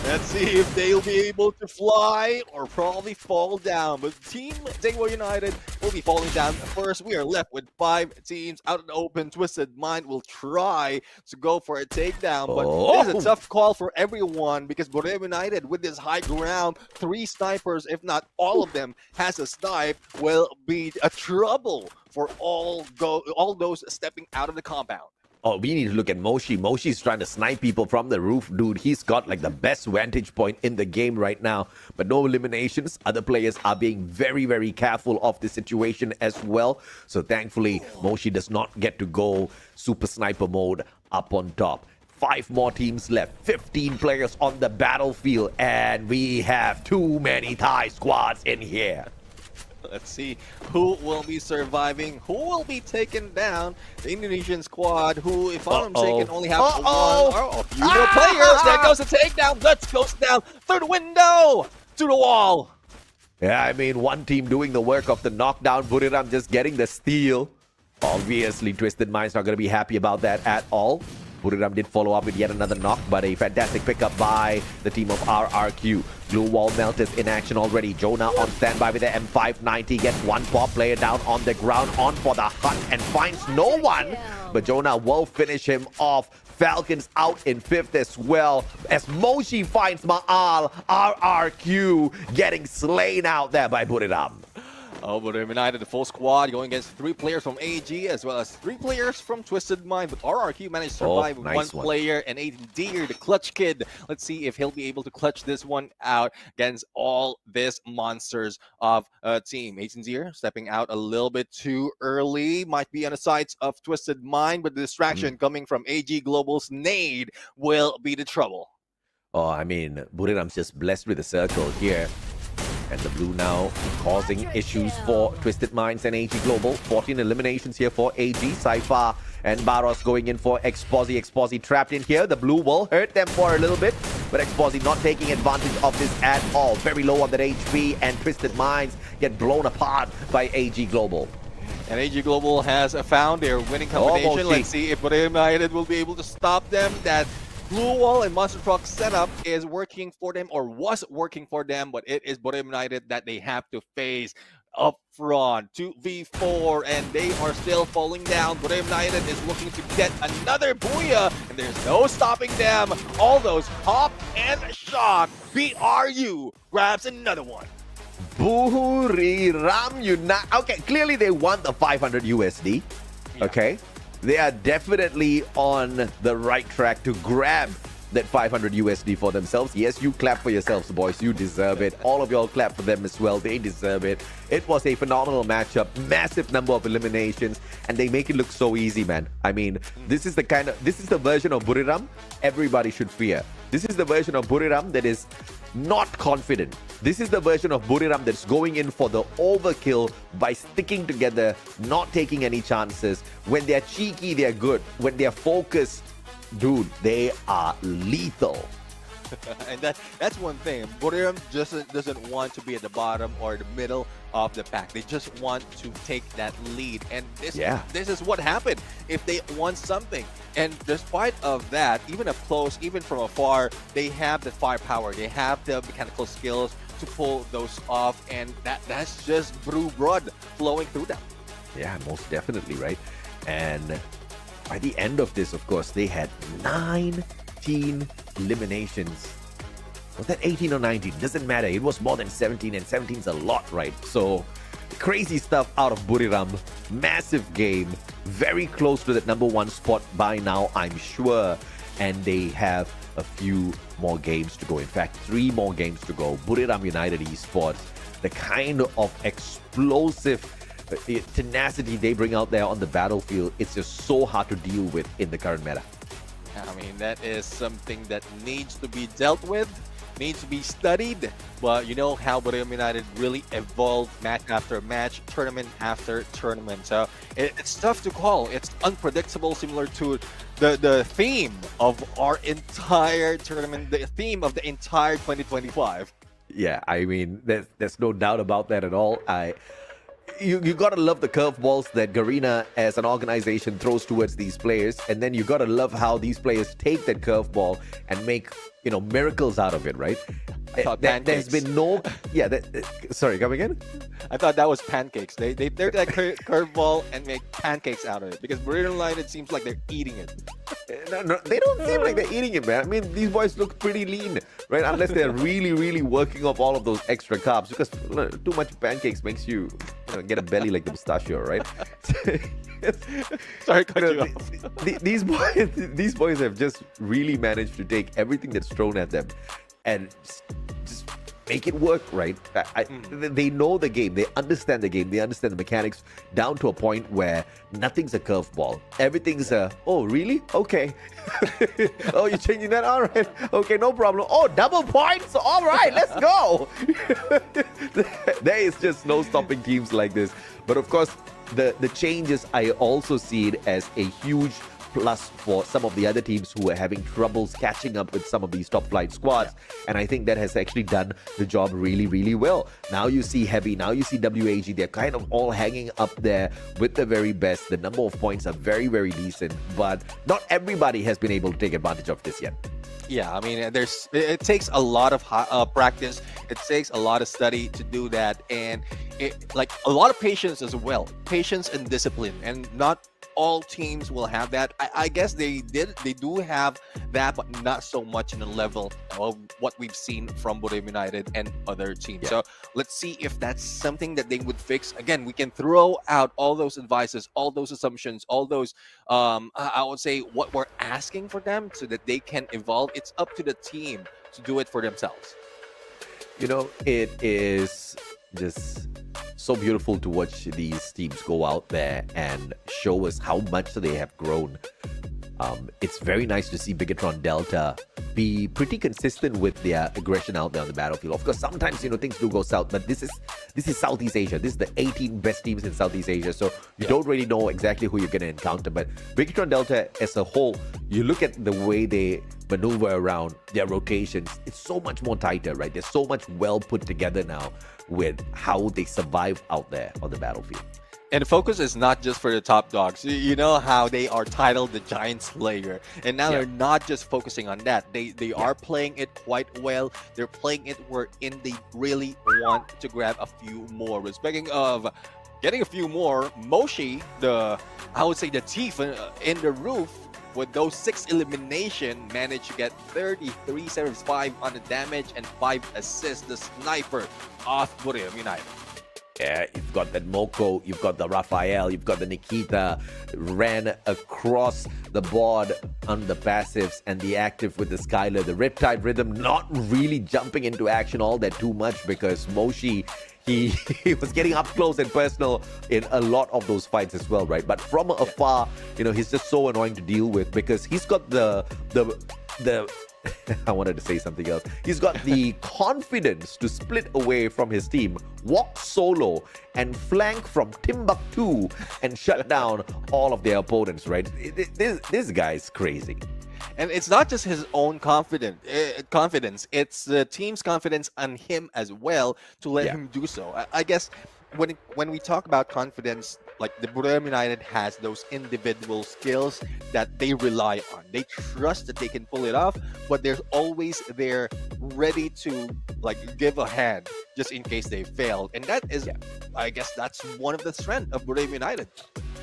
Speaker 11: Let's see if they'll be able to fly or probably fall down. But Team Daewoo United will be falling down first. We are left with 5 teams out in the open. Twisted Mind will try to go for a takedown. But this is a tough call for everyone because Daewoo United, with this high ground, 3 snipers, if not all of them, has a snipe, will be a trouble for all those stepping out of the compound.
Speaker 12: Oh, we need to look at Moshi. Moshi's trying to snipe people from the roof. Dude, he's got like the best vantage point in the game right now. But no eliminations. Other players are being very, very careful of the situation as well. So thankfully, Moshi does not get to go super sniper mode up on top. 5 more teams left. 15 players on the battlefield. And we have too many Thai squads in here.
Speaker 11: Let's see who will be surviving, who will be taken down. The Indonesian squad, who, if I'm mistaken, only have few more players. There goes the takedown. Let's go down through the window to the wall.
Speaker 12: Yeah, I mean, one team doing the work of the knockdown, Buriram just getting the steal. Obviously, Twisted Mind's not going to be happy about that at all. Buriram did follow up with yet another knock, but a fantastic pickup by the team of RRQ. Blue Wall Melters in action already. Jonah on standby with the M590. Gets one pop player down on the ground, on for the hunt, and finds no one. But Jonah will finish him off. Falcons out in 5th as well, as Moshi finds Ma'al. RRQ getting slain out there by Buriram.
Speaker 11: Oh, but United, the full squad going against 3 players from AG as well as 3 players from Twisted Mind. But RRQ managed to survive with
Speaker 12: nice
Speaker 11: one player and Aiden Deer, the clutch kid. Let's see if he'll be able to clutch this one out against all these monsters of a team. Aiden Deer stepping out a little bit too early. Might be on the sides of Twisted Mind, but the distraction coming from AG Global's nade will be the trouble.
Speaker 12: Oh, I mean, Buriram's just blessed with a circle here. And the blue now causing issues for Twisted Minds and AG Global. 14 eliminations here for AG. Saifa and Baros going in for Exposi. Exposi trapped in here. The blue will hurt them for a little bit, but Exposi not taking advantage of this at all. Very low on that HP, and Twisted Minds get blown apart by AG Global.
Speaker 11: And AG Global has found their winning combination. Let's see if Buriram United will be able to stop them. That Blue Wall and Monster Truck setup is working for them, or was working for them, but it is Buriram United that they have to face up front. 2v4, and they are still falling down. Buriram United is looking to get another booyah, and there's no stopping them. All those hop and shock. BRU grabs another one.
Speaker 12: Buriram United. Okay, clearly they want the 500 USD. Yeah. Okay. They are definitely on the right track to grab that 500 USD for themselves. Yes, you clap for yourselves, boys. You deserve it. All of y'all clap for them as well. They deserve it. It was a phenomenal matchup. Massive number of eliminations. And they make it look so easy, man. I mean, this is the version of Buriram everybody should fear. This is the version of Buriram that is not confident. This is the version of Buriram that's going in for the overkill by sticking together, not taking any chances. When they're cheeky, they're good. When they're focused, dude, they are lethal.
Speaker 11: And that's one thing. Buriram just doesn't want to be at the bottom or the middle of the pack. They just want to take that lead. And this is what happened if they want something. And despite of that, even up close, even from afar, they have the firepower. They have the mechanical skills to pull those off. And that's just brew blood flowing through them.
Speaker 12: Yeah, most definitely, right? And by the end of this, of course, they had 19 eliminations. Was that 18 or 19? Doesn't matter. It was more than 17, and 17's a lot, right? So, crazy stuff out of Buriram. Massive game. Very close to that #1 spot by now, I'm sure. And they have a few more games to go. In fact, 3 more games to go. Buriram United Esports, the kind of explosive tenacity they bring out there on the battlefield, it's just so hard to deal with in the current meta.
Speaker 11: I mean, that is something that needs to be dealt with, needs to be studied. But you know how Buriram United really evolved match after match, tournament after tournament. So it's tough to call. It's unpredictable, similar to the theme of our entire tournament, the theme of the entire 2025.
Speaker 12: Yeah, I mean, there's no doubt about that at all. You gotta love the curveballs that Garena as an organization throws towards these players, and then you gotta love how these players take that curveball and make, you know, miracles out of it, right? There's been no... Yeah, sorry, come again?
Speaker 11: I thought that was pancakes. They take that curveball and make pancakes out of it, because Buriram United, it seems like they're eating it.
Speaker 12: No, they don't seem like they're eating it, man. I mean, these boys look pretty lean, right? Unless they're really, really working off all of those extra carbs, because too much pancakes makes you, get a belly like the pistachio, right?
Speaker 11: Sorry, cut you off.
Speaker 12: These boys have just really managed to take everything that's thrown at them and just make it work, right? They know the game, they understand the game, they understand the mechanics down to a point where nothing's a curveball. Everything's a, oh, really? Okay. Oh, you're changing that? All right. Okay, no problem. Oh, double points? All right, let's go. There is just no stopping teams like this. But of course, the changes, I also see it as a huge plus for some of the other teams who are having troubles catching up with some of these top flight squads. And I think that has actually done the job really, really well. Now you see Heavy, now you see WAG, they're kind of all hanging up there with the very best. The number of points are very, very decent, but not everybody has been able to take advantage of this yet.
Speaker 11: Yeah, I mean, it takes a lot of practice. It takes a lot of study to do that, and like a lot of patience as well. Patience and discipline, and not all teams will have that. I guess they do have that, but not so much in the level of what we've seen from Borneo United and other teams. So let's see if that's something that they would fix. Again, we can throw out all those advices, all those assumptions, all those I would say what we're asking for them so that they can evolve. It's up to the team to do it for themselves.
Speaker 12: You know, it is just so beautiful to watch these teams go out there and show us how much they have grown. It's very nice to see Bigatron Delta be pretty consistent with their aggression out there on the battlefield. Of course, sometimes, you know, things do go south, but this is Southeast Asia. This is the 18 best teams in Southeast Asia, so you don't really know exactly who you're going to encounter. But Bigatron Delta as a whole, you look at the way they maneuver around their rotations, it's so much more tighter, right? They're so much well put together now with how they survive out there on the battlefield.
Speaker 11: And the focus is not just for the top dogs. You know how they are titled the Giant Slayer. And now they're not just focusing on that. They are playing it quite well. They're playing it wherein they really want to grab a few more. Speaking of getting a few more, Moshi, I would say the thief in the roof, with those 6 elimination, managed to get 33.75 on the damage and 5 assists. The sniper of Borneo United.
Speaker 12: Yeah, you've got that Moko, you've got the Raphael, you've got the Nikita, ran across the board on the passives and the active with the Skylar. The Riptide Rhythm not really jumping into action all that too much because Moshi, he was getting up close and personal in a lot of those fights as well, right? But from afar, you know, he's just so annoying to deal with because he's got the I wanted to say something else. He's got the confidence to split away from his team, walk solo, and flank from Timbuktu and shut down all of their opponents, right? This guy's crazy.
Speaker 11: And it's not just his own confidence. It's the team's confidence on him as well to let him do so. I guess when we talk about confidence, like the Borneo United has those individual skills that they rely on. They trust that they can pull it off, but they're always there ready to like give a hand just in case they fail. And that is, I guess that's one of the strengths of Borneo United.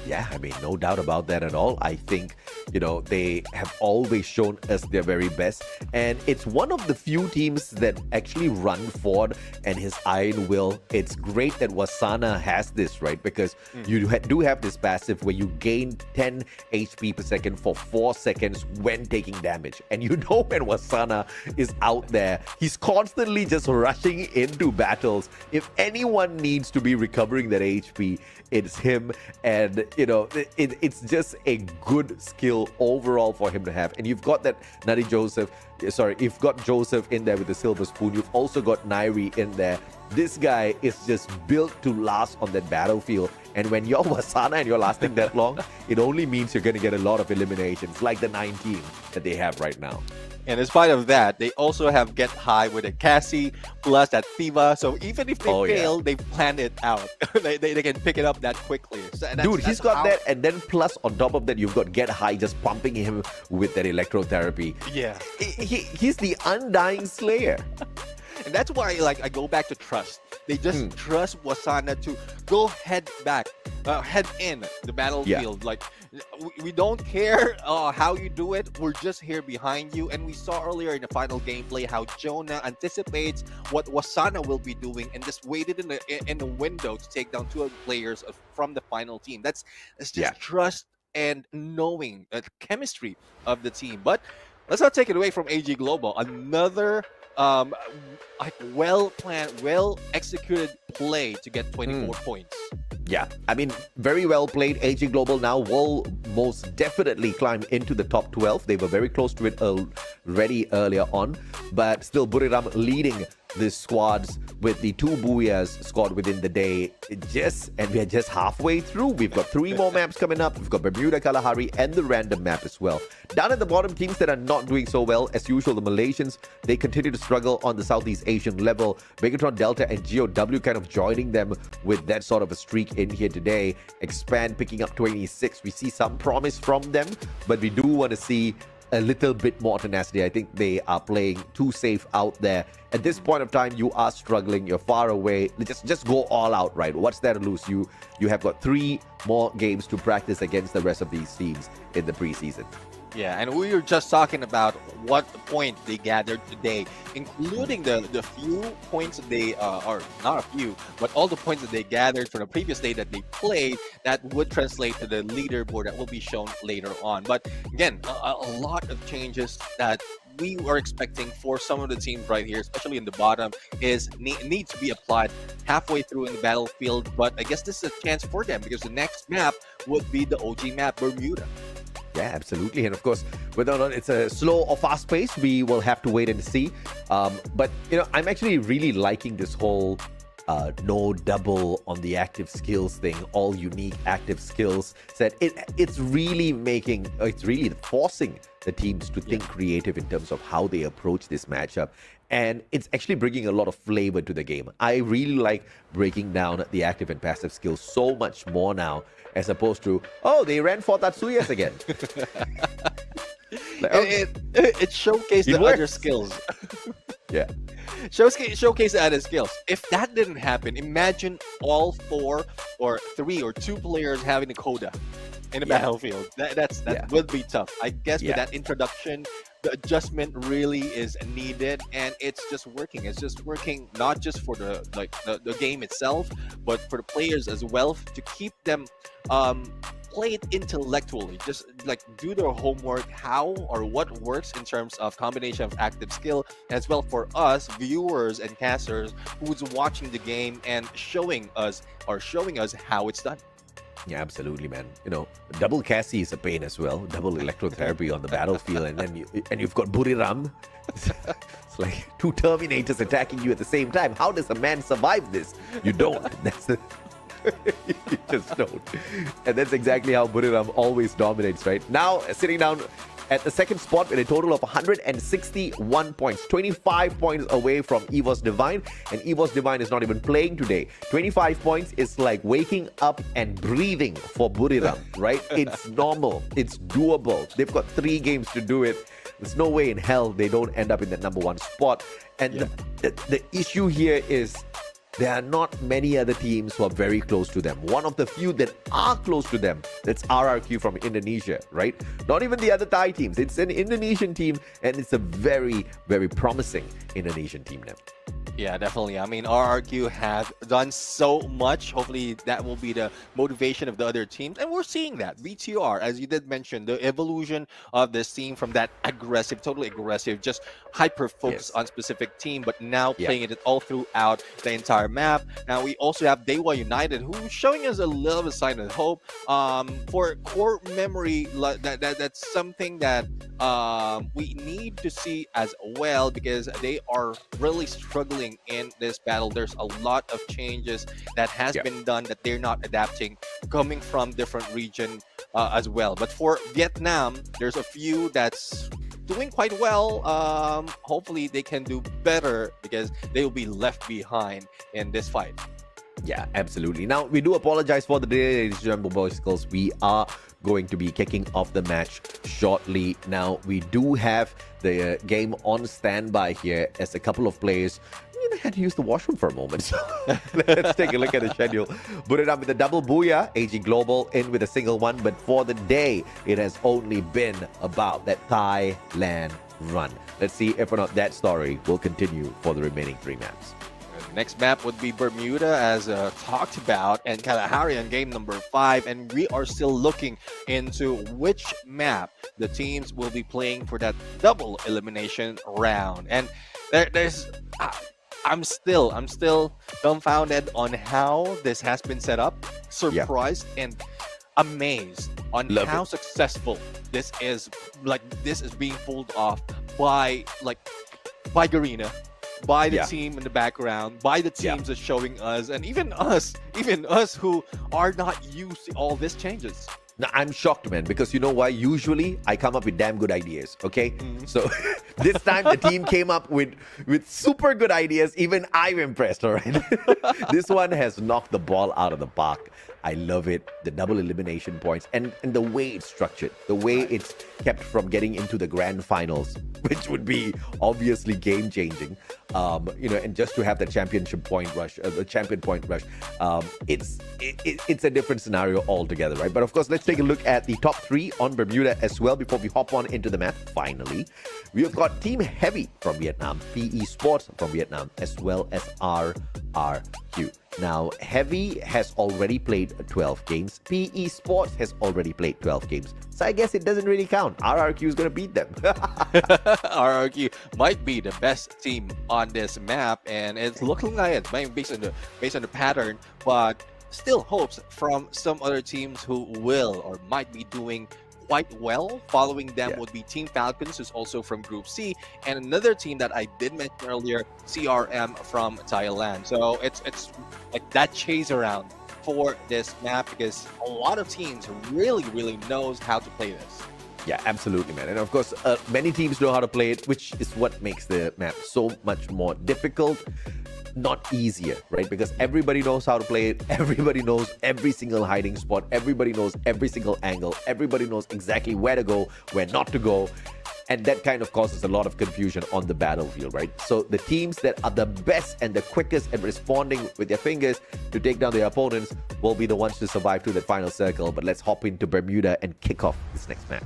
Speaker 12: Yeah, I mean, no doubt about that at all. I think, you know, they have always shown us their very best. And it's one of the few teams that actually run Ford and his iron will. It's great that Wasana has this, right? Because you do have this passive where you gain 10 HP per second for 4 seconds when taking damage. And you know when Wasana is out there, he's constantly just rushing into battles. If anyone needs to be recovering that HP, it's him. And you know, it's just a good skill overall for him to have. And you've got that Nutty Joseph, you've got Joseph in there with the silver spoon. You've also got Nairi in there. This guy is just built to last on that battlefield. And when you're Wasana and you're lasting that long, it only means you're going to get a lot of eliminations, like the 19 that they have right now.
Speaker 11: And in spite of that, they also have Get High with a Cassie plus that Thiva. So even if they fail, they plan it out. they can pick it up that quickly. So
Speaker 12: dude, he's got that. And then plus on top of that, you've got Get High just pumping him with that electrotherapy.
Speaker 11: Yeah.
Speaker 12: He's the undying slayer.
Speaker 11: And that's why I go back to trust. They just trust Wasana to go head in the battlefield. Like, we don't care how you do it. We're just here behind you. And we saw earlier in the final gameplay how Jonah anticipates what Wasana will be doing and just waited in the window to take down 2 players from the final team. That's just trust and knowing the chemistry of the team. But let's not take it away from AG Global. Another well planned, well executed play to get 24 points.
Speaker 12: Yeah, I mean, very well played. AG Global now will most definitely climb into the top 12. They were very close to it already earlier on, but still Buriram leading the squads with the 2 Booyahs squad within the day. And we are just halfway through. We've got 3 more maps coming up. We've got Bermuda, Kalahari, and the random map as well. Down at the bottom, teams that are not doing so well, as usual, the Malaysians, they continue to struggle on the Southeast Asian level. Megatron Delta and GOW kind of joining them with that sort of a streak in here today. Expand picking up 26. We see some promise from them, but we do want to see a little bit more tenacity. I think they are playing too safe out there. At this point of time, you are struggling. You're far away. Just go all out, right? What's there to lose? You have got 3 more games to practice against the rest of these teams in the preseason.
Speaker 11: Yeah, and we were just talking about what point they gathered today, including the few points that they, or not a few, but all the points that they gathered from the previous day that they played that would translate to the leaderboard that will be shown later on. But again, a lot of changes that we were expecting for some of the teams right here, especially in the bottom, need to be applied halfway through in the battlefield. But I guess this is a chance for them because the next map would be the OG map, Bermuda.
Speaker 12: Yeah, absolutely. And of course, whether or not it's a slow or fast pace, we will have to wait and see. But, you know, I'm actually really liking this whole no double on the active skills thing, all unique active skills set. It's really forcing the teams to think creative in terms of how they approach this matchup. And it's actually bringing a lot of flavor to the game. I really like breaking down the active and passive skills so much more now, as opposed to, oh, they ran 4 Tatsuyas again.
Speaker 11: It showcased the other skills.
Speaker 12: Yeah.
Speaker 11: Showcase the other skills. If that didn't happen, imagine all 4 or 3 or 2 players having a coda in the battlefield. That would be tough. I guess with that introduction, the adjustment really is needed, and it's just working. It's just working not just for the game itself, but for the players as well, to keep them play it intellectually, just like do their homework, how or what works in terms of combination of active skill, as well for us viewers and casters who's watching the game and showing us how it's done.
Speaker 12: Yeah, absolutely, man. You know, double Cassie is a pain as well. Double electrotherapy on the battlefield, and then you've got Buriram. It's like 2 Terminators attacking you at the same time. How does a man survive this? You don't. That's the you just don't. And that's exactly how Buriram always dominates, right? Now, sitting down at the second spot with a total of 161 points, 25 points away from EVOS Divine, and EVOS Divine is not even playing today. 25 points is like waking up and breathing for Buriram, right? It's normal, it's doable. They've got 3 games to do it. There's no way in hell they don't end up in the #1 spot. And the issue here is there are not many other teams who are very close to them. One of the few that are close to them, that's RRQ from Indonesia, right? Not even the other Thai teams. It's an Indonesian team, and it's a very, very promising Indonesian team now.
Speaker 11: Yeah, definitely. I mean, RRQ have done so much. Hopefully, that will be the motivation of the other teams. And we're seeing that. VTR, as you did mention, the evolution of this team from that aggressive, totally aggressive, just hyper-focused on specific team, but now playing it all throughout the entire map. Now, we also have Dewa United, who's showing us a little bit of sign of hope. For core memory, that's something that we need to see as well, because they are really struggling in this battle. There's a lot of changes that has been done that they're not adapting, coming from different region as well. But for Vietnam, there's a few that's doing quite well. Hopefully they can do better, because they will be left behind in this fight.
Speaker 12: Yeah, absolutely. Now, we do apologize for the delay, ladies and gentlemen, boys and girls. We are going to be kicking off the match shortly. Now, we do have the game on standby here, as a couple of players had to use the washroom for a moment. So let's take a look at the schedule. Put it up with a double Booyah, AG Global in with a single one, but for the day, it has only been about that Thailand run. Let's see if or not that story will continue for the remaining 3 maps.
Speaker 11: Next map would be Bermuda, as talked about, and Kalahari on game number 5. And we are still looking into which map the teams will be playing for that double elimination round. And there's... I'm still dumbfounded on how this has been set up, surprised and amazed on how successful this is. Like, this is being pulled off by Garena, by the team in the background, by the teams that's showing us, and even us who are not used to all these changes.
Speaker 12: Now, I'm shocked, man, because you know why? Usually, I come up with damn good ideas, okay? So, this time, the team came up with super good ideas. Even I'm impressed, all right? This one has knocked the ball out of the park. I love it. The double elimination points and the way it's structured, the way it's kept from getting into the grand finals, which would be obviously game-changing. And just to have the championship point rush, it's a different scenario altogether, right? But of course, let's take a look at the top 3 on Bermuda as well before we hop on into the map. Finally, we've got Team Heavy from Vietnam, PE Sports from Vietnam, as well as RRQ. Now, Heavy has already played 12 games. PE Sports has already played 12 games. So I guess it doesn't really count. RRQ is going to beat them.
Speaker 11: RRQ might be the best team on this map, and it's looking like it based on the pattern, but still hopes from some other teams who will or might be doing quite well. Following them would be Team Falcons, who's also from Group C, and another team that I did mention earlier, CRM from Thailand. So it's like that chase around for this map, because a lot of teams really knows how to play this.
Speaker 12: Yeah, absolutely, man. And of course, many teams know how to play it, which is what makes the map so much more difficult, not easier, right? Because everybody knows how to play it. Everybody knows every single hiding spot. Everybody knows every single angle. Everybody knows exactly where to go, where not to go. And that kind of causes a lot of confusion on the battlefield, right? So the teams that are the best and the quickest at responding with their fingers to take down their opponents will be the ones to survive to that final circle. But let's hop into Bermuda and kick off this next match.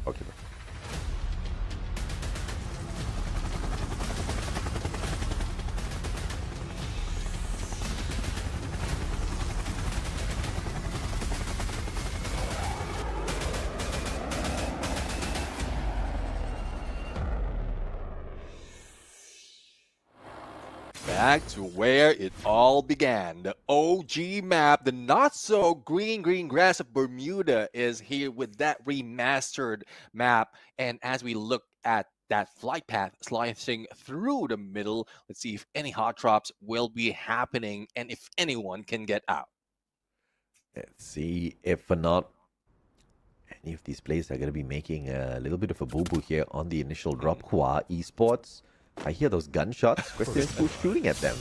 Speaker 12: Okay.
Speaker 11: Back to where it all began. The OG map, the not so green grass of Bermuda is here with that remastered map. And as we look at that flight path slicing through the middle, let's see if any hot drops will be happening and if anyone can get out.
Speaker 12: Let's see if not any of these players are going to be making a little bit of a boo-boo here on the initial drop. Hua Esports, I hear those gunshots. Question is who's shooting at them.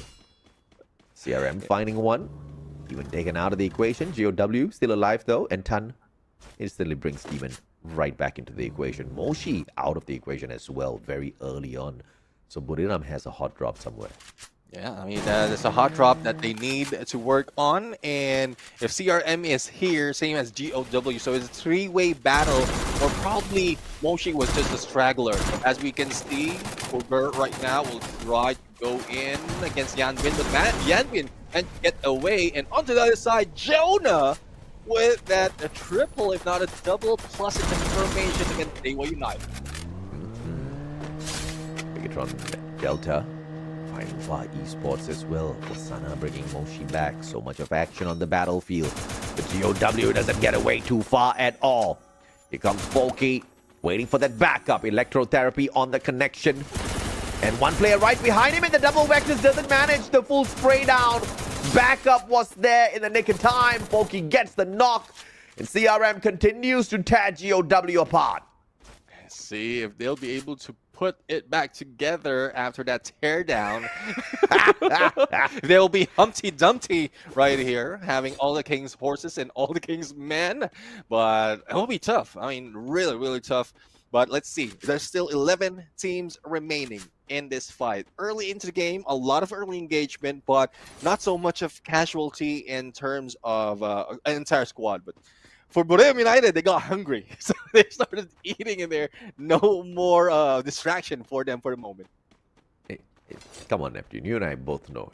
Speaker 12: CRM finding one. Even taken out of the equation. GOW still alive though. And Tan instantly brings Demon right back into the equation. Moshi out of the equation as well very early on. So Buriram has a hot drop somewhere.
Speaker 11: Yeah, I mean, there's a hot drop that they need to work on. And if CRM is here, same as GOW, so it's a three-way battle, or probably Moshi was just a straggler. As we can see, Uber right now will try to go in against Yanbin, but Yanbin can get away. And onto the other side, Jonah with that a triple, if not a double, plus a confirmation against Dewa United.
Speaker 12: Bigatron Delta. Hua Esports as well. Osana bringing Moshi back. So much of action on the battlefield. But GOW doesn't get away too far at all. Here comes Folky, waiting for that backup. Electrotherapy on the connection. And one player right behind him, and the double vectors doesn't manage the full spray down. Backup was there in the nick of time. Folky gets the knock. And CRM continues to tear GOW apart.
Speaker 11: See if they'll be able to put it back together after that teardown. They'll be Humpty Dumpty right here, having all the King's horses and all the King's men. But it will be tough. I mean, really tough. But let's see. There's still 11 teams remaining in this fight. Early into the game, a lot of early engagement, but not so much of casualty in terms of an entire squad. But for Buriram United, they got hungry, so they started eating in there. No more distraction for them for the moment.
Speaker 12: Hey, come on, Neptune. You and I both know,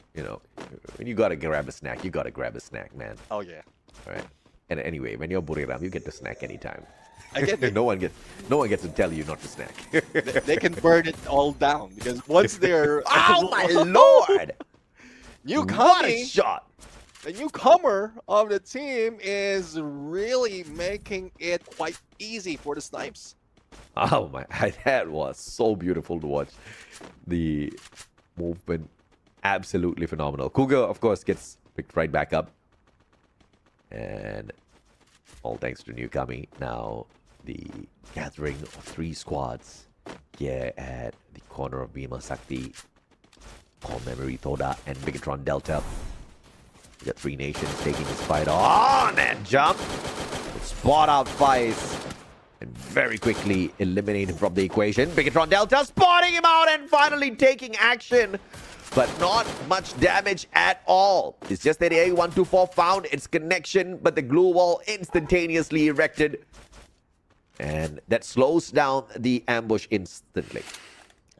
Speaker 12: when you gotta grab a snack, you gotta grab a snack, man.
Speaker 11: Oh yeah.
Speaker 12: All right. And anyway, when you're Buriram, you get to snack anytime.
Speaker 11: I get it.
Speaker 12: no one gets to tell you not to snack.
Speaker 11: they can burn it all down because once they're
Speaker 12: oh my lord!
Speaker 11: New
Speaker 12: What a shot!
Speaker 11: the newcomer of the team is really making it quite easy for the Snipes.
Speaker 12: Oh my, that was so beautiful to watch. The movement, absolutely phenomenal. Cougar, of course, gets picked right back up. And all thanks to Newcomer. Now, the gathering of 3 squads here at the corner of Bhima Sakti, Core Memory, Toda, and Bigatron Delta. We got 3 nations taking this fight on and jump. Spot out Vice. And very quickly eliminate him from the equation. Bigatron Delta spotting him out and finally taking action. But not much damage at all. It's just that A124 found its connection, but the glue wall instantaneously erected. And that slows down the ambush instantly.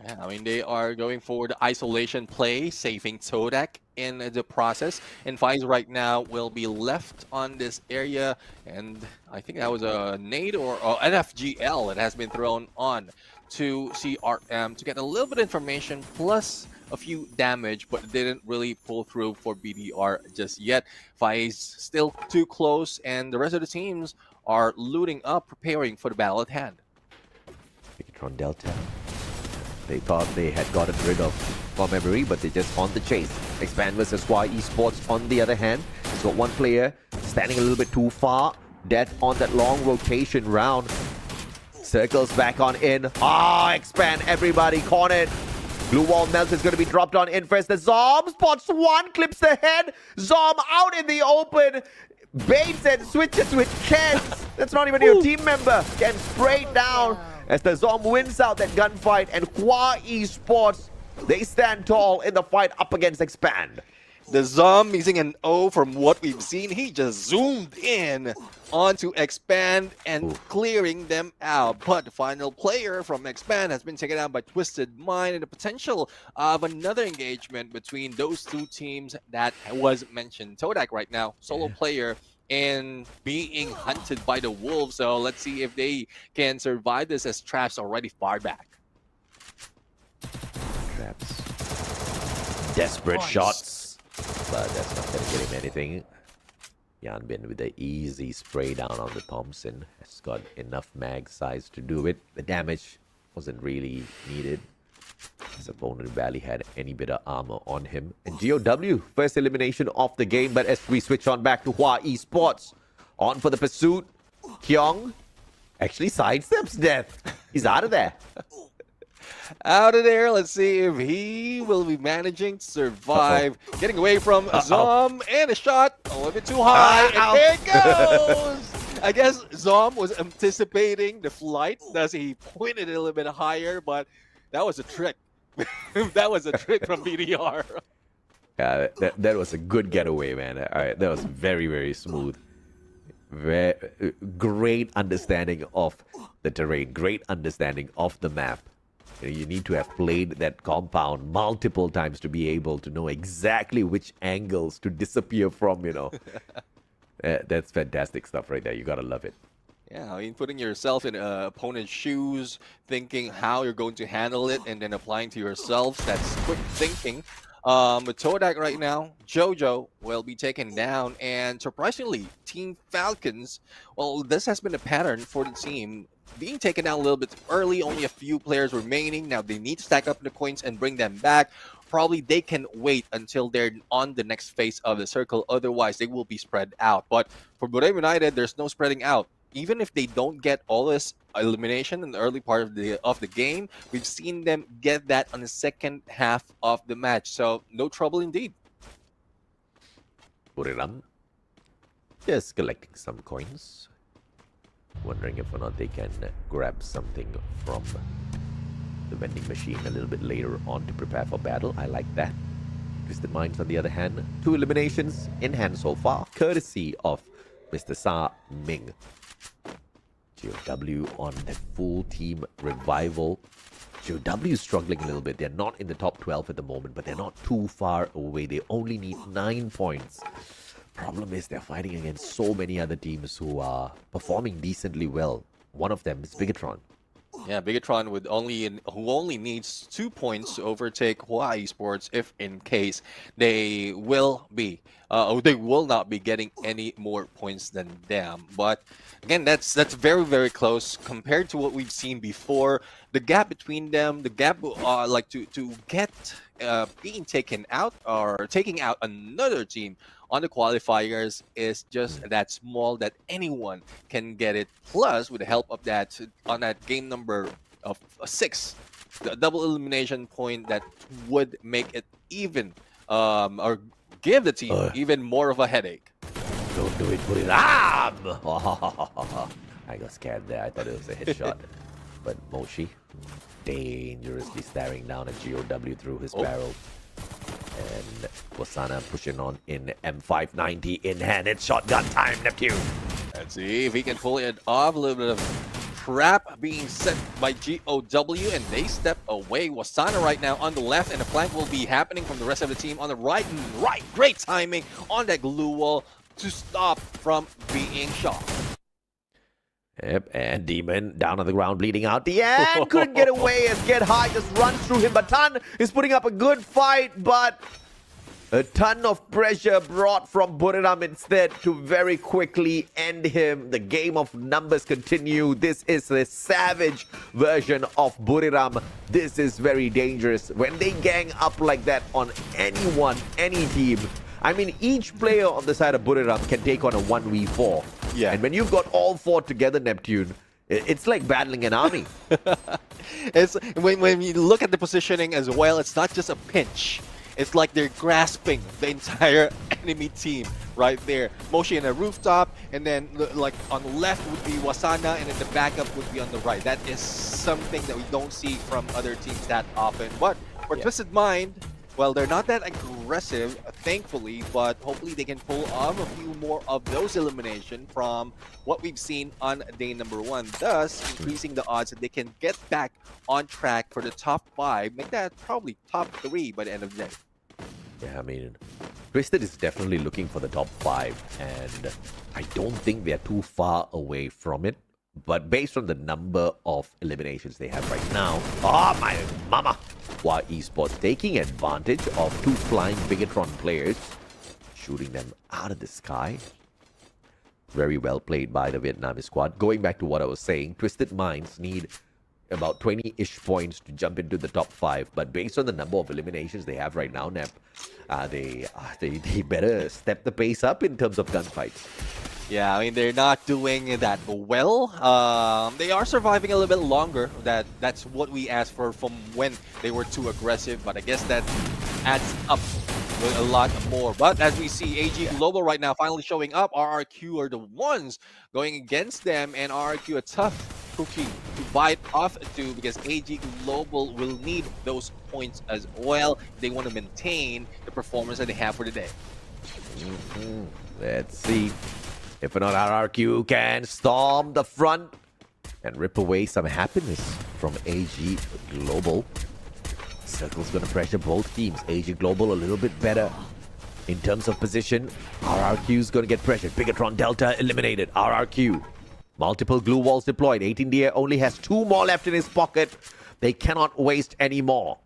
Speaker 11: Yeah, I mean, they are going for the isolation play, saving Todak in the process. And Faiz right now will be left on this area. And I think that was a nade or NFGL that has been thrown on to CRM to get a little bit of information plus a few damage, but it didn't really pull through for BDR just yet. Faiz still too close, and the rest of the teams are looting up, preparing for the battle at hand.
Speaker 12: Bigatron Delta. They thought they had gotten rid of Core Memory, but they're just on the chase. Expand versus Y Esports on the other hand. He's got 1 player standing a little bit too far. Death on that long rotation round. Circles back on in. Expand, everybody cornered. Blue wall melt is going to be dropped on in first. The Zom spots 1, clips the head. Zom out in the open. Baits and switches with Kens. That's not even your team member. Ken sprayed down as the Zom wins out that gunfight. And Qua Esports, they stand tall in the fight up against Expand.
Speaker 11: The Zom using an O from what we've seen. He just zoomed in onto Expand and clearing them out. But the final player from Expand has been taken out by Twisted Mind, and the potential of another engagement between those 2 teams that was mentioned. Todak right now, solo player, and being hunted by the Wolves. So let's see if they can survive this as Traps already far back.
Speaker 12: Traps. Desperate shots. But that's not going to get him anything. Yanbin with the easy spray down on the Thompson. Has got enough mag size to do it. The damage wasn't really needed. His opponent barely had any bit of armor on him. And GOW, first elimination of the game. But as we switch on back to Hua Esports, on for the pursuit. Kyung actually sidesteps death. He's out of there.
Speaker 11: Out of there. Let's see if he will be managing to survive. Getting away from Zom, and a shot a little bit too high. And there it goes. I guess Zom was anticipating the flight as he pointed it a little bit higher, but that was a trick. That was a trick from BDR.
Speaker 12: That was a good getaway, man. That was very, very smooth. Great understanding of the terrain. Great understanding of the map. You need to have played that compound multiple times to be able to know exactly which angles to disappear from, That's fantastic stuff right there. You gotta love it.
Speaker 11: Yeah, I mean, putting yourself in opponent's shoes, thinking how you're going to handle it, and then applying to yourself. That's quick thinking. With Todak right now, Jojo will be taken down, and surprisingly, Team Falcons, well, this has been a pattern for the team. Being taken down a little bit early, only a few players remaining. Now they need to stack up the coins and bring them back. Probably they can wait until they're on the next phase of the circle. Otherwise, they will be spread out. But for Boreo United, there's no spreading out. Even if they don't get all this elimination in the early part of the game, we've seen them get that on the second half of the match. So no trouble indeed.
Speaker 12: Buriram just collecting some coins. Wondering if or not they can grab something from the vending machine a little bit later on to prepare for battle. I like that. Twisted Minds, on the other hand, 2 eliminations in hand so far, courtesy of Mr. Sa Ming. GOW on the full team revival. GOW is struggling a little bit. They're not in the top 12 at the moment, but they're not too far away. They only need 9 points. Problem is they're fighting against so many other teams who are performing decently well. One of them is Bigatron.
Speaker 11: Yeah, Bigatron who only needs 2 points to overtake Hua Esports if in case they will not be getting any more points than them. But again, that's very very close compared to what we've seen before. The gap between them, the gap like to get being taken out or taking out another team on the qualifiers is just that small that anyone can get it. Plus, with the help of that on that game number of 6, the double elimination point that would make it even or give the team even more of a headache.
Speaker 12: Don't do it, put it up! I got scared there. I thought it was a headshot. But Moshi dangerously staring down at GOW through his barrel. And Wasana pushing on in M590 in hand. It's shotgun time, Neptune.
Speaker 11: Let's see if he can pull it off. A little bit of trap being set by GOW, and they step away. Wasana right now on the left, and the flank will be happening from the rest of the team on the right. Great timing on that glue wall to stop from being shot.
Speaker 12: Yep, and Demon down on the ground, bleeding out. The end couldn't get away as Get High just runs through him. But Tan is putting up a good fight, but a ton of pressure brought from Buriram instead to very quickly end him. The game of numbers continue. This is the savage version of Buriram. This is very dangerous. When they gang up like that on anyone, any team, I mean, each player on the side of Buriram can take on a 1v4.
Speaker 11: Yeah.
Speaker 12: And when you've got all 4 together, Neptune, it's like battling an army.
Speaker 11: It's when you look at the positioning as well, it's not just a pinch. It's like they're grasping the entire enemy team right there. Moshi in a rooftop, and then like on the left would be Wasana, and then the backup would be on the right. That is something that we don't see from other teams that often. But for Twisted Mind, well, they're not that aggressive, thankfully, but hopefully they can pull off a few more of those eliminations from what we've seen on day number 1, thus increasing the odds that they can get back on track for the top 5, make that probably top 3 by the end of the day.
Speaker 12: Yeah, I mean, Twisted is definitely looking for the top 5, and I don't think they're too far away from it. But based on the number of eliminations they have right now, oh my mama! Hua Esports taking advantage of 2 flying Bigatron players, shooting them out of the sky. Very well played by the Vietnamese squad. Going back to what I was saying, Twisted Minds need about 20-ish points to jump into the top 5. But based on the number of eliminations they have right now, Nep, they better step the pace up in terms of gunfights.
Speaker 11: Yeah, I mean, they're not doing that well. They are surviving a little bit longer. That's what we asked for from when they were too aggressive. But I guess that adds up with a lot more. But as we see, AG Global right now finally showing up. RRQ are the ones going against them. And RRQ a tough cookie to bite off to, because AG Global will need those points as well. They want to maintain the performance that they have for the day.
Speaker 12: Let's see if or not RRQ can storm the front and rip away some happiness from AG Global. Circle's going to pressure both teams. AG Global a little bit better in terms of position. RRQ's going to get pressured. Bigatron Delta eliminated. RRQ. Multiple glue walls deployed. 18DA only has 2 more left in his pocket. They cannot waste any more.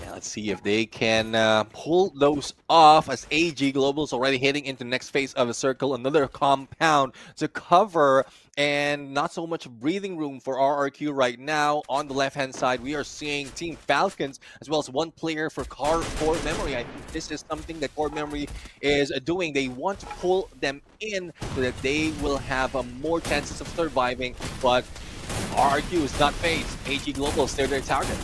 Speaker 11: Yeah, let's see if they can pull those off, as AG Global's already heading into the next phase of the circle. Another compound to cover, and not so much breathing room for RRQ right now. On the left-hand side, we are seeing Team Falcons, as well as 1 player for Core Memory. I think this is something that Core Memory is doing. They want to pull them in so that they will have more chances of surviving, but RRQ is not phased. AG Global is still their target.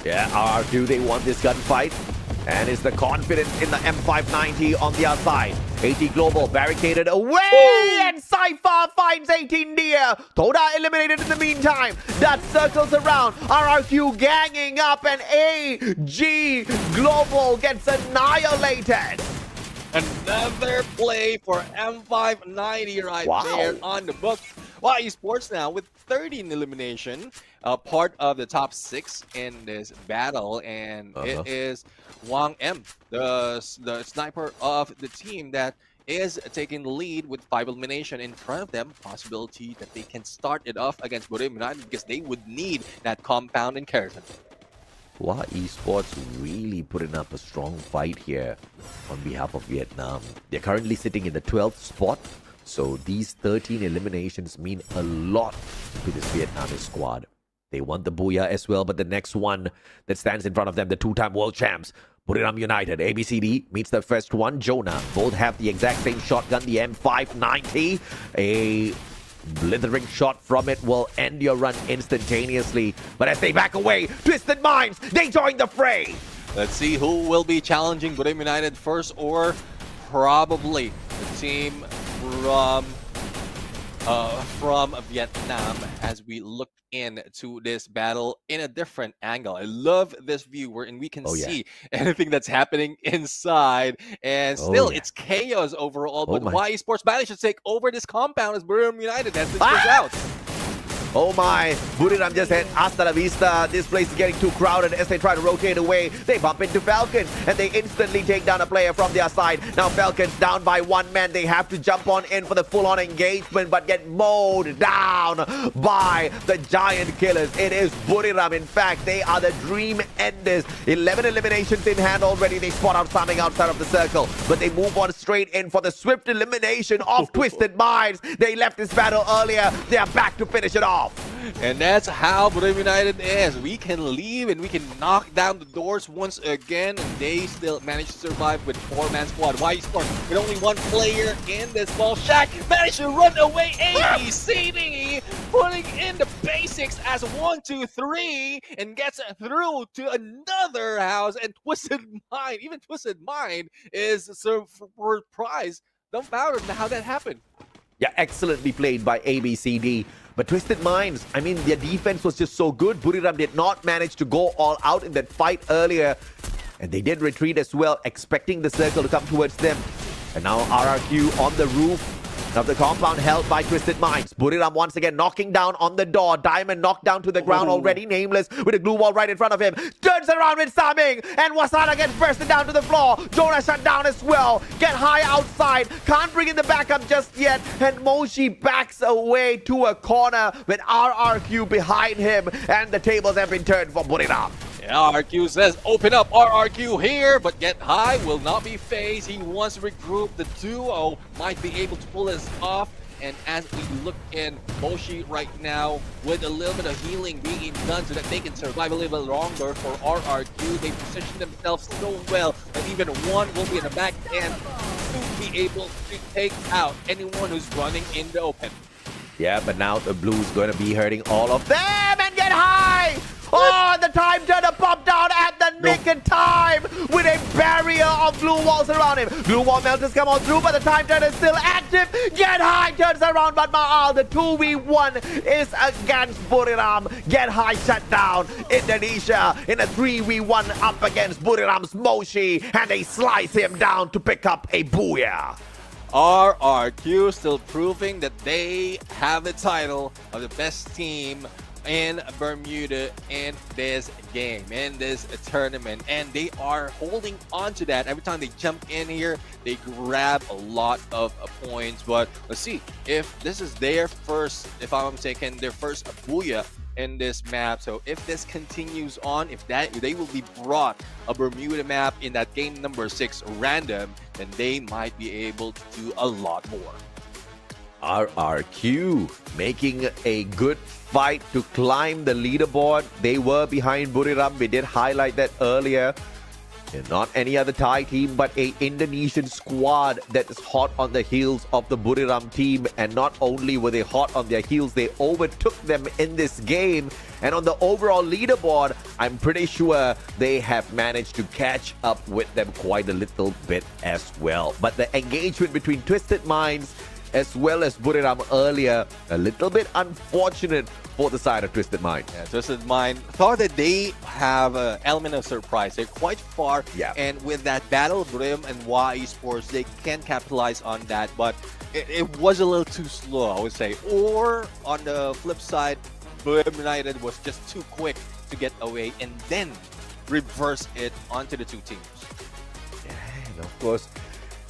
Speaker 12: Yeah, RRQ, they want this gunfight. And is the confidence in the M590 on the outside. AG Global barricaded away, and Cypher finds 18DA. Toda eliminated in the meantime. That circles around. RRQ ganging up, and AG Global gets annihilated.
Speaker 11: Another play for M590 right there on the book. Hua Esports now with 30 in elimination, part of the top 6 in this battle, and it is Wang M, the sniper of the team, that is taking the lead with 5 elimination in front of them. Possibility that they can start it off against Burim United because they would need that compound in Keratin.
Speaker 12: Wow, Esports really putting up a strong fight here on behalf of Vietnam. They're currently sitting in the 12th spot. So these 13 eliminations mean a lot to this Vietnamese squad. They want the Booyah as well, but the next one that stands in front of them, the two-time world champs, Buriram United, ABCD meets the first one, Jonah. Both have the exact same shotgun, the M590. A blithering shot from it will end your run instantaneously. But as they back away, Twisted Minds, they join the fray.
Speaker 11: Let's see who will be challenging Buriram United first, or probably the team from Vietnam as we look into this battle in a different angle. I love this view wherein we can see anything that's happening inside, and still it's chaos overall. But YE Sports managed to take over this compound as Buriram United has been pushed out.
Speaker 12: Oh my, Buriram just hit hasta la vista. This place is getting too crowded as they try to rotate away. They bump into Falcons and they instantly take down a player from their side. Now Falcons down by one man. They have to jump on in for the full-on engagement but get mowed down by the giant killers. It is Buriram. In fact, they are the dream enders. 11 eliminations in hand already. They spot out something outside of the circle, but they move on straight in for the swift elimination of Twisted Minds. They left this battle earlier. They are back to finish it off.
Speaker 11: And that's how Buriram United is. We can leave and we can knock down the doors once again, and they still manage to survive with 4-man squad. YE Sports with only one player in this small shack managed to run away. ABCD putting in the basics as 1, 2, 3 and gets through to another house. And Twisted Mind, even Twisted Mind is surprised, dumbfounded how that happened.
Speaker 12: Yeah, excellently played by ABCD. But Twisted Minds, I mean, their defense was just so good. Buriram did not manage to go all out in that fight earlier. And they did retreat as well, expecting the circle to come towards them. And now RRQ on the roof of the compound held by Twisted Minds. Buriram once again knocking down on the door. Diamond knocked down to the ground already, nameless, with a glue wall right in front of him. Turns around with Saming, and Wasana gets bursted down to the floor. Jonah shut down as well. Get high outside. Can't bring in the backup just yet. And Moshi backs away to a corner with RRQ behind him. And the tables have been turned for Buriram.
Speaker 11: RRQ says, open up RRQ here, but Get High will not be phased. He wants to regroup. The duo might be able to pull this off. And as we look in, Moshi right now with a little bit of healing being done so that they can survive a little bit longer for RRQ. They position themselves so well that even one will be in the back end to be able to take out anyone who's running in the open.
Speaker 12: Yeah, but now the Blues going to be hurting all of them, and Get High! Oh, the time turner popped down at the nick of time with a barrier of blue walls around him. Blue wall melters come on through, but the time turner is still active. Get High turns around, but Ma'al, the 2v1 is against Buriram. Get High shut down. Indonesia in a 3v1 up against Buriram's Moshi, and they slice him down to pick up a Booyah.
Speaker 11: RRQ still proving that they have the title of the best team in Bermuda in this game, in this tournament, and they are holding on to that. Every time they jump in here, they grab a lot of points. But let's see if this is their first, if I'm mistaken, their first Booyah in this map. So if this continues on, if they will be brought a Bermuda map in that game number 6 random, then they might be able to do a lot more.
Speaker 12: RRQ making a good fight to climb the leaderboard. They were behind Buriram. We did highlight that earlier. And not any other Thai team, but a Indonesian squad that is hot on the heels of the Buriram team. And not only were they hot on their heels, they overtook them in this game. And on the overall leaderboard, I'm pretty sure they have managed to catch up with them quite a little bit as well. But the engagement between Twisted Minds as well as Buriram earlier, a little bit unfortunate for the side of Twisted Mind.
Speaker 11: Yeah, Twisted Mind thought that they have an element of surprise. They're quite far, and with that battle, Buriram and YE Sports, they can capitalize on that, but it was a little too slow, I would say. Or on the flip side, Buriram United was just too quick to get away and then reverse it onto the two teams.
Speaker 12: Yeah, and of course,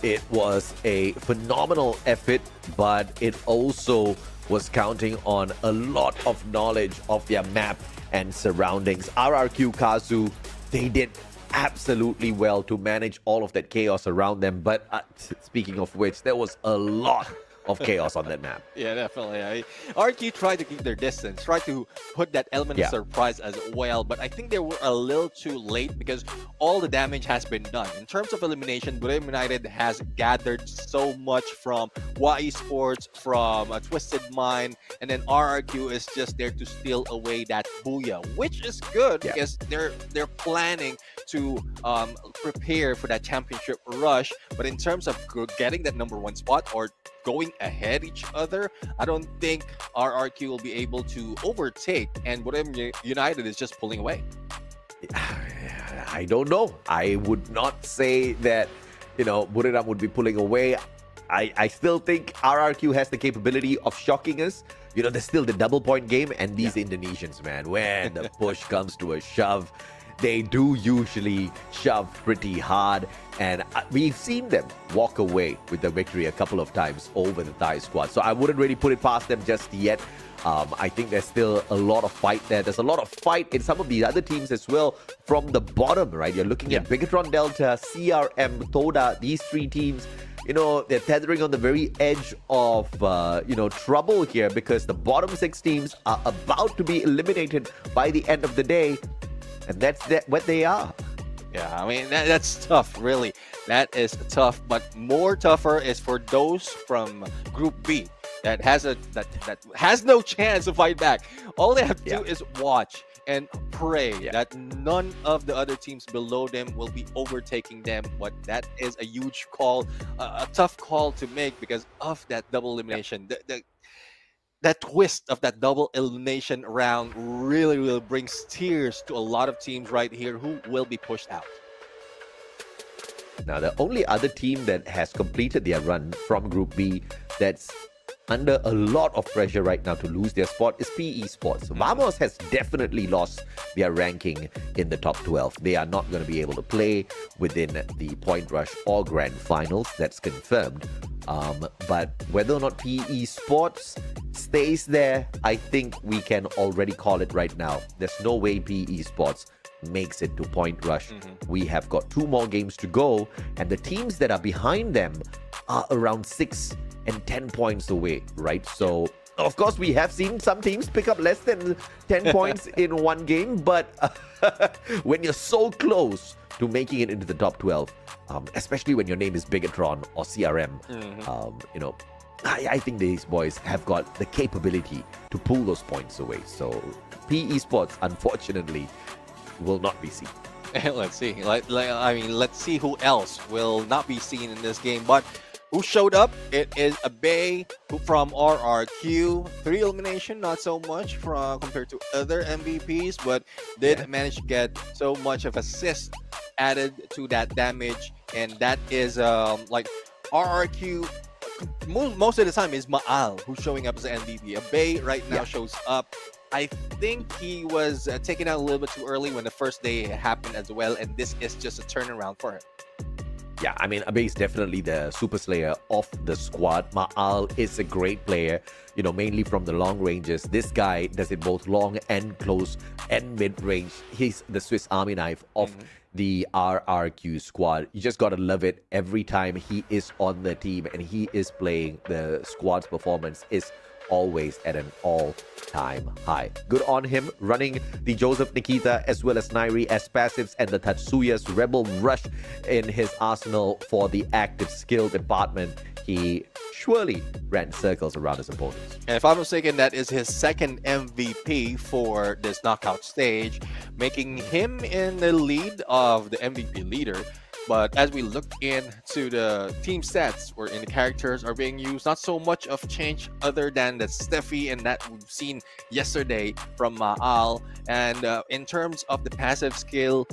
Speaker 12: It was a phenomenal effort, but it also was counting on a lot of knowledge of their map and surroundings. RRQ Kazu, they did absolutely well to manage all of that chaos around them. But speaking of which, there was a lot of chaos on that map.
Speaker 11: Yeah, definitely. RQ tried to keep their distance, tried to put that element of surprise as well, but I think they were a little too late because all the damage has been done. In terms of elimination, Burim United has gathered so much from YE Sports, from Twisted Mind, and then RRQ is just there to steal away that booyah, which is good because they're planning to prepare for that championship rush. But in terms of getting that #1 spot or going ahead each other, I don't think RRQ will be able to overtake, and Burim United is just pulling away.
Speaker 12: I don't know. I would not say that, Buriram would be pulling away. I still think RRQ has the capability of shocking us. There's still the double point game, and these Indonesians, man, when the push comes to a shove, they do usually shove pretty hard, and we've seen them walk away with the victory a couple of times over the Thai squad. So I wouldn't really put it past them just yet. I think there's still a lot of fight there. There's a lot of fight in some of these other teams as well from the bottom, right? You're looking at Bigatron Delta, CRM, Toda, these three teams. They're tethering on the very edge of, trouble here because the bottom 6 teams are about to be eliminated by the end of the day. And that's what they are.
Speaker 11: Yeah, I mean, that's tough, really. That is tough. But more tougher is for those from Group B that has no chance to fight back. All they have to do is watch and pray that none of the other teams below them will be overtaking them. But that is a huge call, a tough call to make because of that double elimination. That twist of that double elimination round really brings tears to a lot of teams right here who will be pushed out.
Speaker 12: Now, the only other team that has completed their run from Group B that's under a lot of pressure right now to lose their spot is PE Sports. Vamos has definitely lost their ranking in the top 12. They are not going to be able to play within the Point Rush or Grand Finals. That's confirmed. But whether or not PE Sports stays there, I think we can already call it right now. There's no way PE Sports makes it to Point Rush. We have got 2 more games to go, and the teams that are behind them are around 6 and 10 points away, right? So, of course, we have seen some teams pick up less than 10 points in one game, but when you're so close to making it into the top 12, especially when your name is Bigatron or CRM, I think these boys have got the capability to pull those points away. So PE Sports, unfortunately, will not be seen.
Speaker 11: Let's see. Let's see who else will not be seen in this game. But who showed up? It is Abe from RRQ. 3 elimination, not so much compared to other MVPs, but did manage to get so much of assist added to that damage, and that is RRQ. Most of the time is Maal who's showing up as an MVP. Abe right now shows up. I think he was taken out a little bit too early when the first day happened as well, and this is just a turnaround for him.
Speaker 12: Yeah, I mean, Abe is definitely the super slayer of the squad. Maal is a great player, mainly from the long ranges. This guy does it both long and close and mid-range. He's the Swiss Army knife of the RRQ squad. You just got to love it every time he is on the team and he is playing. The squad's performance is always at an all-time high. Good on him, running the Joseph Nikita as well as Nairi as passives and the Tatsuya's Rebel Rush in his arsenal for the active skill department. He surely ran circles around his opponents.
Speaker 11: And if I'm mistaken, that is his second MVP for this knockout stage, making him in the lead of the MVP leader. But as we look into the team stats wherein the characters are being used, not so much of change other than the Steffi and that we've seen yesterday from Maal. And in terms of the passive skill,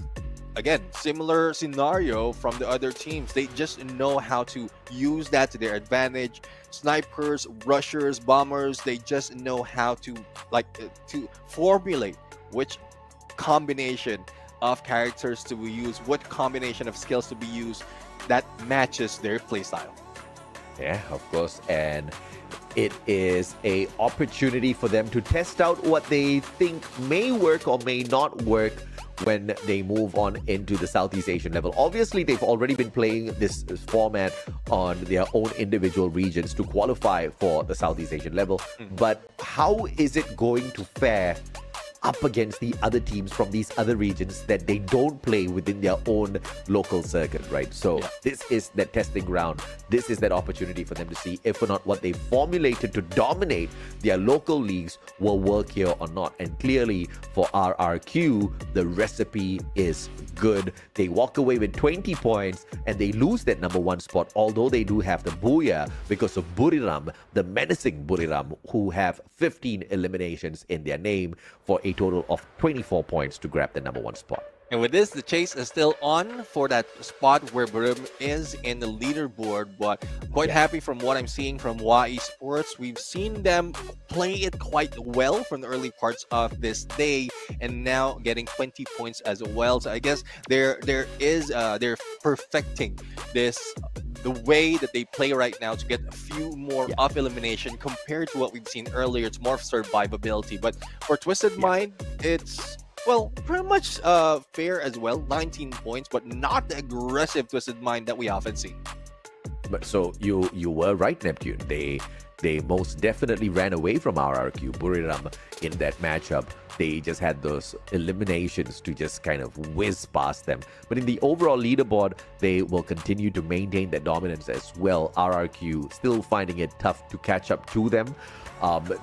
Speaker 11: again, similar scenario from the other teams. They just know how to use that to their advantage. Snipers, rushers, bombers, they just know how to to formulate which combination of characters to be used, what combination of skills to be used that matches their playstyle.
Speaker 12: Yeah, of course. And it is a opportunity for them to test out what they think may work or may not work when they move on into the Southeast Asian level. Obviously, they've already been playing this format on their own individual regions to qualify for the Southeast Asian level. But how is it going to fare up against the other teams from these other regions that they don't play within their own local circuit, right? So this is that testing ground. This is that opportunity for them to see if or not what they formulated to dominate their local leagues will work here or not. And clearly for RRQ, the recipe is good. They walk away with 20 points and they lose that number 1 spot, although they do have the booyah because of Buriram, the menacing Buriram, who have 15 eliminations in their name for a total of 24 points to grab the number 1 spot.
Speaker 11: And with this, the chase is still on for that spot where Brim is in the leaderboard. But quite happy from what I'm seeing from YE Sports. We've seen them play it quite well from the early parts of this day, and now getting 20 points as well. So I guess they're perfecting this, the way that they play right now, to get a few more off elimination compared to what we've seen earlier. It's more survivability. But for Twisted Mind, it's, well, pretty much fair as well. 19 points, but not the aggressive Twisted Mind that we often see.
Speaker 12: But so you were right, Neptune. They most definitely ran away from RRQ Buriram in that matchup. They just had those eliminations to just kind of whiz past them. But in the overall leaderboard, they will continue to maintain that dominance as well. RRQ still finding it tough to catch up to them.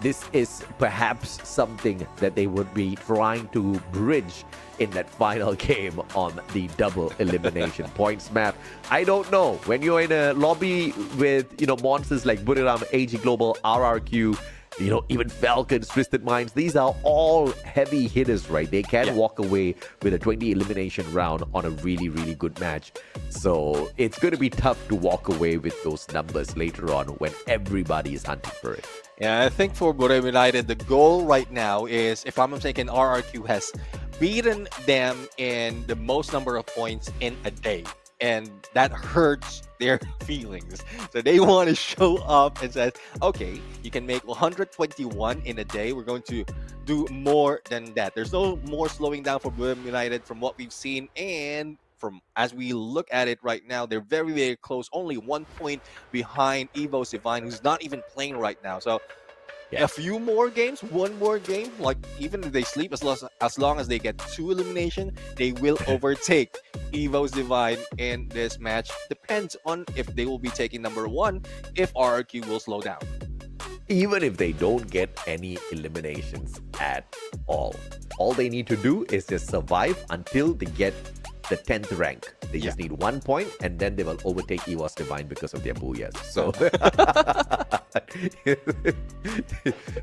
Speaker 12: This is perhaps something that they would be trying to bridge in that final game on the double elimination points map. I don't know. When you're in a lobby with, monsters like Buriram, AG Global, RRQ, even Falcons, Twisted Minds, these are all heavy hitters, right? They can walk away with a 20 elimination round on a really, really good match. So it's going to be tough to walk away with those numbers later on when everybody is hunting for it.
Speaker 11: Yeah, I think for Buriram United, the goal right now is, if I'm not mistaken, RRQ has beaten them in the most number of points in a day. And that hurts their feelings. So they want to show up and say, okay, you can make 121 in a day. We're going to do more than that. There's no more slowing down for Buriram United from what we've seen. And from as we look at it right now, they're very, very close. Only 1 point behind Evo's Divine, who's not even playing right now. So a few more games, one more game, like even if they sleep, as long as they get 2 elimination, they will overtake Evo's Divine in this match. Depends on if they will be taking number 1, if RRQ will slow down.
Speaker 12: Even if they don't get any eliminations at all they need to do is just survive until they get the 10th rank. They just need 1 point, and then they will overtake Evo's Divine because of their booyahs. So,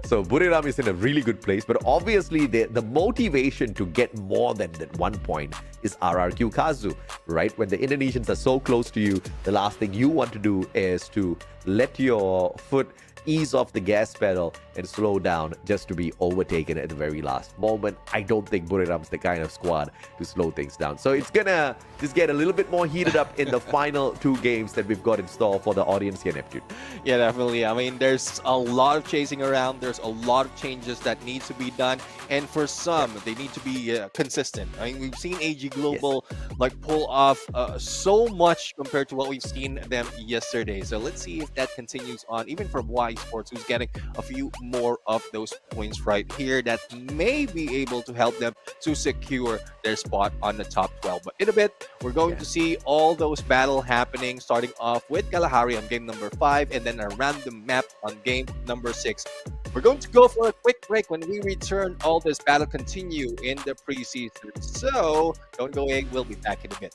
Speaker 12: so Buriram is in a really good place, but obviously the motivation to get more than that 1 point is RRQ Kazu, right? When the Indonesians are so close to you, the last thing you want to do is to let your foot ease off the gas pedal and slow down just to be overtaken at the very last moment. I don't think Buriram's the kind of squad to slow things down. So it's gonna just get a little bit more heated up in the final 2 games that we've got in store for the audience here, Neptune.
Speaker 11: Yeah, definitely. I mean, there's a lot of chasing around. There's a lot of changes that need to be done. And for some, they need to be consistent. I mean, we've seen AG Global like pull off so much compared to what we've seen them yesterday. So let's see if that continues on, even from YE Sports, who's getting a few more of those points right here that may be able to help them to secure their spot on the top 12. But in a bit, we're going to see all those battle happening, starting off with Kalahari on game number 5, and then a random map on game number 6. We're going to go for a quick break. When we return, all this battle continue in the preseason. So don't go away. We'll be back in a bit.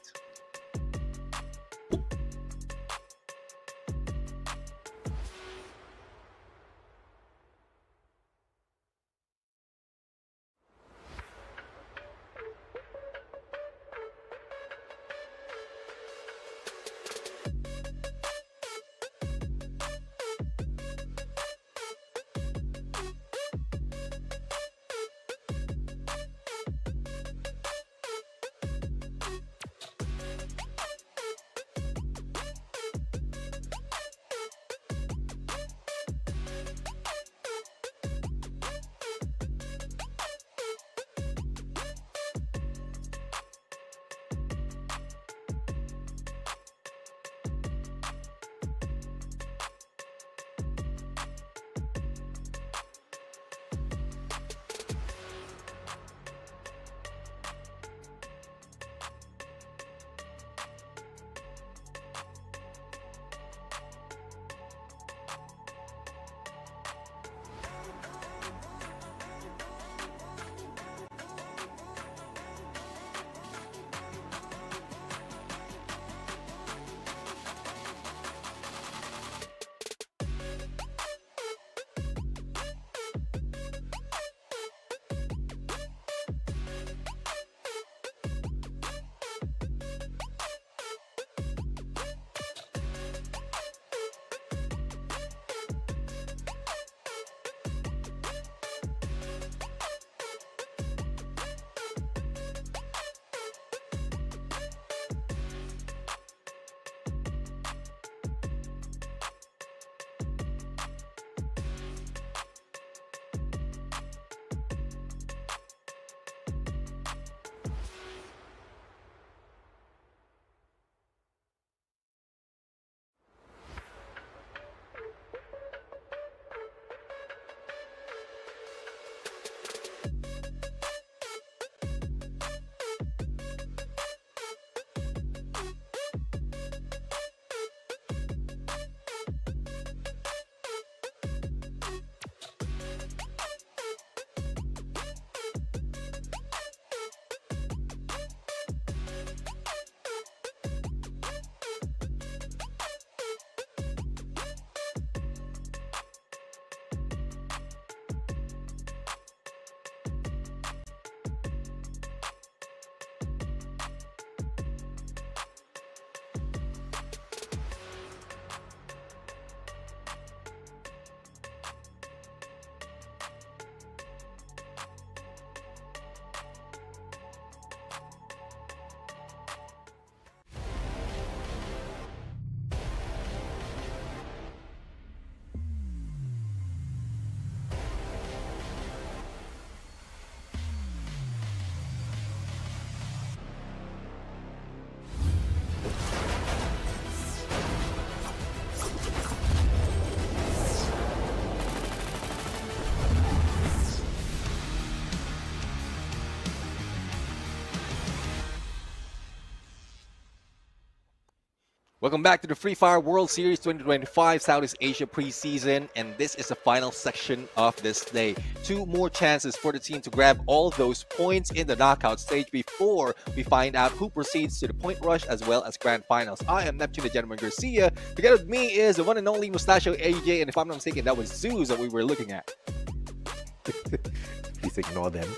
Speaker 11: Welcome back to the Free Fire World Series 2025 Southeast Asia preseason, and this is the final section of this day. 2 more chances for the team to grab all those points in the knockout stage before we find out who proceeds to the point rush as well as grand finals. I am Neptune the Gentleman Garcia. Together with me is the one and only Mustachio AJ, and if I'm not mistaken, that was Zeus that we were looking at.
Speaker 12: Please ignore them.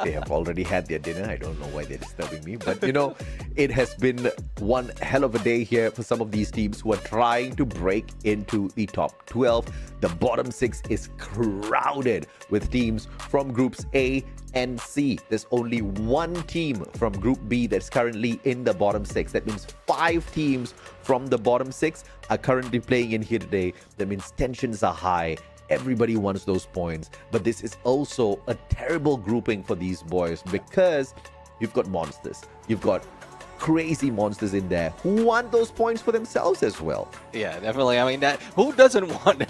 Speaker 12: They have already had their dinner. I don't know why they're disturbing me. But, you know, it has been one hell of a day here for some of these teams who are trying to break into the top 12. The bottom 6 is crowded with teams from groups A and C. There's only one team from Group B that's currently in the bottom 6. That means 5 teams from the bottom 6 are currently playing in here today. That means tensions are high. Everybody wants those points, but this is also a terrible grouping for these boys because you've got monsters. You've got crazy monsters in there who want those points for themselves as well.
Speaker 11: Yeah, definitely. I mean, that who doesn't want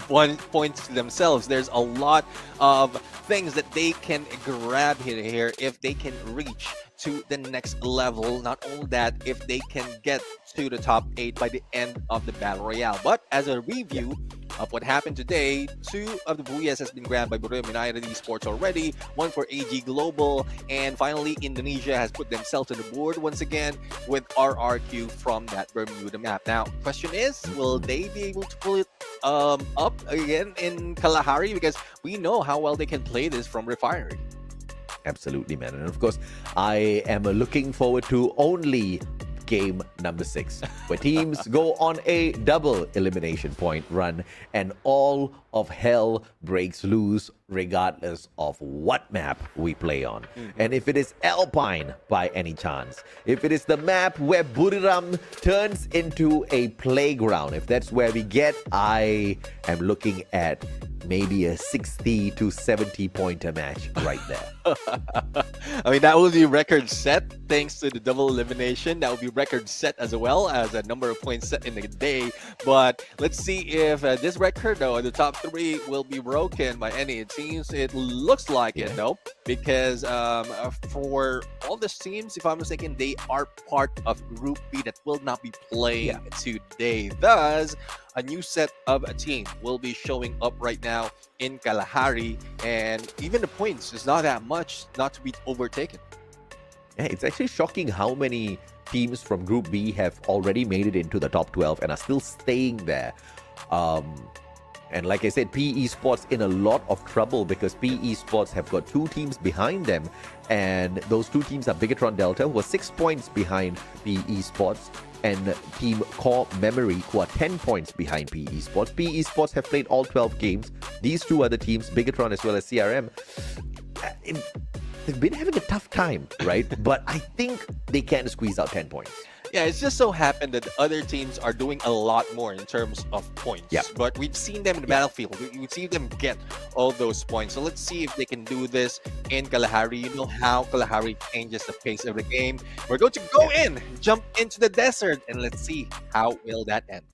Speaker 11: points to themselves? There's a lot of things that they can grab here if they can reach to the next level. Not only that, if they can get to the top 8 by the end of the Battle Royale. But as a review of what happened today, 2 of the Buyas has been grabbed by Bermuda United Esports already, 1 for AG Global, and finally Indonesia has put themselves on the board once again with RRQ from that Bermuda map. Now, question is, will they be able to pull it up again in Kalahari? Because we know how well they can play this from Refinery.
Speaker 12: Absolutely, man. And of course, I am looking forward to only game number 6, where teams go on a double elimination point run and all of hell breaks loose regardless of what map we play on. And if it is Alpine by any chance, if it is the map where Buriram turns into a playground, if that's where we get, I am looking at maybe a 60 to 70 pointer match right there.
Speaker 11: I mean, that will be record set thanks to the double elimination. That will be record set as well as a number of points set in a day. But let's see if this record, though, the top 3 will be broken by any teams. It looks like it, though, because for all the teams, if I'm mistaken, they are part of Group B that will not be playing today. Thus, a new set of a team will be showing up right now in Kalahari, and even the points is not that much not to be overtaken.
Speaker 12: Yeah, it's actually shocking how many teams from Group B have already made it into the top 12 and are still staying there. And like I said, PE Sports in a lot of trouble because PE Sports have got 2 teams behind them, and those 2 teams are Bigatron Delta, who are 6 points behind PE Sports, and Team Core Memory, who are 10 points behind PE Sports. PE Sports have played all 12 games. These 2 other teams, Bigatron as well as CRM, they've been having a tough time, right? But I think they can squeeze out 10 points.
Speaker 11: Yeah, it's just so happened that the other teams are doing a lot more in terms of points. But we've seen them in the battlefield. We've seen them get all those points. So let's see if they can do this in Kalahari. You know how Kalahari changes the pace of the game. We're going to go in, jump into the desert, and let's see how will that end.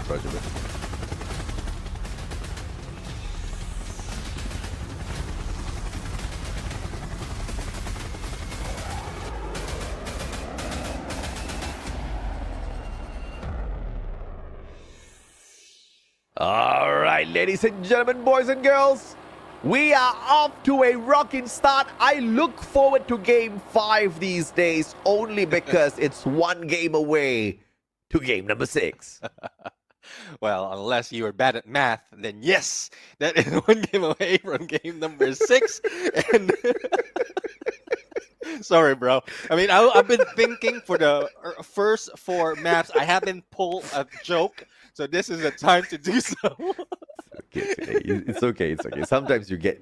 Speaker 12: Roger. All right, ladies and gentlemen, boys and girls, we are off to a rocking start. I look forward to game 5 these days only because it's one game away to game number 6.
Speaker 11: Well, unless you are bad at math, then yes, that is one game away from game number 6. And sorry, bro. I mean, I've been thinking for the first 4 maps. I haven't pulled a joke, so this is the time to do so.
Speaker 12: It's okay. It's okay. Sometimes you get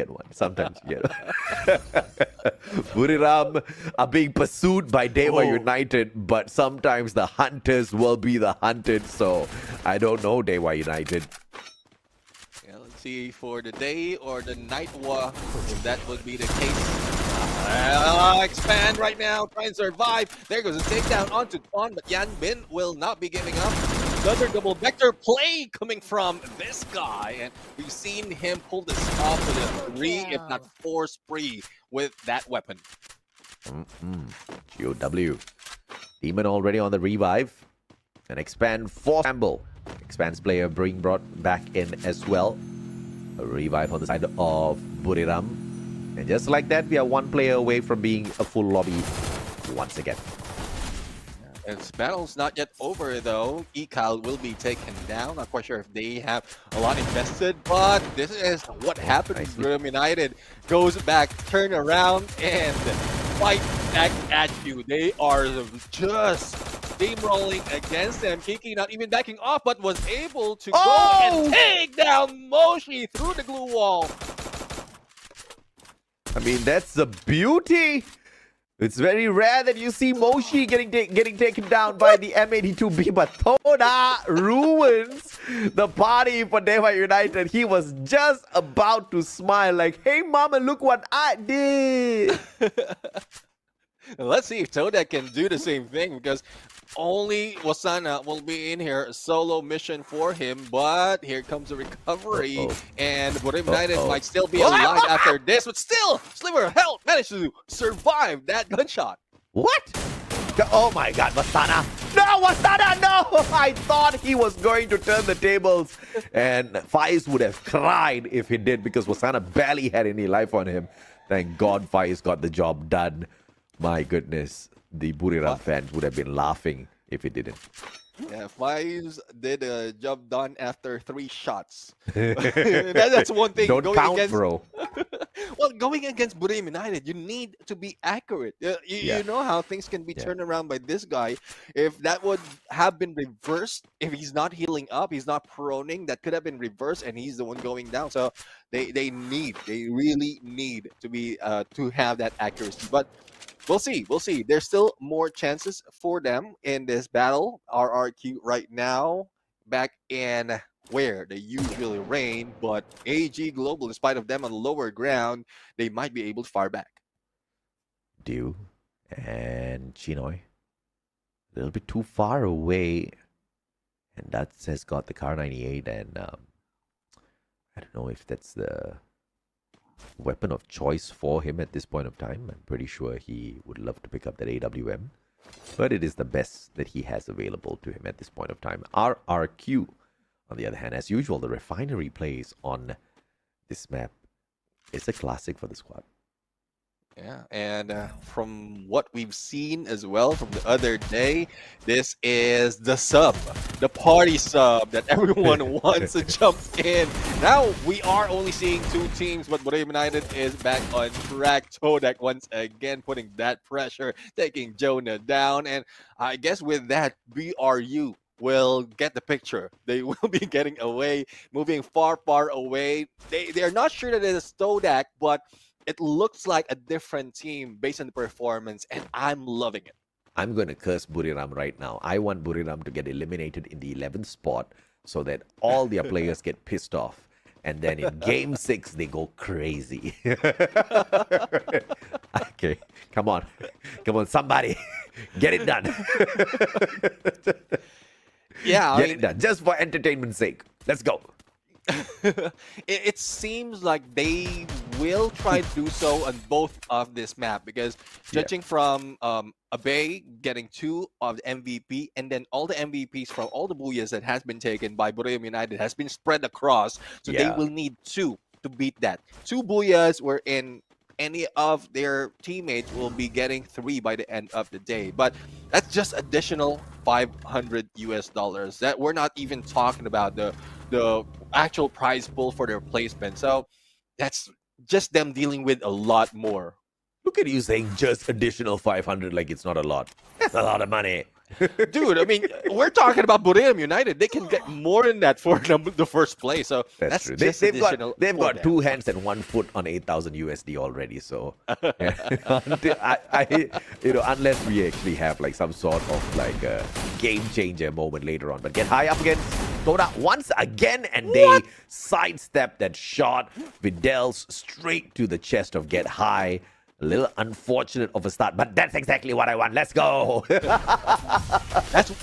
Speaker 12: one. Sometimes you get one. Buriram are being pursued by Dewa United, but sometimes the hunters will be the hunted. So I don't know, Dewa United.
Speaker 11: Yeah, let's see for the day or the night war if that would be the case. Expand right now, try and survive. There goes a takedown onto Quan, but Yan Bin will not be giving up. Another double vector play coming from this guy, and we've seen him pull this off with a 3, if not 4 spree with that weapon.
Speaker 12: GOW. Demon already on the revive. And Expand for Campbell. Expand's player being brought back in as well. A revive on the side of Buriram. And just like that, we are one player away from being a full lobby once again.
Speaker 11: This battle's not yet over though. Ekal will be taken down. Not quite sure if they have a lot invested, but this is what happens. Buriram United goes back, turn around, and fight back at you. They are just steamrolling against them. Kiki not even backing off, but was able to go and take down Moshi through the glue wall.
Speaker 12: I mean, that's the beauty. It's very rare that you see Moshi getting taken down by the M82B, but Toda ruins the party for Deva United. He was just about to smile like, hey mama, look what I did.
Speaker 11: Let's see if Toda can do the same thing, because only Wasana will be in here, a solo mission for him, but here comes a recovery, and Buriram United might still be alive after this, but still, Sliver of Health managed to survive that gunshot.
Speaker 12: What? Oh my god, Wasana! No, Wasana, no! I thought he was going to turn the tables, and Faiz would have cried if he did, because Wasana barely had any life on him. Thank God Faiz got the job done. My goodness, the Buriram fans would have been laughing if he didn't.
Speaker 11: Yeah, Faiz did a job done after 3 shots. That's one thing.
Speaker 12: Don't
Speaker 11: going
Speaker 12: count,
Speaker 11: against,
Speaker 12: bro.
Speaker 11: Well, going against Buriram United, you need to be accurate. You know how things can be turned around by this guy. If that would have been reversed, if he's not healing up, he's not proning, that could have been reversed, and he's the one going down. So they really need to be to have that accuracy. But we'll see. We'll see. There's still more chances for them in this battle. RRQ right now back in where they usually reign, but AG Global, in spite of them on lower ground, they might be able to fire back.
Speaker 12: Dew and Chinoy, a little bit too far away, and that has got the Car 98, and I don't know if that's the weapon of choice for him at this point of time. I'm pretty sure he would love to pick up that AWM, but it is the best that he has available to him at this point of time. RRQ, on the other hand, as usual, the refinery plays on this map. It's a classic for the squad.
Speaker 11: Yeah, and from what we've seen as well from the other day, this is the sub, the party sub that everyone wants to jump in. Now we are only seeing 2 teams, but Buriram United is back on track. Todak once again putting that pressure, taking Jonah down, and I guess with that, BRU will get the picture. They will be getting away, moving far away. They're not sure that it is Todak, but it looks like a different team based on the performance, and I'm loving it.
Speaker 12: I'm going to curse Buriram right now. I want Buriram to get eliminated in the 11th spot so that all their players get pissed off. And then in Game 6, they go crazy. Okay, come on. Come on, somebody. Get it done.
Speaker 11: Yeah,
Speaker 12: Get it done. Just for entertainment's sake. Let's go.
Speaker 11: It seems like they will try to do so on both of this map, because judging from Abe getting 2 of the MVP, and then all the MVPs from all the booyahs that has been taken by Buriram United has been spread across, so they will need 2 to beat that. 2 booyahs wherein any of their teammates will be getting 3 by the end of the day, but that's just additional $500 US. That we're not even talking about the actual prize pool for their placement. So that's just them dealing with a lot more.
Speaker 12: Look at you saying just additional 500 like it's not a lot. That's a lot of money.
Speaker 11: Dude, I mean, we're talking about Buriram United. They can get more than that for the first place. So that's
Speaker 12: true.
Speaker 11: Just
Speaker 12: They've
Speaker 11: additional.
Speaker 12: They've got 2 hands and 1 foot on 8,000 USD already. So, unless we actually have like some sort of like a game changer moment later on. But get high up against Toda once again, and they sidestep that shot. Vidal's straight to the chest of Get High. A little unfortunate of a start, but that's exactly what I want. Let's go.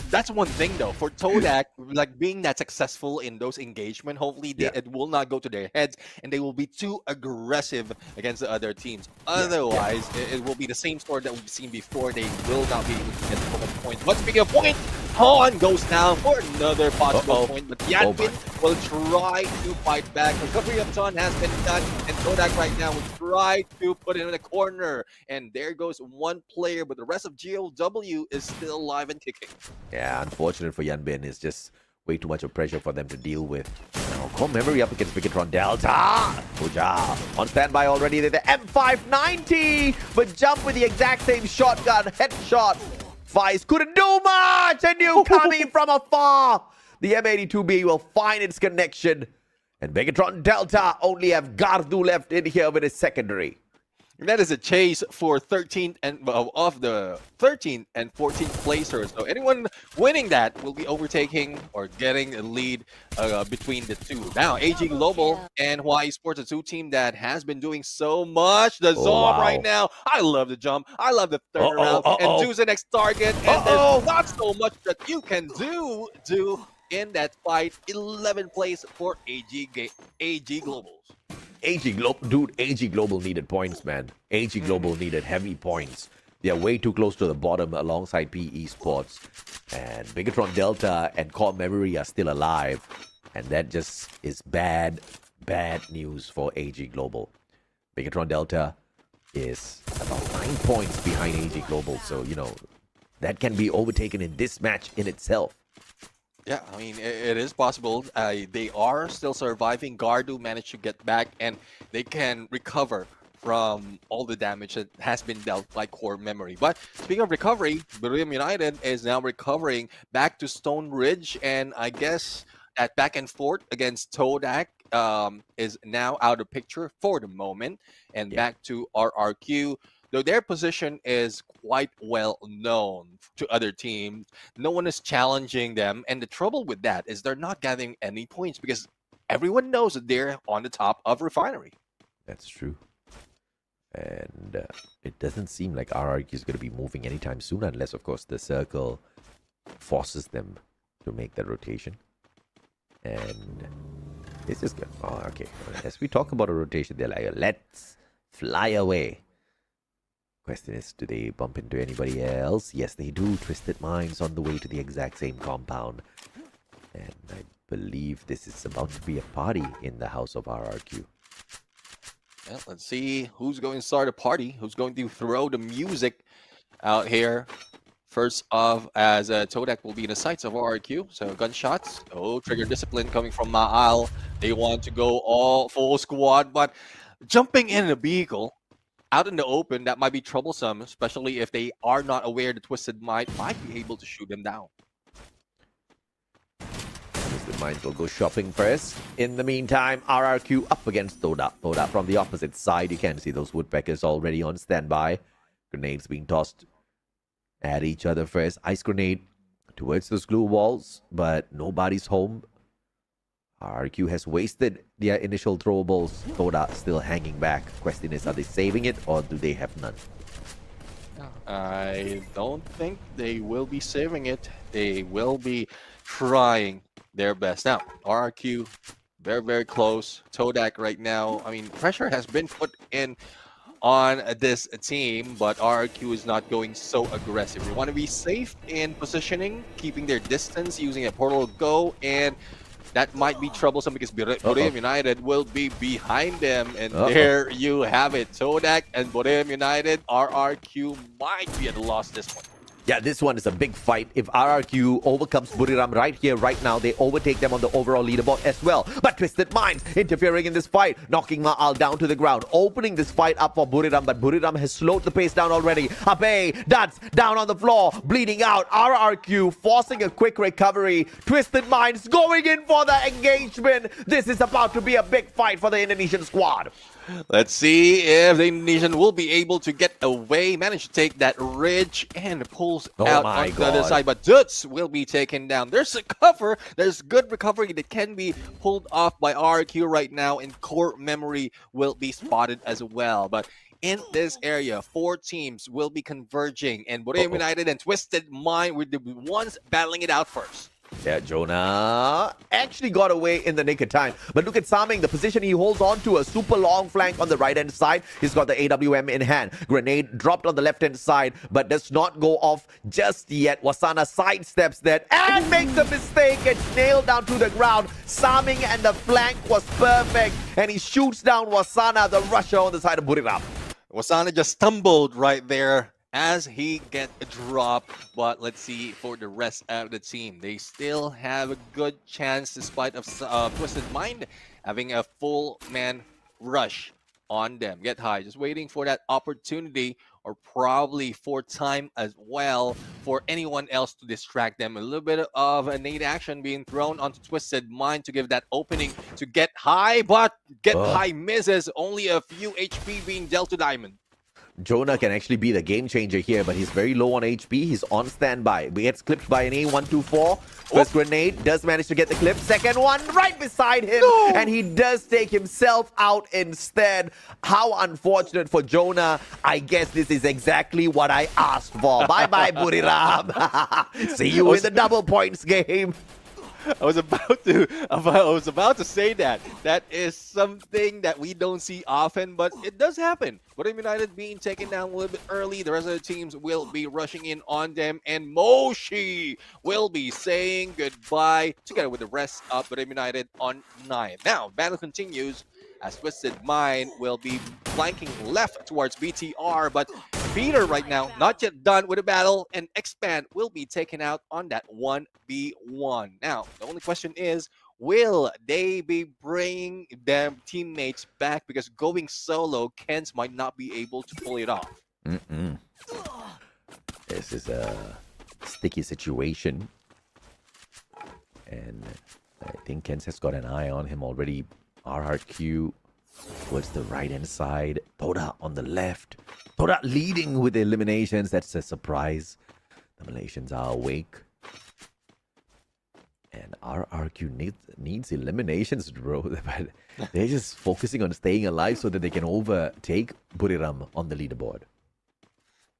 Speaker 11: That's one thing though for Todak, like being that successful in those engagement. Hopefully, it will not go to their heads, and they will be too aggressive against the other teams. Otherwise, it will be the same story that we've seen before. They will not be able to get the point. But speaking of point, Han goes down for another possible point, but Yanbin will try to fight back. Recovery of Ton has been done, and Todak right now will try to put it in the corner. And there goes one player, but the rest of GOW is still alive and kicking.
Speaker 12: Yeah, unfortunate for Yanbin. It's just way too much of pressure for them to deal with. Now, Core Memory up against Bigatron Delta. Puja on standby already. They're the M590, but jump with the exact same shotgun headshot. Vice couldn't do much, and you coming from afar. The M82B will find its connection, and Bigatron Delta only have Gardu left in here with his secondary.
Speaker 11: And that is a chase for 13th and of the 13th and 14th placers. So anyone winning that will be overtaking or getting a lead between the two. Now, AG Global and Hawaii Sports, a two team that has been doing so much. The Zom right now. I love the jump. I love the turnaround. And choose the next target. And there's not so much that you can do in that fight. 11th place for AG Globals.
Speaker 12: AG Global needed points, man. AG Global needed heavy points. They are way too close to the bottom alongside PE Sports. And Bigatron Delta and Core Memory are still alive. And that just is bad news for AG Global. Bigatron Delta is about 9 points behind AG Global. So, you know, that can be overtaken in this match in itself.
Speaker 11: Yeah, I mean, it is possible. They are still surviving. Gardu managed to get back, and they can recover from all the damage that has been dealt by Core Memory. But speaking of recovery, Buriram United is now recovering back to Stone Ridge, and I guess that back and forth against Todak is now out of picture for the moment, and back to RRQ. Though their position is quite well known to other teams, no one is challenging them. And the trouble with that is they're not gathering any points because everyone knows that they're on the top of Refinery.
Speaker 12: That's true. And it doesn't seem like RRQ is going to be moving anytime soon unless, of course, the circle forces them to make that rotation. And this is good. Oh, okay. As we talk about a rotation, they're like, let's fly away. Question is, do they bump into anybody else? Yes, they do. Twisted Minds on the way to the exact same compound. And I believe this is about to be a party in the house of RRQ.
Speaker 11: Yeah, let's see who's going to start a party. Who's going to throw the music out here. First off, as Todak will be in the sights of RRQ. So gunshots. Oh, trigger discipline coming from Ma'al. They want to go all full squad. But jumping in a vehicle out in the open, that might be troublesome, especially if they are not aware the Twisted might be able to shoot them down.
Speaker 12: Twisted Minds will go shopping first. In the meantime, RRQ up against Toda. Toda from the opposite side. You can see those woodpeckers already on standby. Grenades being tossed at each other first. Ice grenade towards those glue walls, but nobody's home. RRQ has wasted their initial throwables. Toda still hanging back. Question is, are they saving it or do they have none?
Speaker 11: I don't think they will be saving it. They will be trying their best. Now, RRQ, very, very close. Todak right now, I mean, pressure has been put in on this team, but RRQ is not going so aggressive. They want to be safe in positioning, keeping their distance, using a portal go, and that might be troublesome because Buriram United will be behind them. And there you have it. Todak and Buriram United, RRQ might be at a loss this point.
Speaker 12: Yeah, this one is a big fight. If RRQ overcomes Buriram right here, right now, they overtake them on the overall leaderboard as well. But Twisted Minds interfering in this fight, knocking Ma'al down to the ground, opening this fight up for Buriram, but Buriram has slowed the pace down already. Abe, Duds down on the floor, bleeding out. RRQ forcing a quick recovery. Twisted Minds going in for the engagement. This is about to be a big fight for the Indonesian squad.
Speaker 11: Let's see if the Indonesian will be able to get away, manage to take that ridge, and pulls out on the other side. But Duts will be taken down. There's a cover. There's good recovery that can be pulled off by RRQ right now, and Core Memory will be spotted as well. But in this area. 4 teams will be converging, and Boreo United and Twisted Mind were the ones battling it out first.
Speaker 12: Yeah, Jonah actually got away in the nick of time. But look at Saming, the position he holds on to, a super long flank on the right-hand side. He's got the AWM in hand. Grenade dropped on the left-hand side, but does not go off just yet. Wasana sidesteps that and makes a mistake. Gets nailed down to the ground. Saming and the flank was perfect. And he shoots down Wasana, the rusher on the side of Buriram.
Speaker 11: Wasana just stumbled right there as he gets dropped, but let's see for the rest of the team. They still have a good chance despite of Twisted Mind having a full man rush on them. Get high, just waiting for that opportunity, or probably for time as well for anyone else to distract them. A little bit of a nade action being thrown onto Twisted Mind to give that opening to Get High, but Get High misses. Only a few HP being dealt to Diamond.
Speaker 12: Jonah can actually be the game changer here, but he's very low on HP. He's on standby. He gets clipped by an A124. First grenade does manage to get the clip. Second one right beside him. No! And he does take himself out instead. How unfortunate for Jonah. I guess this is exactly what I asked for. Bye-bye, Buriram. See you in the double points game.
Speaker 11: I was about to say that. That is something that we don't see often, but it does happen. Boreo United being taken down a little bit early. The rest of the teams will be rushing in on them, and Moshi will be saying goodbye together with the rest of Boreo United on 9. Now, battle continues as Twisted Mind will be flanking left towards BTR, but Peter right now not yet done with the battle, and Expand will be taken out on that 1v1. Now, the only question is, will they be bringing their teammates back? Because going solo, Kens might not be able to pull it off.
Speaker 12: This is a sticky situation. And I think Kens has got an eye on him already. RRQ towards the right-hand side. Toda on the left. Toda leading with the eliminations. That's a surprise. The Malaysians are awake. And RRQ needs eliminations, bro. But they're just focusing on staying alive so that they can overtake Buriram on the leaderboard.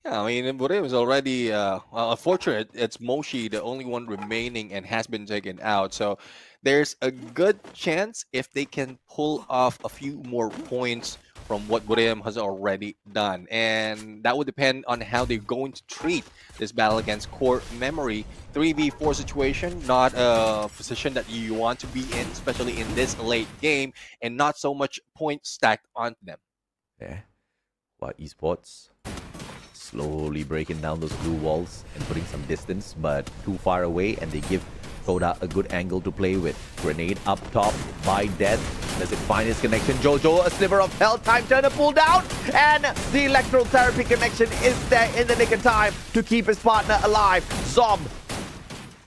Speaker 11: Yeah, I mean, Boreo is already unfortunate. It's Moshi, the only one remaining, and has been taken out. So there's a good chance if they can pull off a few more points from what Boreo has already done. And that would depend on how they're going to treat this battle against Core Memory. 3v4 situation, not a position that you want to be in, especially in this late game, and not so much points stacked onto them.
Speaker 12: Yeah. What esports? Slowly breaking down those blue walls and putting some distance, but too far away, and they give Toda a good angle to play with. Grenade up top by Death. Does it find his connection? Jojo, a sliver of hell. Time turner pulled out, and the electrotherapy connection is there in the nick of time to keep his partner alive. Zob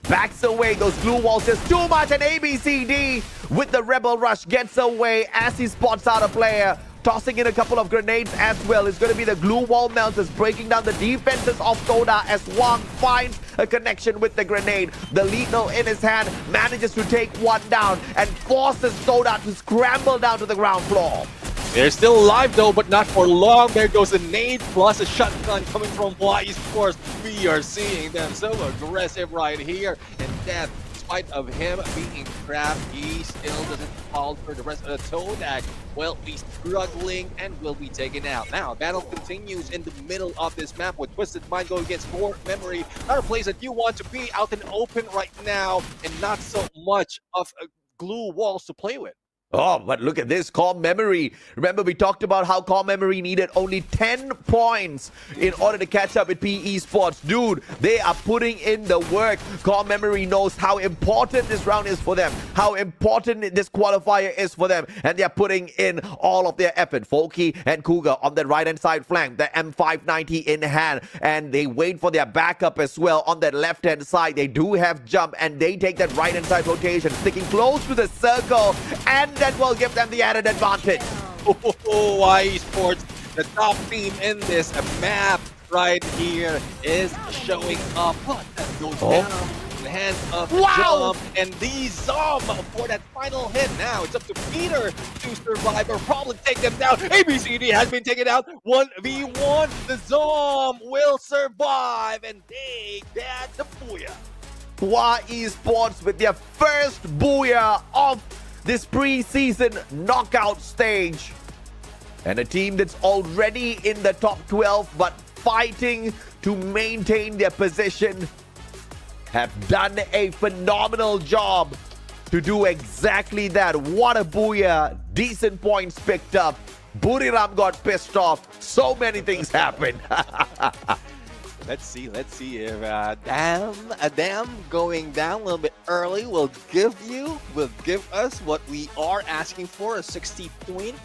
Speaker 12: backs away. Those glue walls just too much, and ABCD with the Rebel Rush gets away as he spots out a player. Tossing in a couple of grenades as well. It's going to be the glue wall melters breaking down the defenses of Toda as Wang finds a connection with the grenade. The lethal in his hand manages to take one down and forces Toda to scramble down to the ground floor.
Speaker 11: They're still alive though, but not for long. There goes a nade plus a shotgun coming from Y Sports. We are seeing them so aggressive right here. And Death, despite of him being trapped, he still doesn't falter. The rest of the Todak will be struggling and will be taken out. Now, battle continues in the middle of this map with Twisted Mind going against Core Memory. Not a place that you want to be, out in open right now, and not so much of a glue walls to play with.
Speaker 12: Oh, but look at this, Core Memory. Remember, we talked about how Core Memory needed only 10 points in order to catch up with PE Sports. Dude, they are putting in the work. Core Memory knows how important this round is for them, how important this qualifier is for them, and they're putting in all of their effort. Folky and Cougar on the right-hand side flank, the M590 in hand, and they wait for their backup as well on that left-hand side. They do have jump, and they take that right-hand side rotation, sticking close to the circle, and that will give them the added advantage.
Speaker 11: Y Sports, the top team in this map right here, is showing up. But that goes down. hands of
Speaker 12: Wow!
Speaker 11: jump, and the Zom for that final hit. Now it's up to Peter to survive or probably take them down. ABCD has been taken out 1v1. The Zom will survive, and they get the booyah.
Speaker 12: Hua Esports with their first booyah of this preseason knockout stage. And a team that's already in the top 12 but fighting to maintain their position have done a phenomenal job to do exactly that. What a booyah. Decent points picked up. Buriram got pissed off. So many things happened.
Speaker 11: Let's see if Adam going down a little bit early will give us what we are asking for, a 60-point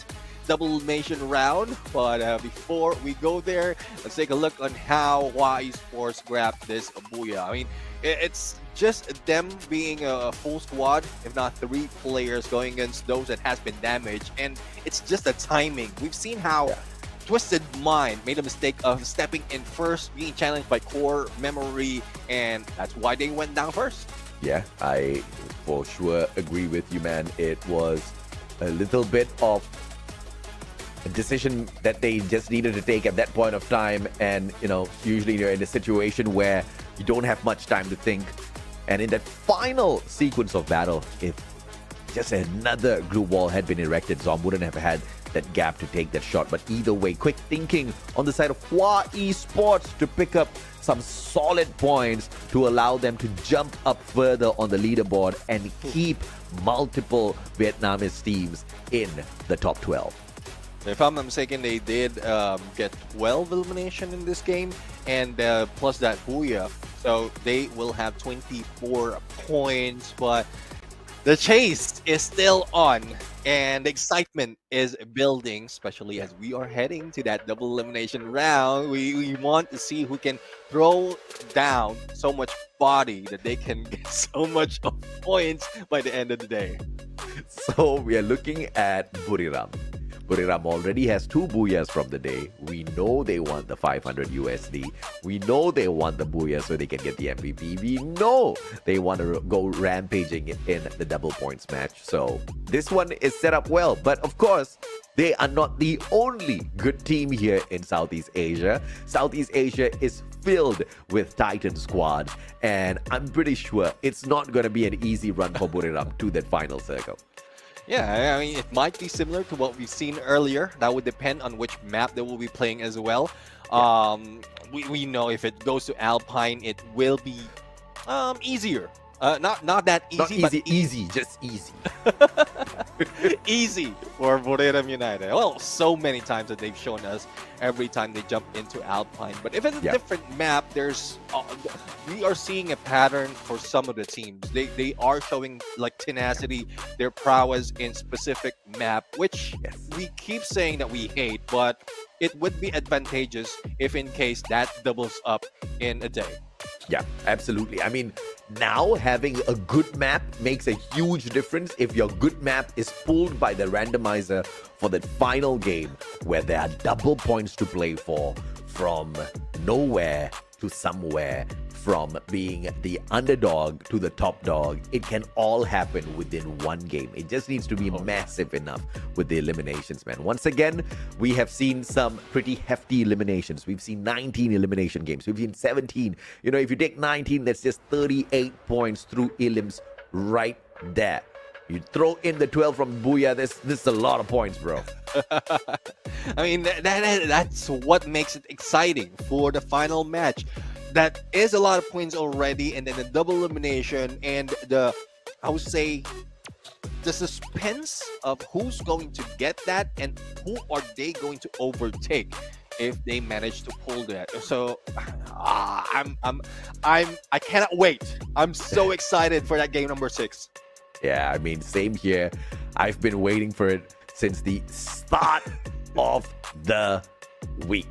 Speaker 11: double elimination round. But before we go there, let's take a look on how Hua Esports grabbed this booyah. I mean, it's just them being a full squad, if not 3 players going against those that has been damaged, and it's just the timing. We've seen how Twisted Mind made a mistake of stepping in first, being challenged by Core Memory, and that's why they went down first.
Speaker 12: Yeah, I for sure agree with you, man. It was a little bit of a decision that they just needed to take at that point of time. And, you know, usually you're in a situation where you don't have much time to think. And in that final sequence of battle, if just another glue wall had been erected, Zom wouldn't have had that gap to take that shot. But either way, quick thinking on the side of Hua Esports to pick up some solid points to allow them to jump up further on the leaderboard and keep multiple Vietnamese teams in the top 12.
Speaker 11: If I'm not mistaken, they did get 12 elimination in this game, and plus that booyah, so they will have 24 points. But the chase is still on, and the excitement is building, especially as we are heading to that double elimination round. We want to see who can throw down so much body that they can get so much of points by the end of the day.
Speaker 12: So we are looking at Buriram. Buriram already has 2 booyahs from the day. We know they want the 500 USD. We know they want the booyah so they can get the MVP. We know they want to go rampaging in the double points match. So this one is set up well. But of course, they are not the only good team here in Southeast Asia. Southeast Asia is filled with Titan squad. And I'm pretty sure it's not going to be an easy run for Buriram to that final circle.
Speaker 11: Yeah, I mean, it might be similar to what we've seen earlier. That would depend on which map they will be playing as well. Yeah. We know if it goes to Alpine, it will be easier. Not that easy,
Speaker 12: not easy,
Speaker 11: but
Speaker 12: easy, just easy.
Speaker 11: Easy for Buriram United. Well, so many times that they've shown us every time they jump into Alpine. But if it's a different map, there's we are seeing a pattern for some of the teams. They are showing like tenacity, their prowess in specific map, which we keep saying that we hate, but it would be advantageous if in case that doubles up in a day.
Speaker 12: Yeah, absolutely. I mean, now having a good map makes a huge difference if your good map is pulled by the randomizer for the final game where there are double points to play for, from nowhere to somewhere, from being the underdog to the top dog. It can all happen within one game. It just needs to be massive enough with the eliminations, man. Once again, we have seen some pretty hefty eliminations. We've seen 19 elimination games. We've seen 17. You know, if you take 19, that's just 38 points through elims right there. You throw in the 12 from Booyah, this is a lot of points, bro.
Speaker 11: I mean, that's what makes it exciting for the final match. That is a lot of points already, and then the double elimination and I would say, the suspense of who's going to get that and who are they going to overtake if they manage to pull that. So I cannot wait. I'm so excited for that game number 6.
Speaker 12: Yeah, I mean, same here. I've been waiting for it since the start of the week.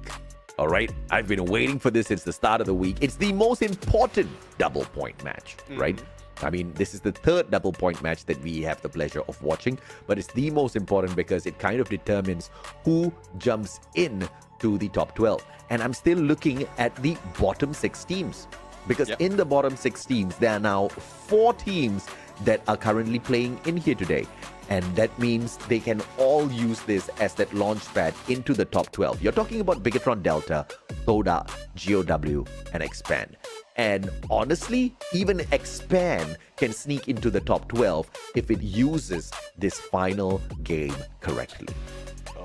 Speaker 12: All right, I've been waiting for this since the start of the week. It's the most important double point match, right? I mean, this is the 3rd double point match that we have the pleasure of watching, but it's the most important because it kind of determines who jumps in to the top 12. And I'm still looking at the bottom 6 teams. Because in the bottom 6 teams, there are now 4 teams that are currently playing in here today. And that means they can all use this as that launch pad into the top 12. You're talking about Bigatron Delta, Soda, GOW, and Expand. And honestly, even Expand can sneak into the top 12 if it uses this final game correctly.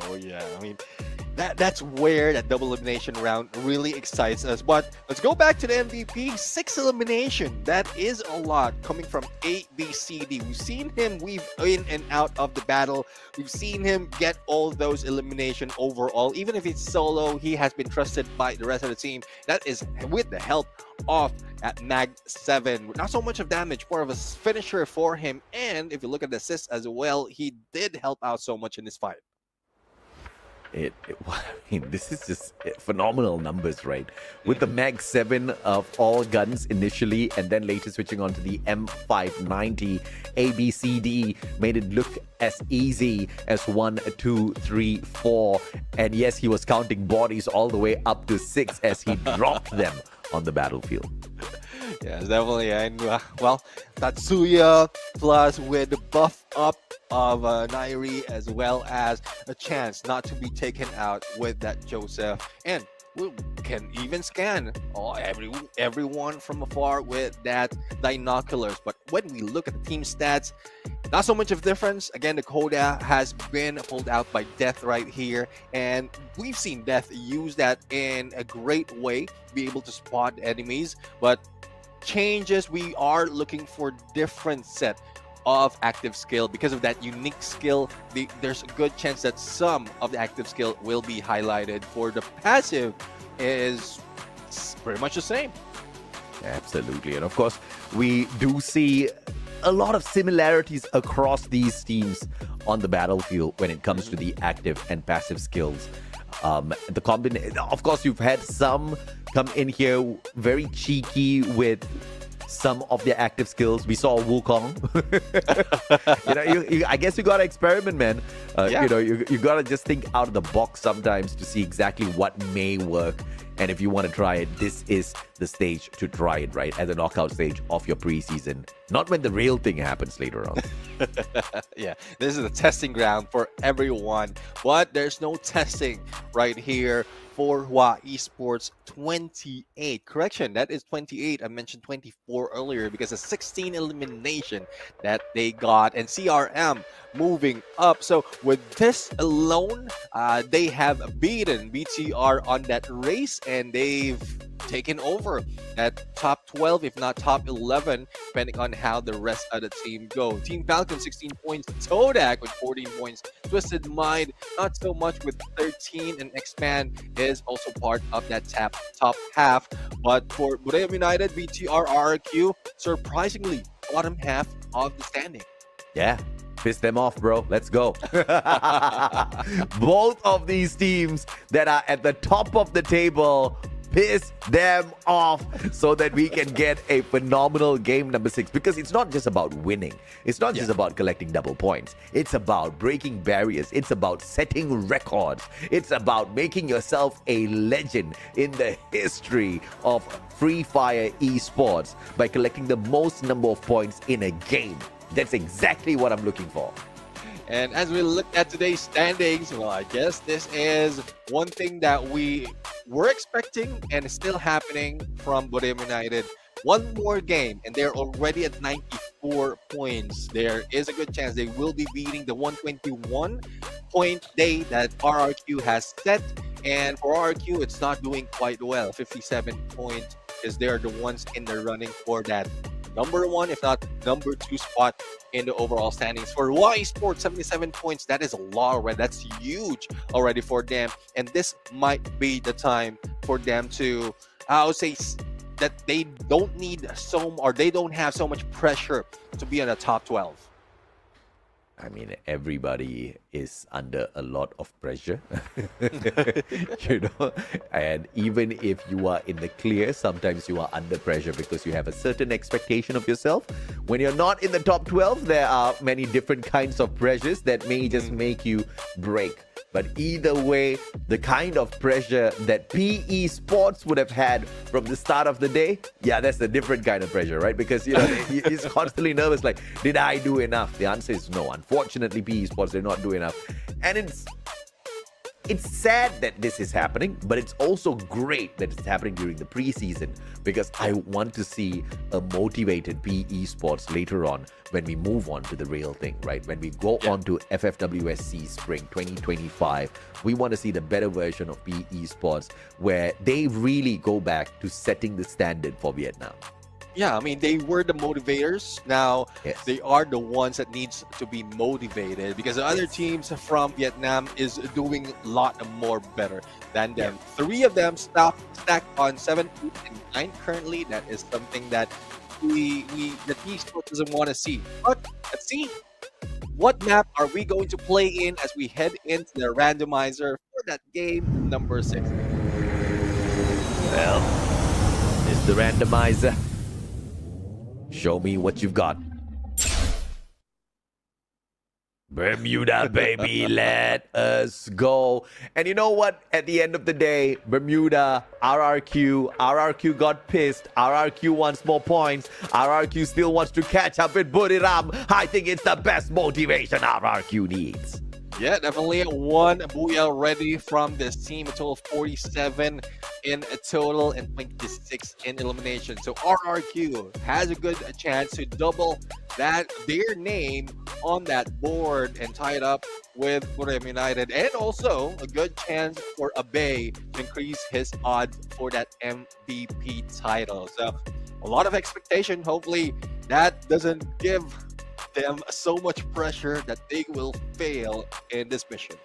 Speaker 11: Oh yeah, I mean, that's where that double elimination round really excites us. But let's go back to the MVP. 6 elimination. That is a lot coming from A, B, C, D. We've seen him weave in and out of the battle. We've seen him get all those elimination overall. Even if it's solo, he has been trusted by the rest of the team. That is with the help of at Mag 7. Not so much of damage, more of a finisher for him. And if you look at the assists as well, he did help out so much in this fight.
Speaker 12: I mean, this is just phenomenal numbers, right? With the Mag 7 of all guns initially, and then later switching on to the M590, ABCD made it look as easy as 1, 2, 3, 4. And yes, he was counting bodies all the way up to 6 as he dropped them on the battlefield.
Speaker 11: Yes, definitely. And well, Tatsuya plus with the buff up of Nairi, as well as a chance not to be taken out with that Joseph. And we can even scan everyone from afar with that binoculars. But when we look at the team stats, not so much of a difference. Again, the Coda has been pulled out by Death right here, and we've seen Death use that in a great way, be able to spot enemies. But changes, we are looking for different set of active skill. Because of that unique skill, there's a good chance that some of the active skill will be highlighted. For the passive is pretty much the same.
Speaker 12: Absolutely. And of course, we do see a lot of similarities across these teams on the battlefield when it comes to the active and passive skills. The combination, of course, you've had some come in here very cheeky with some of their active skills. We saw Wukong. I guess you gotta experiment, man. You gotta just think out of the box sometimes to see exactly what may work. And if you want to try it, this is the stage to try it, right? As a knockout stage of your preseason, not when the real thing happens later on.
Speaker 11: Yeah, this is a testing ground for everyone, but there's no testing right here for Hua Esports 28. Correction, that is 28. I mentioned 24 earlier because of 16 elimination that they got, and CRM moving up. So with this alone, they have beaten BTR on that race, and they've taken over that top 12, if not top 11, depending on how the rest of the team go. Team Falcon 16 points, Todak with 14 points, Twisted Mind not so much with 13, and Expand is also part of that top half. But for Budaeum United, BTR, RRQ, surprisingly bottom half of the standing.
Speaker 12: Yeah. Piss them off, bro. Let's go. Both of these teams that are at the top of the table, piss them off so that we can get a phenomenal game number 6. Because it's not just about winning. It's not just about collecting double points. It's about breaking barriers. It's about setting records. It's about making yourself a legend in the history of Free Fire esports by collecting the most number of points in a game. That's exactly what I'm looking for.
Speaker 11: And as we look at today's standings, well, I guess this is one thing that we were expecting and is still happening from Budaeum United. One more game, and they're already at 94 points. There is a good chance they will be beating the 121-point day that RRQ has set. And for RRQ, it's not doing quite well. 57 points, because they're the ones in the running for that number 1, if not number 2 spot in the overall standings. For Hua Esports, 77 points. That is a lot already. That's huge already for them. And this might be the time for them to, I would say, that they don't need they don't have so much pressure to be in the top 12.
Speaker 12: I mean, everybody is under a lot of pressure, and even if you are in the clear, sometimes you are under pressure because you have a certain expectation of yourself. When you're not in the top 12, there are many different kinds of pressures that may just make you break But either way, the kind of pressure that PE Sports would have had from the start of the day, yeah, that's a different kind of pressure, right? Because, you know, he's constantly nervous, like, did I do enough? The answer is no. Unfortunately, PE Sports did not do enough. And it's sad that this is happening, but it's also great that it's happening during the preseason, because I want to see a motivated PE Sports later on when we move on to the real thing, right? When we go on to FFWS Sea Spring 2025, we want to see the better version of PE Sports where they really go back to setting the standard for Vietnam.
Speaker 11: Yeah, I mean, they were the motivators. Now, they are the ones that needs to be motivated, because the other teams from Vietnam is doing a lot more better than them. 3 of them stacked on 7, 8, and 9 currently. That is something that the esports doesn't want to see. But let's see, what map are we going to play in as we head into the randomizer for that game number 6?
Speaker 12: Well, it's the randomizer. Show me what you've got. Bermuda, baby, let us go. And you know what? At the end of the day, Bermuda, RRQ got pissed. RRQ wants more points. RRQ still wants to catch up with Buriram. I think it's the best motivation RRQ needs.
Speaker 11: Yeah, definitely one booyah ready from this team. A total of 47 in a total and 26 in elimination. So RRQ has a good chance to double their name on that board and tie it up with Buriram United, and also a good chance for Abe to increase his odds for that MVP title. So a lot of expectation. Hopefully that doesn't give them so much pressure that they will fail in this mission.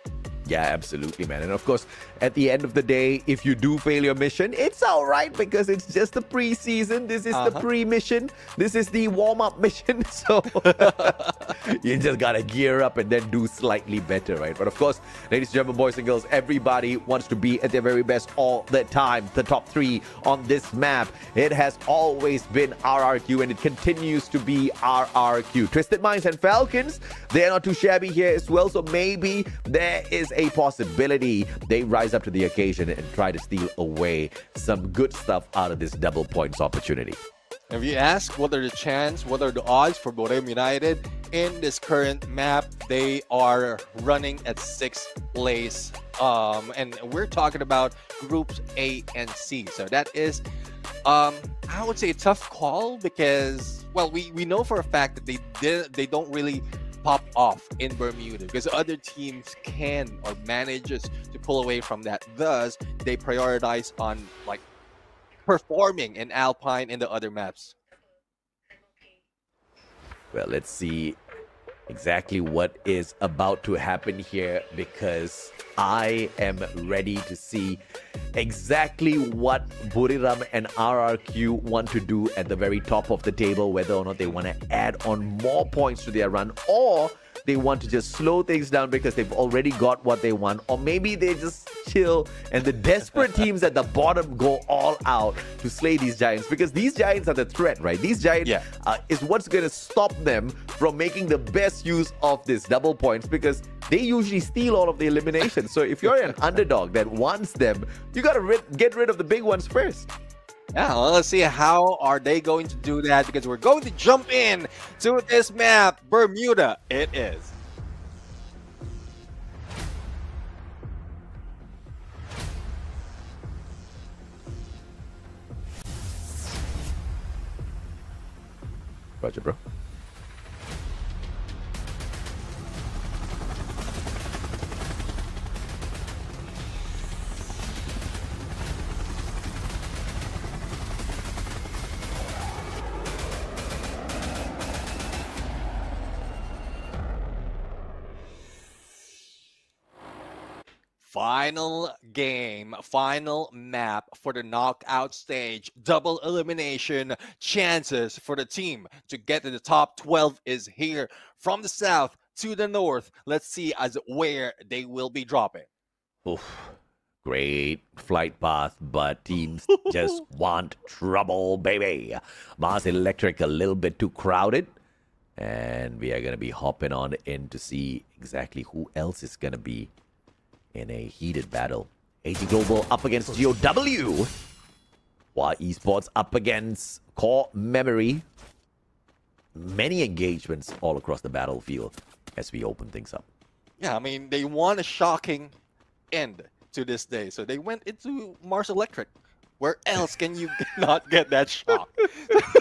Speaker 12: Yeah, absolutely, man. And of course, at the end of the day, if you do fail your mission, it's all right, because it's just the preseason. This is the pre-mission. This is the warm-up mission. So you just got to gear up and then do slightly better, right? But of course, ladies and gentlemen, boys and girls, everybody wants to be at their very best all the time. The top 3 on this map, it has always been RRQ, and it continues to be RRQ. Twisted Minds and Falcons, they're not too shabby here as well. So maybe there is a possibility they rise up to the occasion and try to steal away some good stuff out of this double points opportunity.
Speaker 11: If you ask what are the odds for Buriram United in this current map, they are running at 6th place. And we're talking about groups A and C. So that is, I would say, a tough call, because, well, we know for a fact that they don't really pop off in Bermuda, because other teams can or manages to pull away from that. Thus, they prioritize on like performing in Alpine and the other maps.
Speaker 12: Well, let's see exactly what is about to happen here, because I am ready to see exactly what Buriram and RRQ want to do at the very top of the table, whether or not they want to add on more points to their run, or they want to just slow things down because they've already got what they want, or maybe they just chill and the desperate teams at the bottom go all out to slay these giants, because these giants are the threat, right? These giants is what's going to stop them from making the best use of this double points, because they usually steal all of the eliminations. So if you're an underdog that wants them, you got to get rid of the big ones first.
Speaker 11: Yeah, well, let's see how are they going to do that, because we're going to jump in to this map. Bermuda it is.
Speaker 12: Roger, bro.
Speaker 11: Final game, final map for the knockout stage. Double elimination chances for the team to get to the top 12 is here. From the south to the north, let's see as where they will be dropping.
Speaker 12: Oof. Great flight path, but teams just want trouble, baby. Mars Electric a little bit too crowded. And we are going to be hopping on in to see exactly who else is going to be in a heated battle. AG Global up against GOW. While Esports up against Core Memory. Many engagements all across the battlefield as we open things up.
Speaker 11: Yeah, I mean, they want a shocking end to this day. So they went into Mars Electric. Where else can you not get that shock?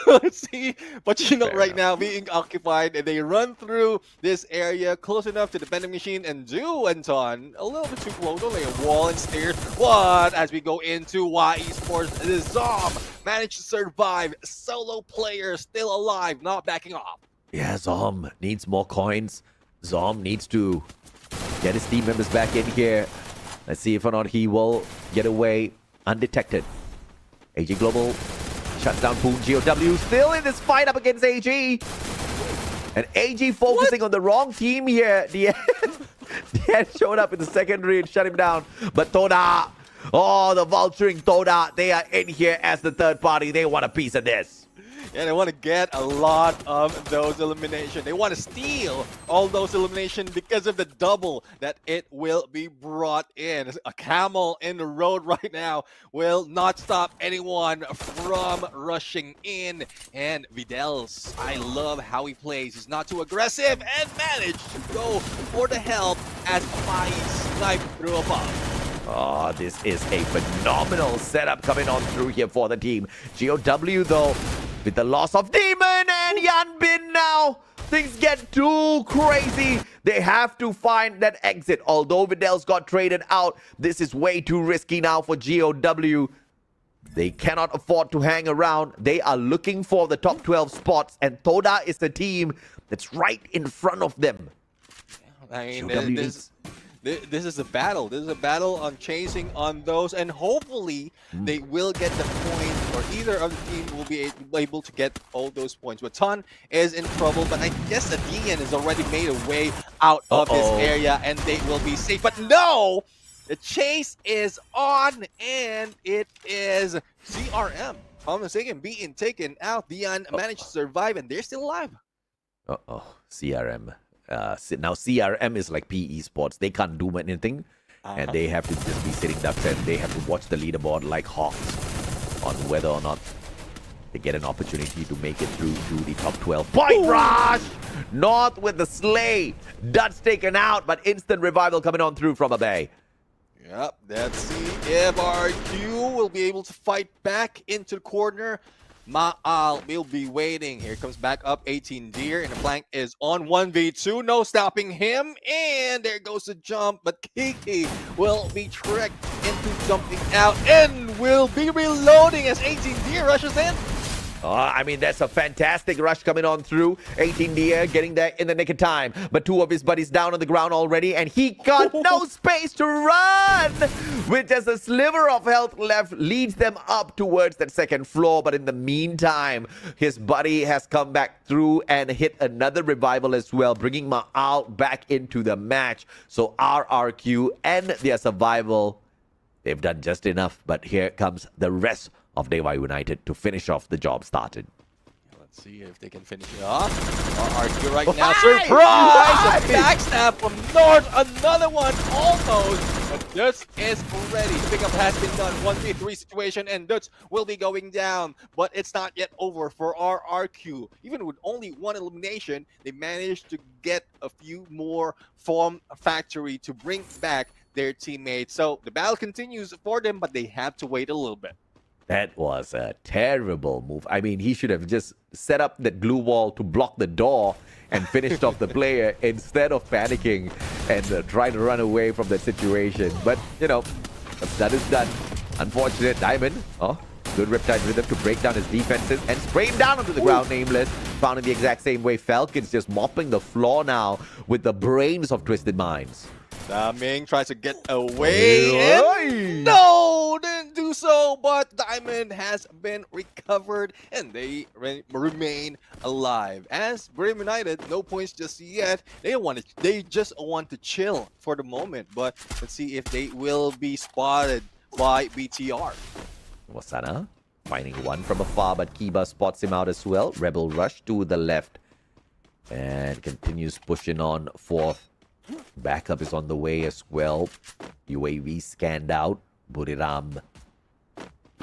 Speaker 11: Let's see. But you know, right now, being occupied, and they run through this area close enough to the vending machine, and do Anton a little bit too close, only a wall and stairs. But as we go into Y Esports, the Zom managed to survive. Solo player still alive, not backing off.
Speaker 12: Yeah, Zom needs more coins. Zom needs to get his team members back in here. Let's see if or not he will get away undetected. AG Global shuts down Poon. GOW still in this fight up against AG. And AG focusing on the wrong team here. The end showed up in the secondary and shut him down. But Toda, oh, the vulturing Toda, they are in here as the third party. They want a piece of this.
Speaker 11: Yeah, they want to get a lot of those eliminations. They want to steal all those eliminations because of the double that it will be brought in. A camel in the road right now will not stop anyone from rushing in. And Videls, I love how he plays. He's not too aggressive and managed to go for the help as Mai sniped through above.
Speaker 12: Oh, this is a phenomenal setup coming on through here for the team. GOW, though, with the loss of Demon and Yanbin now, things get too crazy. They have to find that exit. Although Videls got traded out, this is way too risky now for GOW. They cannot afford to hang around. They are looking for the top 12 spots, and Toda is the team that's right in front of them.
Speaker 11: I mean, this is a battle. This is a battle on chasing on those, and hopefully they will get the points, or either of the team will be able to get all those points. But Ton is in trouble, but I guess the DN has already made a way out of this area, and they will be safe. But no! The chase is on, and it is CRM. If I'm mistaken, being taken out. Dion managed to survive, and they're still alive.
Speaker 12: CRM. Now CRM is like PE Sports. They can't do anything, and they have to just be sitting ducks, and they have to watch the leaderboard like hawks on whether or not they get an opportunity to make it through to the top 12. Point rush! North with the slay. Dutch taken out, but instant revival coming on through from Abe.
Speaker 11: Yep, let's see if RQ will be able to fight back into the corner. Ma'al will be waiting. Here comes back up 18 Deer, and the flank is on 1v2. No stopping him, and there goes the jump, but Kiki will be tricked into jumping out and will be reloading as 18 Deer rushes in.
Speaker 12: I mean, that's a fantastic rush coming on through. 18 Deer getting there in the nick of time. But two of his buddies down on the ground already, and he got no space to run. With just a sliver of health left, leads them up towards that second floor. But in the meantime, his buddy has come back through and hit another revival as well, bringing Ma'al back into the match. So RRQ and their survival, they've done just enough. But here comes the rest of Dewa United to finish off the job started.
Speaker 11: Let's see if they can finish it off. RRQ right now. Surprise! A backstab from North. Another one almost. But Dutch is ready. The pickup has been done. 1v3 situation, and Dutch will be going down. But it's not yet over for RRQ. Even with only one elimination, they managed to get a few more from Factory to bring back their teammates. So the battle continues for them, but they have to wait a little bit.
Speaker 12: That was a terrible move. I mean, he should have just set up that glue wall to block the door and finished off the player instead of panicking and trying to run away from that situation. But, you know, that is done. Unfortunate. Diamond, good Riptide Rhythm to break down his defenses and spray him down onto the ground, Nameless. Found in the exact same way. Falcon's just mopping the floor now with the brains of Twisted Minds.
Speaker 11: Ming tries to get away. No, didn't do so, but Diamond has been recovered and they remain alive. As Brim United, no points just yet. They just want to chill for the moment, but let's see if they will be spotted by BTR.
Speaker 12: Wasana finding one from afar, but Kiba spots him out as well. Rebel rush to the left and continues pushing on forth. Backup is on the way as well. UAV scanned out. Buriram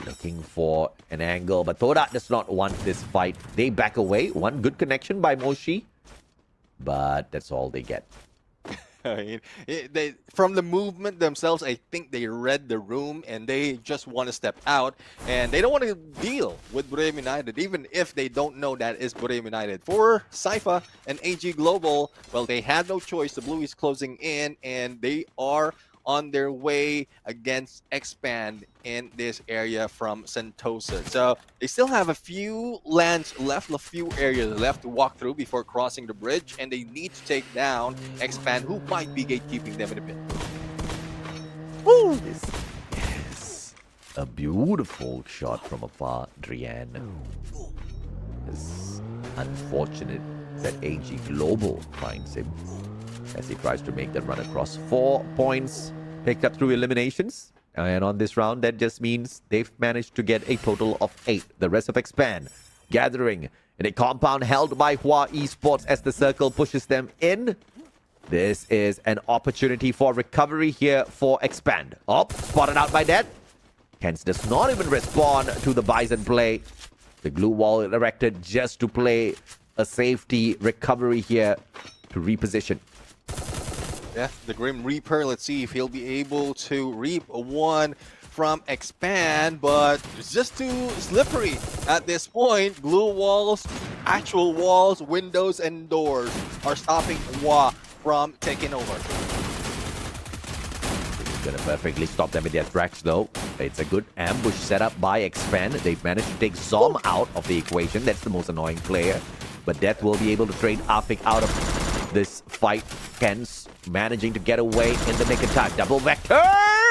Speaker 12: looking for an angle, but Toda does not want this fight. They back away. One good connection by Moshi, but that's all they get.
Speaker 11: I mean, from the movement themselves, I think they read the room and they just want to step out and they don't want to deal with Buriram United, even if they don't know that is Buriram United. For Saifa and AG Global, well, they had no choice. The Blue is closing in and they are on their way against Expand in this area from Sentosa. So they still have a few lands left, a few areas left to walk through before crossing the bridge, and they need to take down Expand, who might be gatekeeping them in a bit.
Speaker 12: Woo! This is a beautiful shot from afar, Drian. It's unfortunate that AG Global finds him as he tries to make that run across. 4 points picked up through eliminations. And on this round, that just means they've managed to get a total of 8. The rest of Expand gathering in a compound held by Hua Esports as the circle pushes them in. This is an opportunity for recovery here for Expand. Oh, spotted out by that. Hence does not even respond to the Bison play. The glue wall erected just to play a safety recovery here to reposition.
Speaker 11: Yeah, the Grim Reaper. Let's see if he'll be able to reap a one from Expand, but it's just too slippery at this point. Glue walls, actual walls, windows, and doors are stopping Hua from taking over.
Speaker 12: It's gonna perfectly stop them in their tracks, though. It's a good ambush setup by Expand. They've managed to take Zom out of the equation. That's the most annoying player. But Death will be able to trade Afik out of this fight. Ken's managing to get away in the nick of time. Double Vector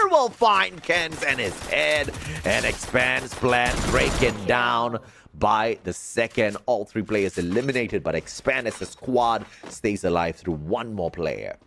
Speaker 12: will find Ken's and his head. And Expand's plan breaking down by the second. All 3 players eliminated, but Expand as a squad stays alive through 1 more player.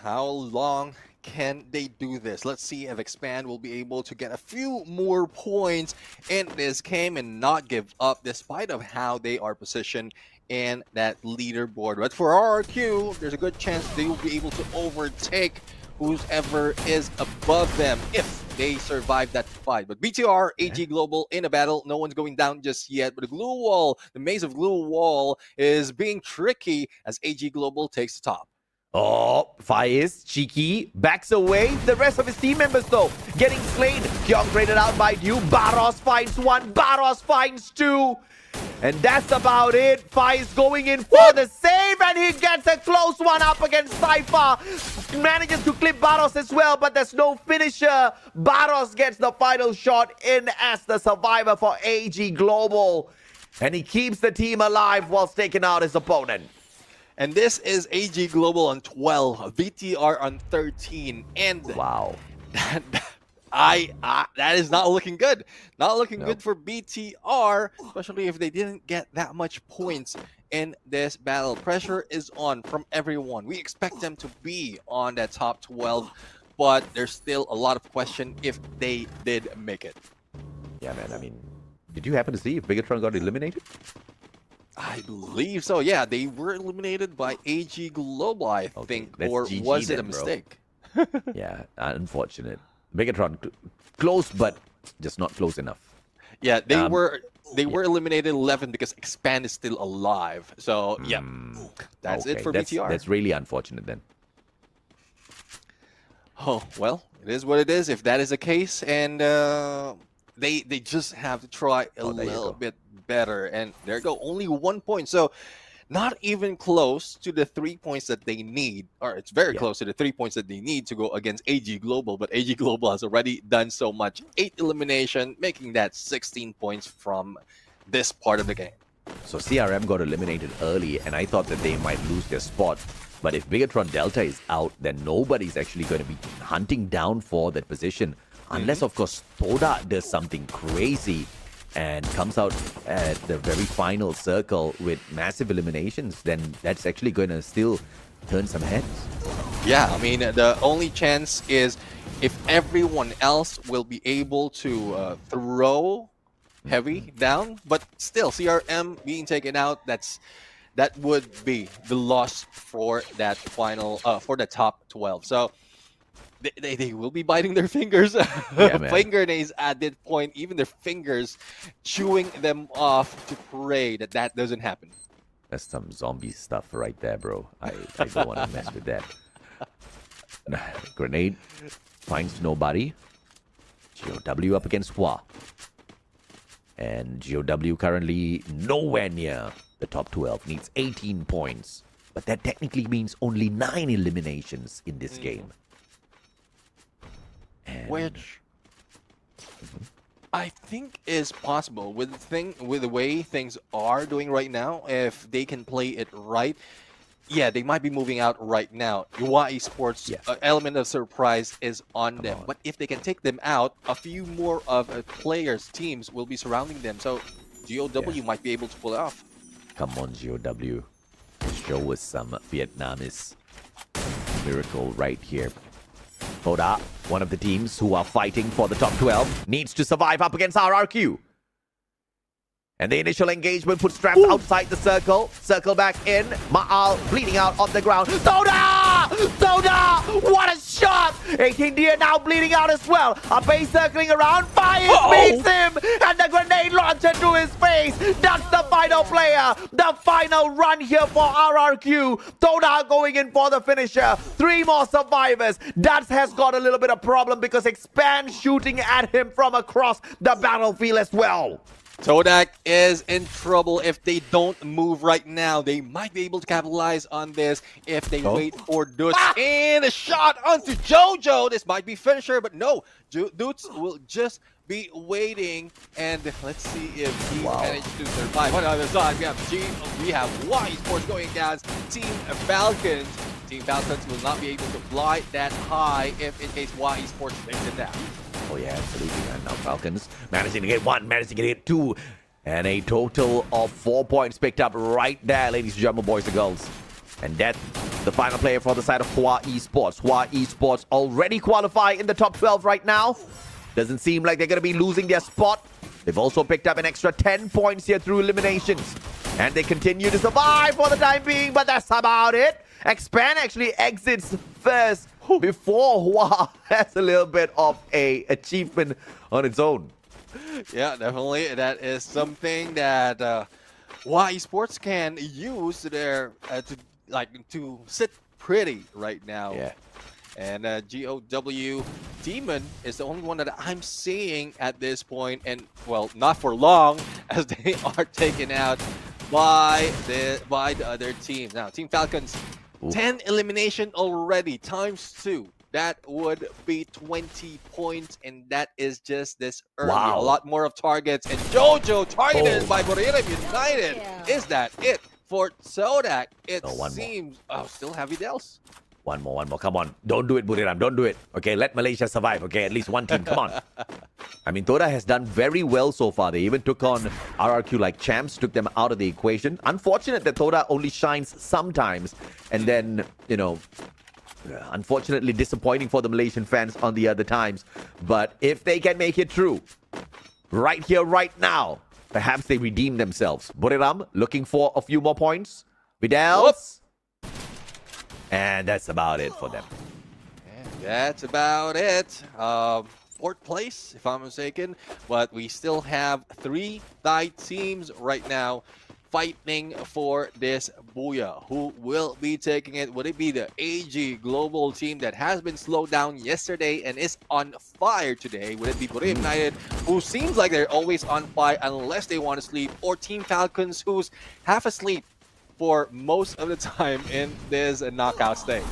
Speaker 11: How long can they do this? Let's see if Expand will be able to get a few more points in this game and not give up despite of how they are positioned in that leaderboard. But for RRQ, there's a good chance they will be able to overtake whoever is above them if they survive that fight. But BTR, AG Global in a battle. No one's going down just yet. But the glue wall, the maze of glue wall is being tricky as AG Global takes the top.
Speaker 12: Oh, Faiz, cheeky, backs away. The rest of his team members, though, getting slain. Kyong graded out by Dew. Barros finds 1. Barros finds 2. And that's about it. Faiz going in for the save, and he gets a close one up against Saifa. Manages to clip Barros as well, but there's no finisher. Barros gets the final shot in as the survivor for AG Global. And he keeps the team alive whilst taking out his opponent.
Speaker 11: And this is AG Global on 12, VTR on 13, and
Speaker 12: wow,
Speaker 11: that is not looking good. Not looking good for BTR, especially if they didn't get that much points in this battle. Pressure is on from everyone. We expect them to be on that top 12, but there's still a lot of question if they did make it.
Speaker 12: Yeah, man. I mean, did you happen to see if Bigatron got eliminated?
Speaker 11: I believe so. Yeah, they were eliminated by AG Global, I think. Or
Speaker 12: GG
Speaker 11: was
Speaker 12: then,
Speaker 11: it a mistake?
Speaker 12: Yeah, unfortunate. Megatron close, but just not close enough.
Speaker 11: Yeah, they were eliminated 11 because Expand is still alive. So yeah, that's it for BTR.
Speaker 12: That's really unfortunate then.
Speaker 11: Oh well, it is what it is. If that is the case, and they just have to try a little bit better. And there you go, only 1 point. So not even close to the 3 points that they need, or it's very close to the 3 points that they need to go against AG Global. But AG Global has already done so much. 8 elimination, making that 16 points from this part of the game.
Speaker 12: So CRM got eliminated early, and I thought that they might lose their spot. But if Bigatron Delta is out, then nobody's actually going to be hunting down for that position. Unless, of course, Toda does something crazy and comes out at the very final circle with massive eliminations, then that's actually going to still turn some heads.
Speaker 11: Yeah, I mean, the only chance is if everyone else will be able to throw heavy down, but still CRM being taken out, that's that would be the loss for that final, for the top 12. So they will be biting their fingers, fingernails at this point, even their fingers chewing them off to pray that that doesn't happen.
Speaker 12: That's some zombie stuff right there, bro. I don't want to mess with that. Grenade finds nobody. GOW up against Hua. And GOW currently nowhere near the top 12. Needs 18 points. But that technically means only 9 eliminations in this game. And
Speaker 11: Which I think is possible with the way things are doing right now. If they can play it right, yeah, they might be moving out right now. Hua Esports element of surprise is on them. But if they can take them out, a few more of players, teams will be surrounding them. So GOW might be able to pull it off.
Speaker 12: Come on, GOW. Show us some Vietnamese miracle right here. Toda, one of the teams who are fighting for the top 12, needs to survive up against RRQ. And the initial engagement puts Straps outside the circle. Circle back in. Ma'al bleeding out on the ground. Toda! Toda! What a shot! 18 Deer now bleeding out as well. A base circling around. Fires meets him! And the grenade launcher to his face. That's the final player. The final run here for RRQ. Toda going in for the finisher. 3 more survivors. Dats has got a little bit of problem because Expand shooting at him from across the battlefield as well.
Speaker 11: Todak is in trouble if they don't move right now. They might be able to capitalize on this if they wait for Dutz. And a shot onto Jojo. This might be finisher, but no. Dutz will just be waiting. And let's see if he managed to survive. On the other side, we have Hua Esports going against Team Falcons. Team Falcons will not be able to fly that high if in case Hua Esports takes it down.
Speaker 12: Oh yeah, absolutely. And now Falcons managing to get 1, managing to get 2. And a total of 4 points picked up right there, ladies and gentlemen, boys and girls. And that's the final player for the side of Hua Esports. Hua Esports already qualify in the top 12 right now. Doesn't seem like they're going to be losing their spot. They've also picked up an extra 10 points here through eliminations. And they continue to survive for the time being, but that's about it. Expand actually exits first before Hua has a little bit of a achievement on its own.
Speaker 11: Yeah, definitely. That is something that Hua Esports can use to sit pretty right now.
Speaker 12: Yeah.
Speaker 11: And GOW Demon is the only one that I'm seeing at this point, and well, not for long, as they are taken out by the other team. Now, Team Falcons, 10 elimination already, times 2. That would be 20 points, and that is just this early. A lot more of targets, and Jojo targeted by Borilla United. Yeah. Is that it for Sodak? It seems... Oh, still Heavy Dells.
Speaker 12: One more. Come on. Don't do it, Buriram. Don't do it. Okay, let Malaysia survive. Okay, at least one team. Come on. I mean, Toda has done very well so far. They even took on RRQ like champs, took them out of the equation. Unfortunate that Toda only shines sometimes. And then, you know, unfortunately disappointing for the Malaysian fans on the other times. But if they can make it through, right here, right now, perhaps they redeem themselves. Buriram looking for a few more points. Vidals. And that's about it for them.
Speaker 11: And that's about it. 4th place, if I'm mistaken. But we still have 3 Thai teams right now fighting for this Booyah. Who will be taking it? Would it be the AG Global team that has been slowed down yesterday and is on fire today? Would it be Borilla United, who seems like they're always on fire unless they want to sleep? Or Team Falcons, who's half asleep for most of the time in this knockout stage?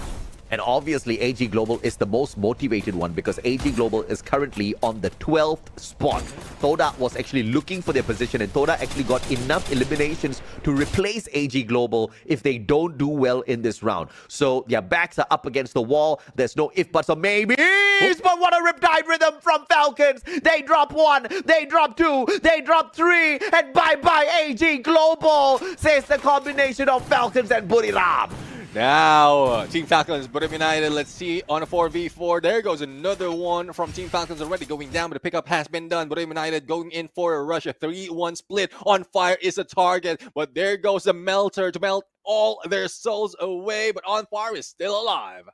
Speaker 12: And obviously, AG Global is the most motivated one because AG Global is currently on the 12th spot. Toda was actually looking for their position, and Toda actually got enough eliminations to replace AG Global if they don't do well in this round. So their backs are up against the wall. There's no if, buts, or maybes. But what a riptide rhythm from Falcons. They drop 1, they drop 2, they drop 3, and bye-bye AG Global, says the combination of Falcons and Buriram.
Speaker 11: Now, Team Falcons, Buriram United, let's see on a 4v4. There goes another one from Team Falcons already going down, but the pickup has been done. Buriram United going in for a rush, a 3-1 split. On fire is a target, but there goes the melter to melt all their souls away, but On Fire is still alive.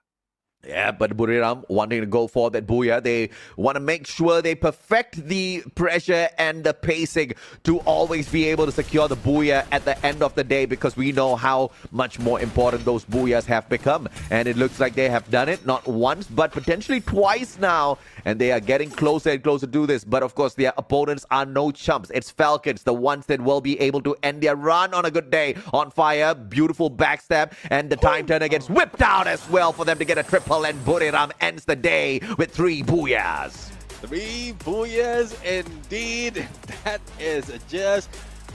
Speaker 12: Yeah, but Buriram wanting to go for that booyah. They want to make sure they perfect the pressure and the pacing to always be able to secure the booyah at the end of the day, because we know how much more important those booyahs have become. And it looks like they have done it not once, but potentially twice now. And they are getting closer and closer to this. But of course, their opponents are no chumps. It's Falcons, the ones that will be able to end their run on a good day. On fire, beautiful backstab, and the time turner gets whipped out as well for them to get a triple. And Buriram ends the day with 3 booyahs.
Speaker 11: 3 booyahs indeed. That is just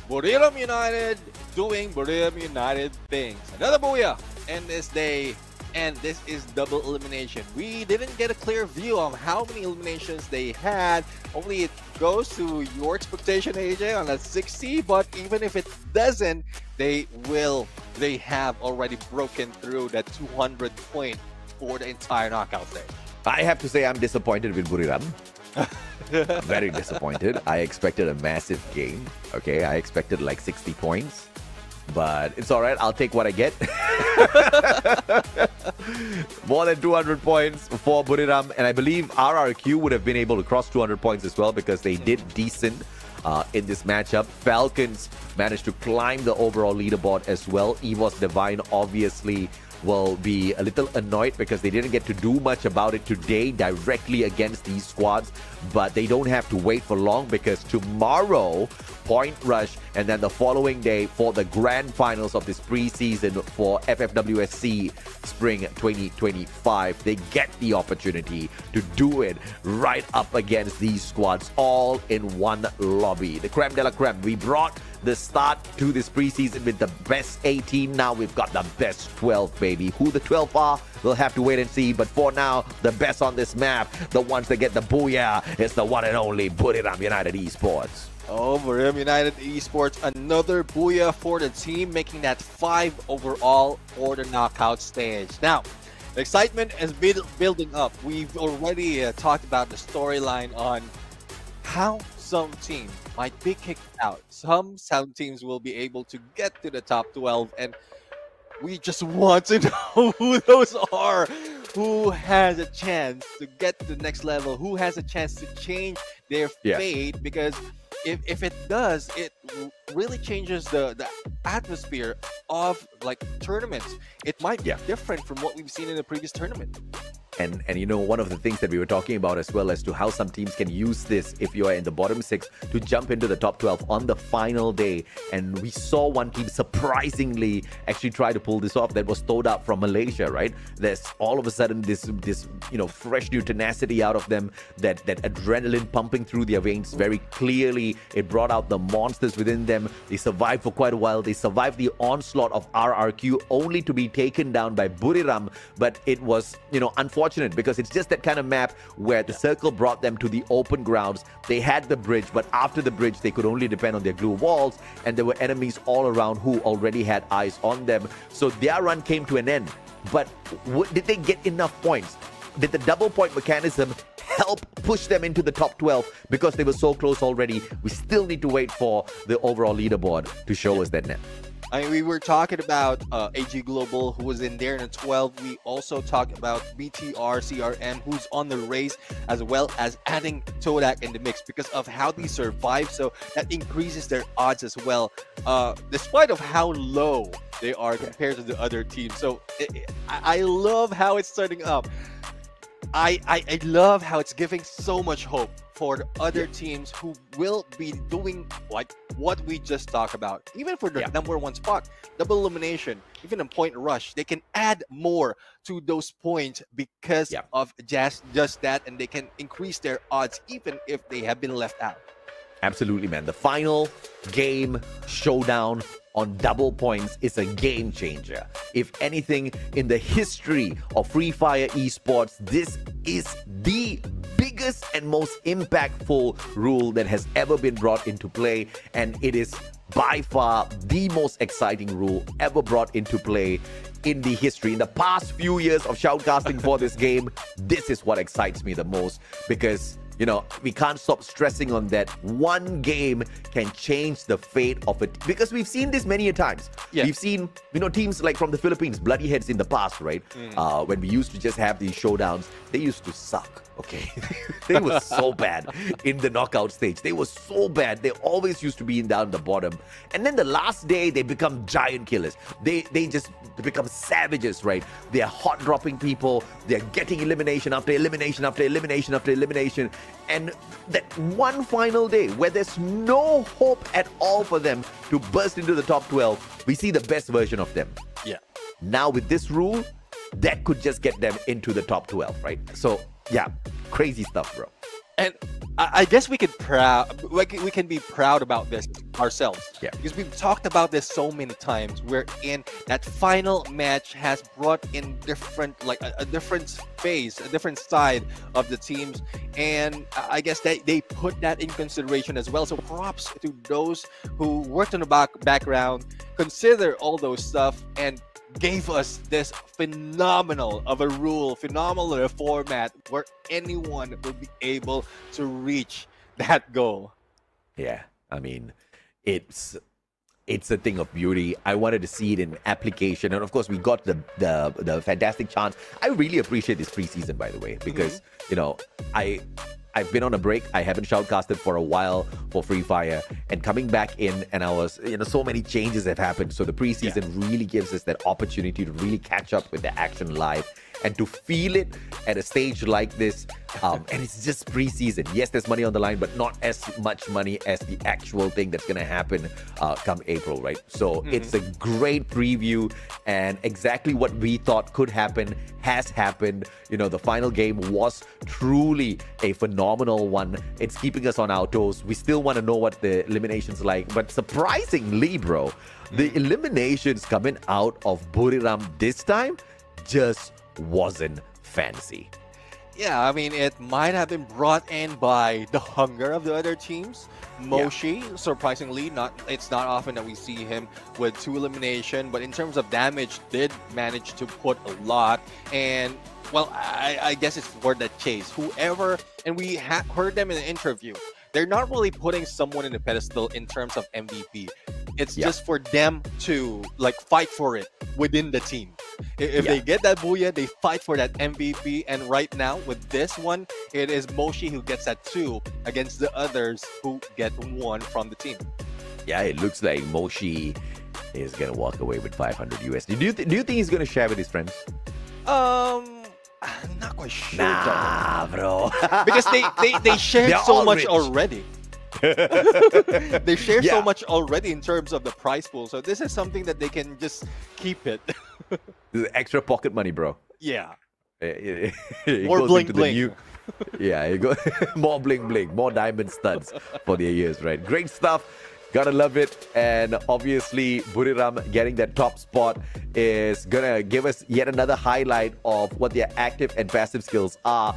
Speaker 11: Buriram United doing Buriram United things. Another booyah in this day, and this is double elimination. We didn't get a clear view of how many eliminations they had. Only it goes to your expectation, AJ, on a 60, but even if it doesn't, they have already broken through that 200 point for the entire knockout stage.
Speaker 12: I have to say I'm disappointed with Buriram. Very disappointed. I expected a massive game. Okay, I expected like 60 points. But it's all right. I'll take what I get. More than 200 points for Buriram. And I believe RRQ would have been able to cross 200 points as well, because they did decent in this matchup. Falcons managed to climb the overall leaderboard as well. EVOS Divine obviously will be a little annoyed because they didn't get to do much about it today directly against these squads, but they don't have to wait for long, because tomorrow Point Rush, and then the following day for the grand finals of this preseason for FFWS Sea Spring 2025, they get the opportunity to do it right up against these squads all in one lobby. The creme de la creme. We brought the start to this preseason with the best 18. Now we've got the best 12, baby. Who the 12 are, we'll have to wait and see. But for now, the best on this map, the ones that get the booyah, is the one and only Buriram United Esports.
Speaker 11: Oh, Buriram United Esports, another booyah for the team, making that 5 overall for the knockout stage. Now, the excitement is building up. We've already talked about the storyline on how some teams might be kicked out. Some teams will be able to get to the top 12, and we just want to know who those are. Who has a chance to get to the next level? Who has a chance to change their fate? Because if it does, it really changes the atmosphere of like tournaments. It might be different from what we've seen in the previous tournament.
Speaker 12: And you know, one of the things that we were talking about as well as to how some teams can use this, if you are in the bottom 6, to jump into the top 12 on the final day. And we saw one team surprisingly actually try to pull this off. That was Toda from Malaysia, right? There's all of a sudden this you know, fresh new tenacity out of them, that adrenaline pumping through their veins very clearly. It brought out the monsters within them. They survived for quite a while. They survived the onslaught of RRQ, only to be taken down by Buriram. But it was, you know, unfortunate, because it's just that kind of map where the circle brought them to the open grounds. They had the bridge, but after the bridge, they could only depend on their glue walls, and there were enemies all around who already had eyes on them. So their run came to an end. But did they get enough points? Did the double point mechanism help push them into the top 12 because they were so close already? We still need to wait for the overall leaderboard to show us that net.
Speaker 11: I mean, we were talking about AG Global, who was in there in the 12. We also talked about BTR, CRM, who's on the race, as well as adding Todak in the mix because of how they survive. So that increases their odds as well, despite of how low they are compared to the other teams. So I love how it's starting up. I love how it's giving so much hope for the other teams who will be doing like what we just talked about. Even for the number 1 spot, double elimination, even a point rush, they can add more to those points because of just that, and they can increase their odds even if they have been left out.
Speaker 12: Absolutely, man. The final game showdown on double points is a game changer. If anything, in the history of Free Fire esports, this is the biggest and most impactful rule that has ever been brought into play, and it is by far the most exciting rule ever brought into play in the history. In the past few years of shoutcasting for this game, this is what excites me the most, because you know, we can't stop stressing on that. One game can change the fate of it, because we've seen this many a times. Yeah. We've seen, you know, teams like from the Philippines, Bloody Heads in the past, right? When we used to just have these showdowns, they used to suck. Okay, they were so bad in the knockout stage. They were so bad. They always used to be down the bottom. And then the last day, they become giant killers. They just become savages, right? They're hot dropping people. They're getting elimination after elimination after elimination after elimination. And that one final day where there's no hope at all for them to burst into the top 12, we see the best version of them.
Speaker 11: Yeah.
Speaker 12: Now with this rule, that could just get them into the top 12, right? So yeah, crazy stuff, bro.
Speaker 11: And I guess we can be proud about this ourselves.
Speaker 12: Yeah.
Speaker 11: Because we've talked about this so many times, wherein that final match has brought in different, like a different phase, a different side of the teams. And I guess they put that in consideration as well. So props to those who worked on the background, consider all those stuff, and gave us this phenomenal of a rule, phenomenal of a format where anyone will be able to reach that goal.
Speaker 12: Yeah, I mean, it's a thing of beauty. I wanted to see it in application, and of course, we got the fantastic chance. I really appreciate this preseason, by the way, because you know, I've been on a break. I haven't shoutcasted for a while for Free Fire, and coming back in, and I was, you know, so many changes have happened. So the preseason really gives us that opportunity to really catch up with the action live and to feel it at a stage like this. And it's just preseason. Yes, there's money on the line, but not as much money as the actual thing that's going to happen come April, right? So it's a great preview, and exactly what we thought could happen has happened. You know, the final game was truly a phenomenal one. It's keeping us on our toes. We still want to know what the eliminations like, but surprisingly, bro, the eliminations coming out of Buriram this time just wasn't fancy.
Speaker 11: Yeah, I mean, it might have been brought in by the hunger of the other teams. Moshi, surprisingly, it's not often that we see him with 2 elimination, but in terms of damage, did manage to put a lot. And well, I guess it's for the chase. Whoever, and we heard them in an interview, they're not really putting someone in a pedestal in terms of MVP. It's just for them to like fight for it within the team. If they get that booyah, they fight for that MVP. And right now with this one, it is Moshi who gets that 2 against the others who get 1 from the team.
Speaker 12: Yeah, it looks like Moshi is gonna walk away with 500 USD. Do you think he's gonna share with his friends?
Speaker 11: I'm not quite sure.
Speaker 12: Nah, bro.
Speaker 11: Because they shared so much already. They share so much already in terms of the prize pool. So this is something that they can just keep it.
Speaker 12: This is extra pocket money, bro.
Speaker 11: Yeah.
Speaker 12: More
Speaker 11: bling bling.
Speaker 12: Yeah, you go more bling bling, more diamond studs for their ears, right? Great stuff. Gotta love it. And obviously, Buriram getting that top spot is gonna give us yet another highlight of what their active and passive skills are.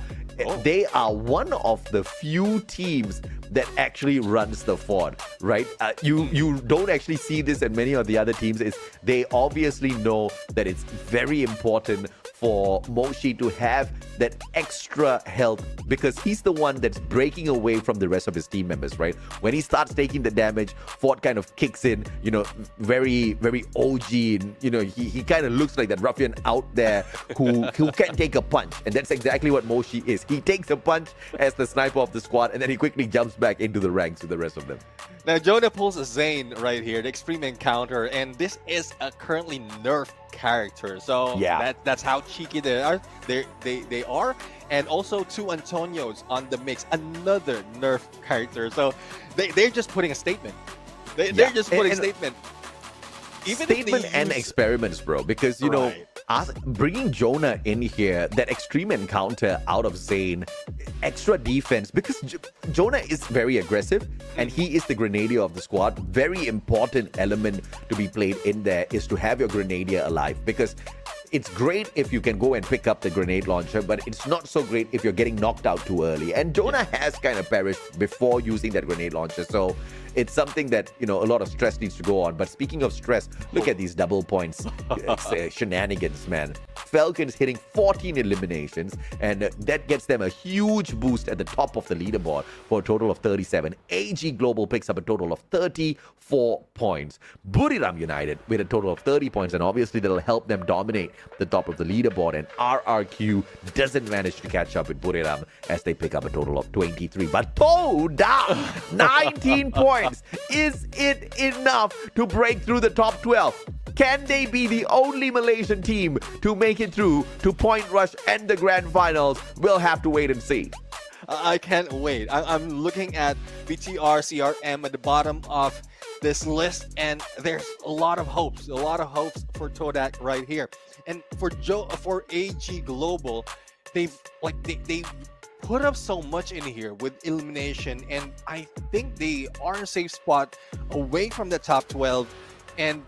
Speaker 12: They are one of the few teams that actually runs the fort, right? You don't actually see this in many of the other teams. They obviously know that it's very important for Moshi to have that extra health, because he's the one that's breaking away from the rest of his team members, right? When he starts taking the damage, Fort kind of kicks in, you know, very, very OG. And, you know, he kind of looks like that ruffian out there who can take a punch. And that's exactly what Moshi is. He takes a punch as the sniper of the squad, and then he quickly jumps back into the ranks with the rest of them.
Speaker 11: Now, Jonah pulls a Zane right here, the Extreme Encounter, and this is a currently nerfed character. So that's how cheeky they are. They are. And also 2 Antonios on the mix, another nerf character. So they're just putting a statement. They're just putting a statement.
Speaker 12: Even statement and experiments, bro, because you know, bringing Jonah in here, that extreme encounter out of Zane, extra defense, because Jonah is very aggressive and he is the grenadier of the squad. Very important element to be played in there is to have your grenadier alive, because it's great if you can go and pick up the grenade launcher, but it's not so great if you're getting knocked out too early. And Jonah has kind of perished before using that grenade launcher, so it's something that, a lot of stress needs to go on. But speaking of stress, look at these double points shenanigans, man. Falcons hitting 14 eliminations, and that gets them a huge boost at the top of the leaderboard for a total of 37. AG Global picks up a total of 34 points. Buriram United with a total of 30 points, and obviously that'll help them dominate the top of the leaderboard. And RRQ doesn't manage to catch up with Buriram as they pick up a total of 23. But Toda, 19 points. Is it enough to break through the top 12? Can they be the only Malaysian team to make it through to Point Rush and the Grand Finals? We'll have to wait and see.
Speaker 11: I can't wait. I'm looking at BTR, CRM at the bottom of this list, and there's a lot of hopes for Todak right here. And for AG Global, they've put up so much in here with elimination, and I think they are in a safe spot away from the top 12. And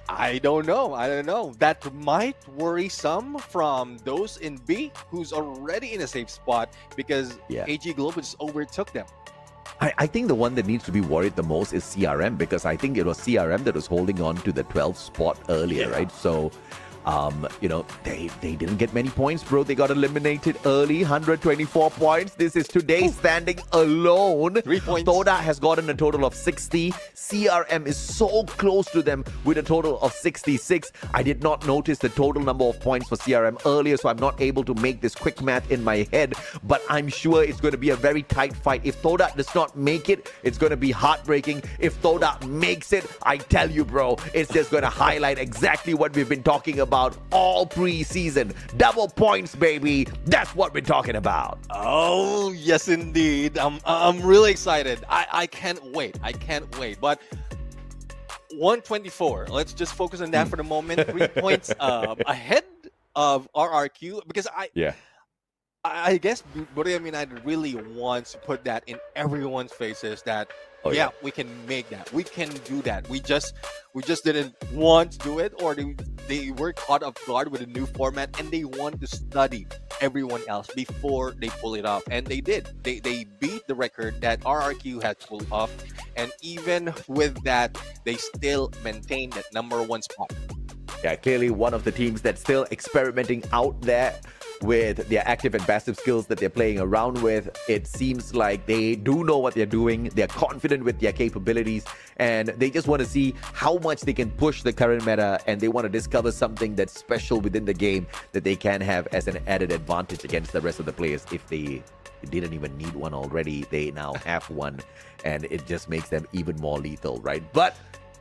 Speaker 11: I don't know. That might worry some from those in B who's already in a safe spot, because AG Global just overtook them.
Speaker 12: I think the one that needs to be worried the most is CRM, because I think it was CRM that was holding on to the 12th spot earlier, right? So they didn't get many points, bro. They got eliminated early, 124 points. This is today's standing alone.
Speaker 11: 3 points.
Speaker 12: Toda has gotten a total of 60. CRM is so close to them with a total of 66. I did not notice the total number of points for CRM earlier, so I'm not able to make this quick math in my head, but I'm sure it's going to be a very tight fight. If Toda does not make it, it's going to be heartbreaking. If Toda makes it, I tell you, bro, it's just going to highlight exactly what we've been talking about all pre-season. Double points, baby. That's what we're talking about.
Speaker 11: Oh, yes, indeed. I'm really excited. I can't wait. But 124. Let's just focus on that for the moment. 3 points ahead of RRQ, because I guess Buriram United really wants to put that in everyone's faces that we can make that. We can do that. We just didn't want to do it, or they were caught off guard with a new format, and they want to study everyone else before they pull it off. And they did. They beat the record that RRQ had pulled off, and even with that, they still maintain that #1 spot.
Speaker 12: Yeah, clearly one of the teams that's still experimenting out there with their active and passive skills that they're playing around with. It seems like they do know what they're doing. They're confident with their capabilities, and they just want to see how much they can push the current meta, and they want to discover something that's special within the game that they can have as an added advantage against the rest of the players. If they didn't even need one already, they now have one, and it just makes them even more lethal, right? But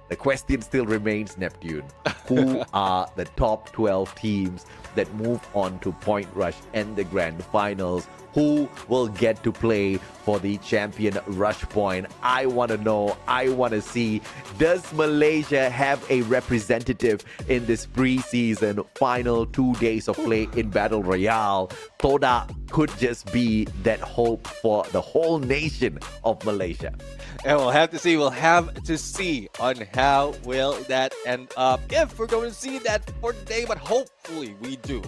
Speaker 12: the question still remains, Neptune. Who are the top 12 teams that move on to Point Rush and the Grand Finals? Who will get to play for the champion Rush Point? I want to know. I want to see. Does Malaysia have a representative in this pre-season final 2 days of play in Battle Royale? Toda could just be that hope for the whole nation of Malaysia.
Speaker 11: And we'll have to see. We'll have to see on how will that end up, if we're going to see that for today. But hopefully we do.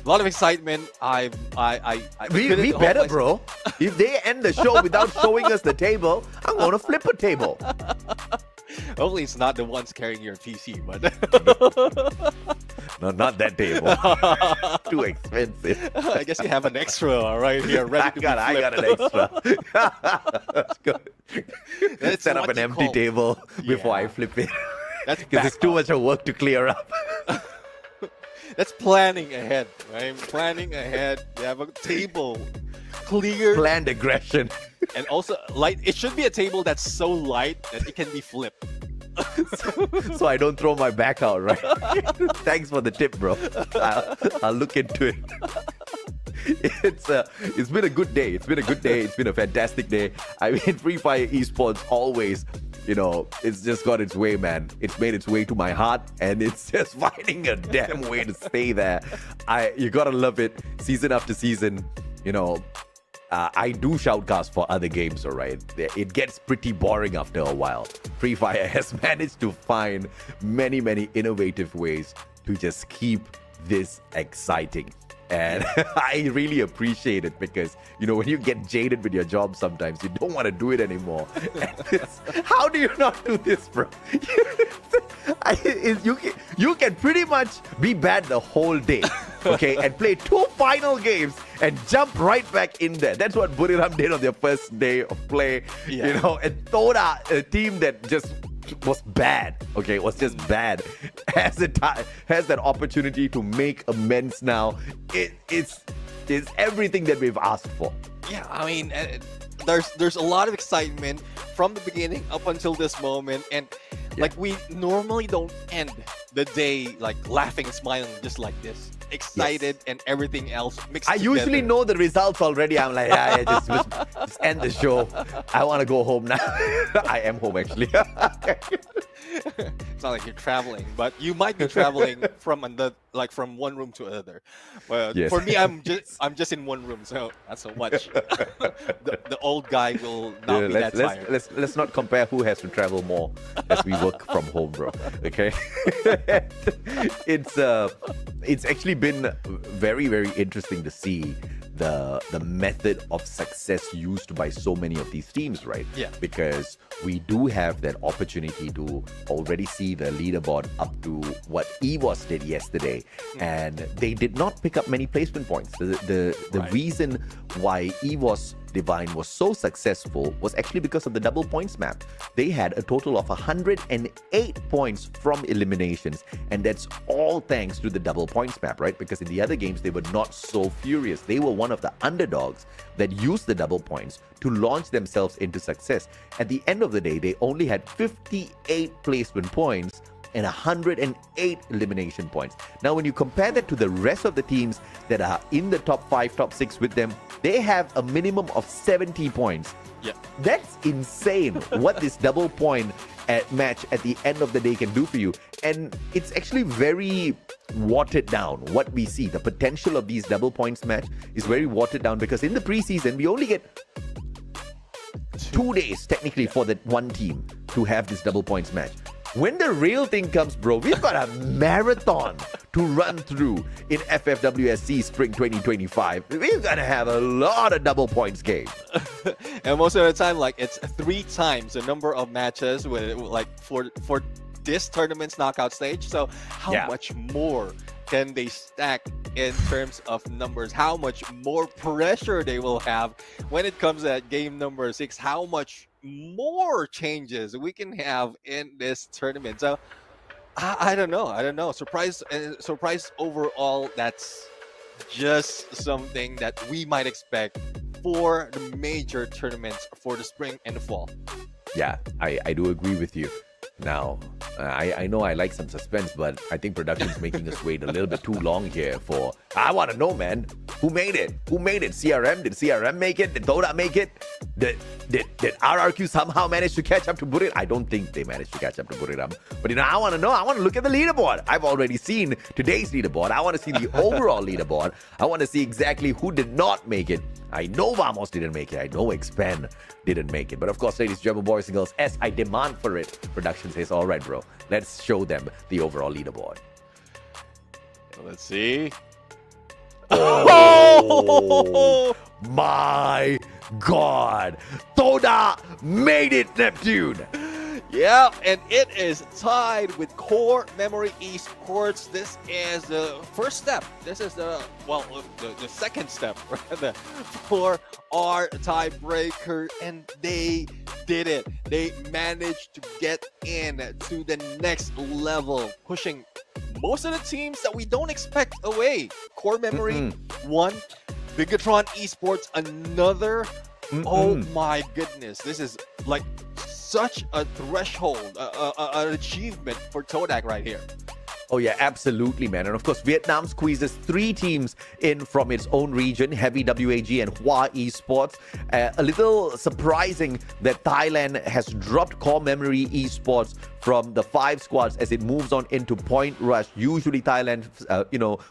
Speaker 11: A lot of excitement.
Speaker 12: We better, bro. If they end the show without showing us the table, I'm gonna flip a table.
Speaker 11: Hopefully it's not the ones carrying your PC, but
Speaker 12: no, not that table. Too expensive.
Speaker 11: I guess you have an extra right here ready to be flipped.
Speaker 12: I got an extra. Let's go. Let's set up an empty table before I flip it.
Speaker 11: That's
Speaker 12: because it's too much of work to clear up.
Speaker 11: That's planning ahead, right? Planning ahead. You have a table clear.
Speaker 12: Planned aggression.
Speaker 11: And also, light. It should be a table that's so light that it can be flipped.
Speaker 12: So I don't throw my back out, right? Thanks for the tip, bro. I'll look into it. It's been a good day. It's been a fantastic day. I mean, Free Fire Esports always, it's just got its way, man. It's made its way to my heart, and it's just finding a damn way to stay there. You gotta love it. Season after season, I do shoutcast for other games, all right? It gets pretty boring after a while. Free Fire has managed to find many, many innovative ways to just keep this exciting. And I really appreciate it because, you know, when you get jaded with your job sometimes, you don't want to do it anymore. How do you not do this, bro? You can pretty much be bad the whole day, okay, and play 2 final games and jump right back in there. That's what Buriram did on their first day of play, you know, and Toda, a team that just was bad, okay, was just bad, has that opportunity to make amends now. It's everything that we've asked for.
Speaker 11: Yeah, I mean, there's a lot of excitement from the beginning up until this moment, and like we normally don't end the day like laughing and smiling just like this. Excited and everything else mixed together.
Speaker 12: Usually know the results already. I'm like, just end the show. I want to go home now. I am home actually.
Speaker 11: It's not like you're traveling, but you might be traveling from from one room to another. But for me, I'm just in one room, so not so much. the old guy will not be that tired.
Speaker 12: Let's not compare who has to travel more as we work from home, bro. Okay, it's actually been very, very interesting to see the method of success used by so many of these teams, right?
Speaker 11: Yeah.
Speaker 12: Because we do have that opportunity to already see the leaderboard up to what EVOS did yesterday, and they did not pick up many placement points. The reason why EVOS Divine was so successful was actually because of the double points map. They had a total of 108 points from eliminations, and that's all thanks to the double points map, right? Because in the other games, they were not so furious. They were one of the underdogs that used the double points to launch themselves into success. At the end of the day, they only had 58 placement points and 108 elimination points. Now, when you compare that to the rest of the teams that are in the top 5, top 6 with them, they have a minimum of 70 points.
Speaker 11: Yeah.
Speaker 12: That's insane what this double point match at the end of the day can do for you. And it's actually very watered down. What we see, the potential of these double points match is very watered down because in the preseason, we only get 2 days technically for that one team to have this double points match. When the real thing comes, bro, we've got a marathon to run through in FFWS Sea Spring 2025. We're going to have a lot of double points games.
Speaker 11: And most of the time, like, it's 3 times the number of matches with, like, for this tournament's knockout stage. So how much more can they stack in terms of numbers? How much more pressure they will have when it comes at game number 6? How much more changes we can have in this tournament? So I don't know. Surprise overall. That's just something that we might expect for the major tournaments for the spring and the fall.
Speaker 12: Yeah, I do agree with you. Now, I know I like some suspense, but I think production's making us wait a little bit too long here for... I want to know, man. Who made it? Who made it? CRM? Did CRM make it? Did Toda make it? Did RRQ somehow manage to catch up to Buriram? I don't think they managed to catch up to Buriram. But, you know, I want to know. I want to look at the leaderboard. I've already seen today's leaderboard. I want to see the overall leaderboard. I want to see exactly who did not make it. I know Vamos didn't make it. I know Expand didn't make it. But of course, ladies, German boys and girls, as I demand for it, production says, all right, bro, let's show them the overall leaderboard.
Speaker 11: Let's see.
Speaker 12: Oh my God. Toda made it, Neptune.
Speaker 11: Yeah, and it is tied with Core Memory Esports. This is the first step. This is the second step rather, for our tiebreaker, and they did it. They managed to get in to the next level, pushing most of the teams that we don't expect away. Core Memory won. Bigatron Esports another. Oh my goodness, this is like such a threshold, an achievement for Todak right here.
Speaker 12: Oh, yeah, absolutely, man. And of course, Vietnam squeezes 3 teams in from its own region, Heavy WAG and Hua Esports. A little surprising that Thailand has dropped Core Memory Esports from the 5 squads as it moves on into Point Rush. Usually Thailand,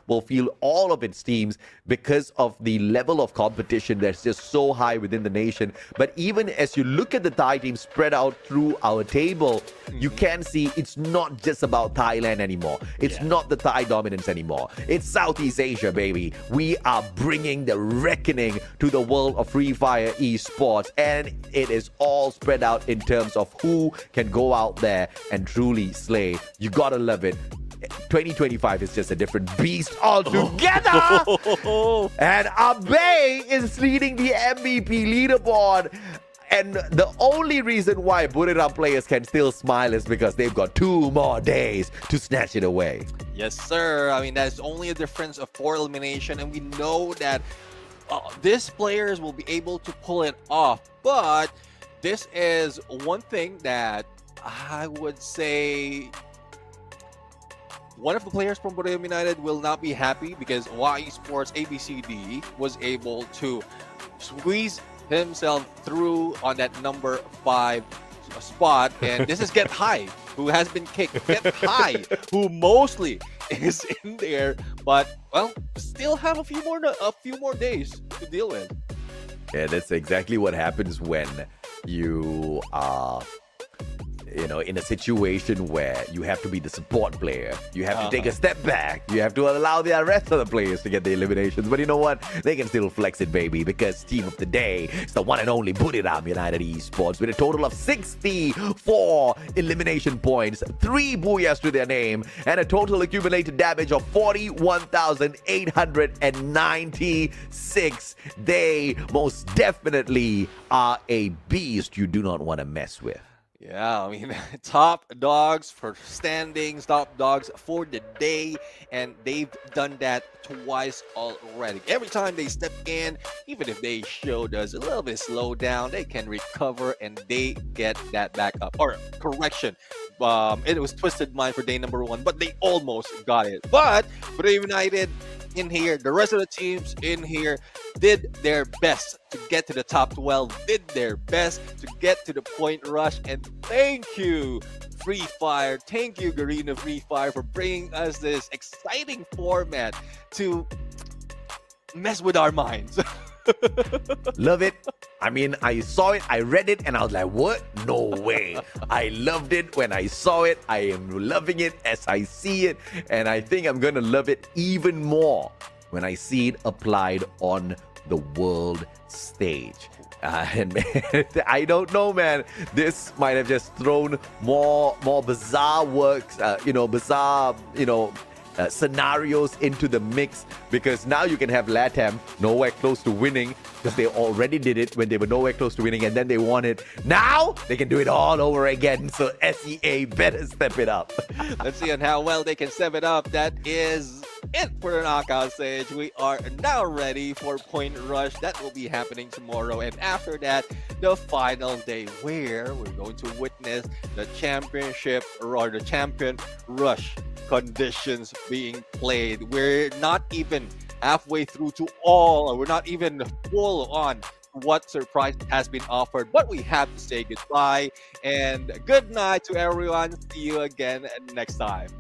Speaker 12: will field all of its teams because of the level of competition that's just so high within the nation. But even as you look at the Thai team spread out through our table, you can see it's not just about Thailand anymore. It's not the Thai dominance anymore. It's Southeast Asia, baby. We are bringing the reckoning to the world of Free Fire esports, and it is all spread out in terms of who can go out there and truly slay. You gotta love it. 2025 is just a different beast altogether. And Abe is leading the MVP leaderboard. And the only reason why Buriram players can still smile is because they've got 2 more days to snatch it away.
Speaker 11: Yes, sir. I mean, that's only a difference of 4 elimination, and we know that these players will be able to pull it off. But this is one thing that I would say one of the players from Buriram United will not be happy, because Y Sports ABCD was able to squeeze himself through on that number 5 spot, and this is Get High, who has been kicked. Get High, who mostly is in there, but well, still have a few more days to deal with.
Speaker 12: Yeah, that's exactly what happens when you are, in a situation where you have to be the support player. You have to take a step back. You have to allow the rest of the players to get the eliminations. But you know what? They can still flex it, baby, because team of the day is the one and only Buriram United Esports with a total of 64 elimination points, 3 booyahs to their name, and a total accumulated damage of 41,896. They most definitely are a beast you do not want to mess with.
Speaker 11: Yeah, I mean, top dogs for standings, top dogs for the day, and they've done that twice already. Every time they step in, even if they showed us a little bit slow down, they can recover and they get that back up. Or correction, it was twisted mind for day number 1, but they almost got it. But Buriram United in here, the rest of the teams in here did their best to get to the top 12, did their best to get to the point rush, and thank you Free Fire, thank you Garena Free Fire for bringing us this exciting format to mess with our minds.
Speaker 12: Love it. I mean, I saw it, I read it, and I was like, what? No way. I loved it when I saw it. I am loving it as I see it. And I think I'm going to love it even more when I see it applied on the world stage. And man, I don't know, man. This might have just thrown more bizarre works, bizarre, scenarios into the mix, because now you can have LATAM nowhere close to winning because they already did it when they were nowhere close to winning, and then they won it. Now they can do it all over again. So SEA better step it up.
Speaker 11: Let's see on how well they can step it up. That is it for the knockout stage. We are now ready for Point Rush. That will be happening tomorrow, and after that, the final day where we're going to witness the championship or the champion rush conditions being played. We're not even halfway through to we're not even full on what surprise has been offered, but we have to say goodbye and good night to everyone. See you again next time.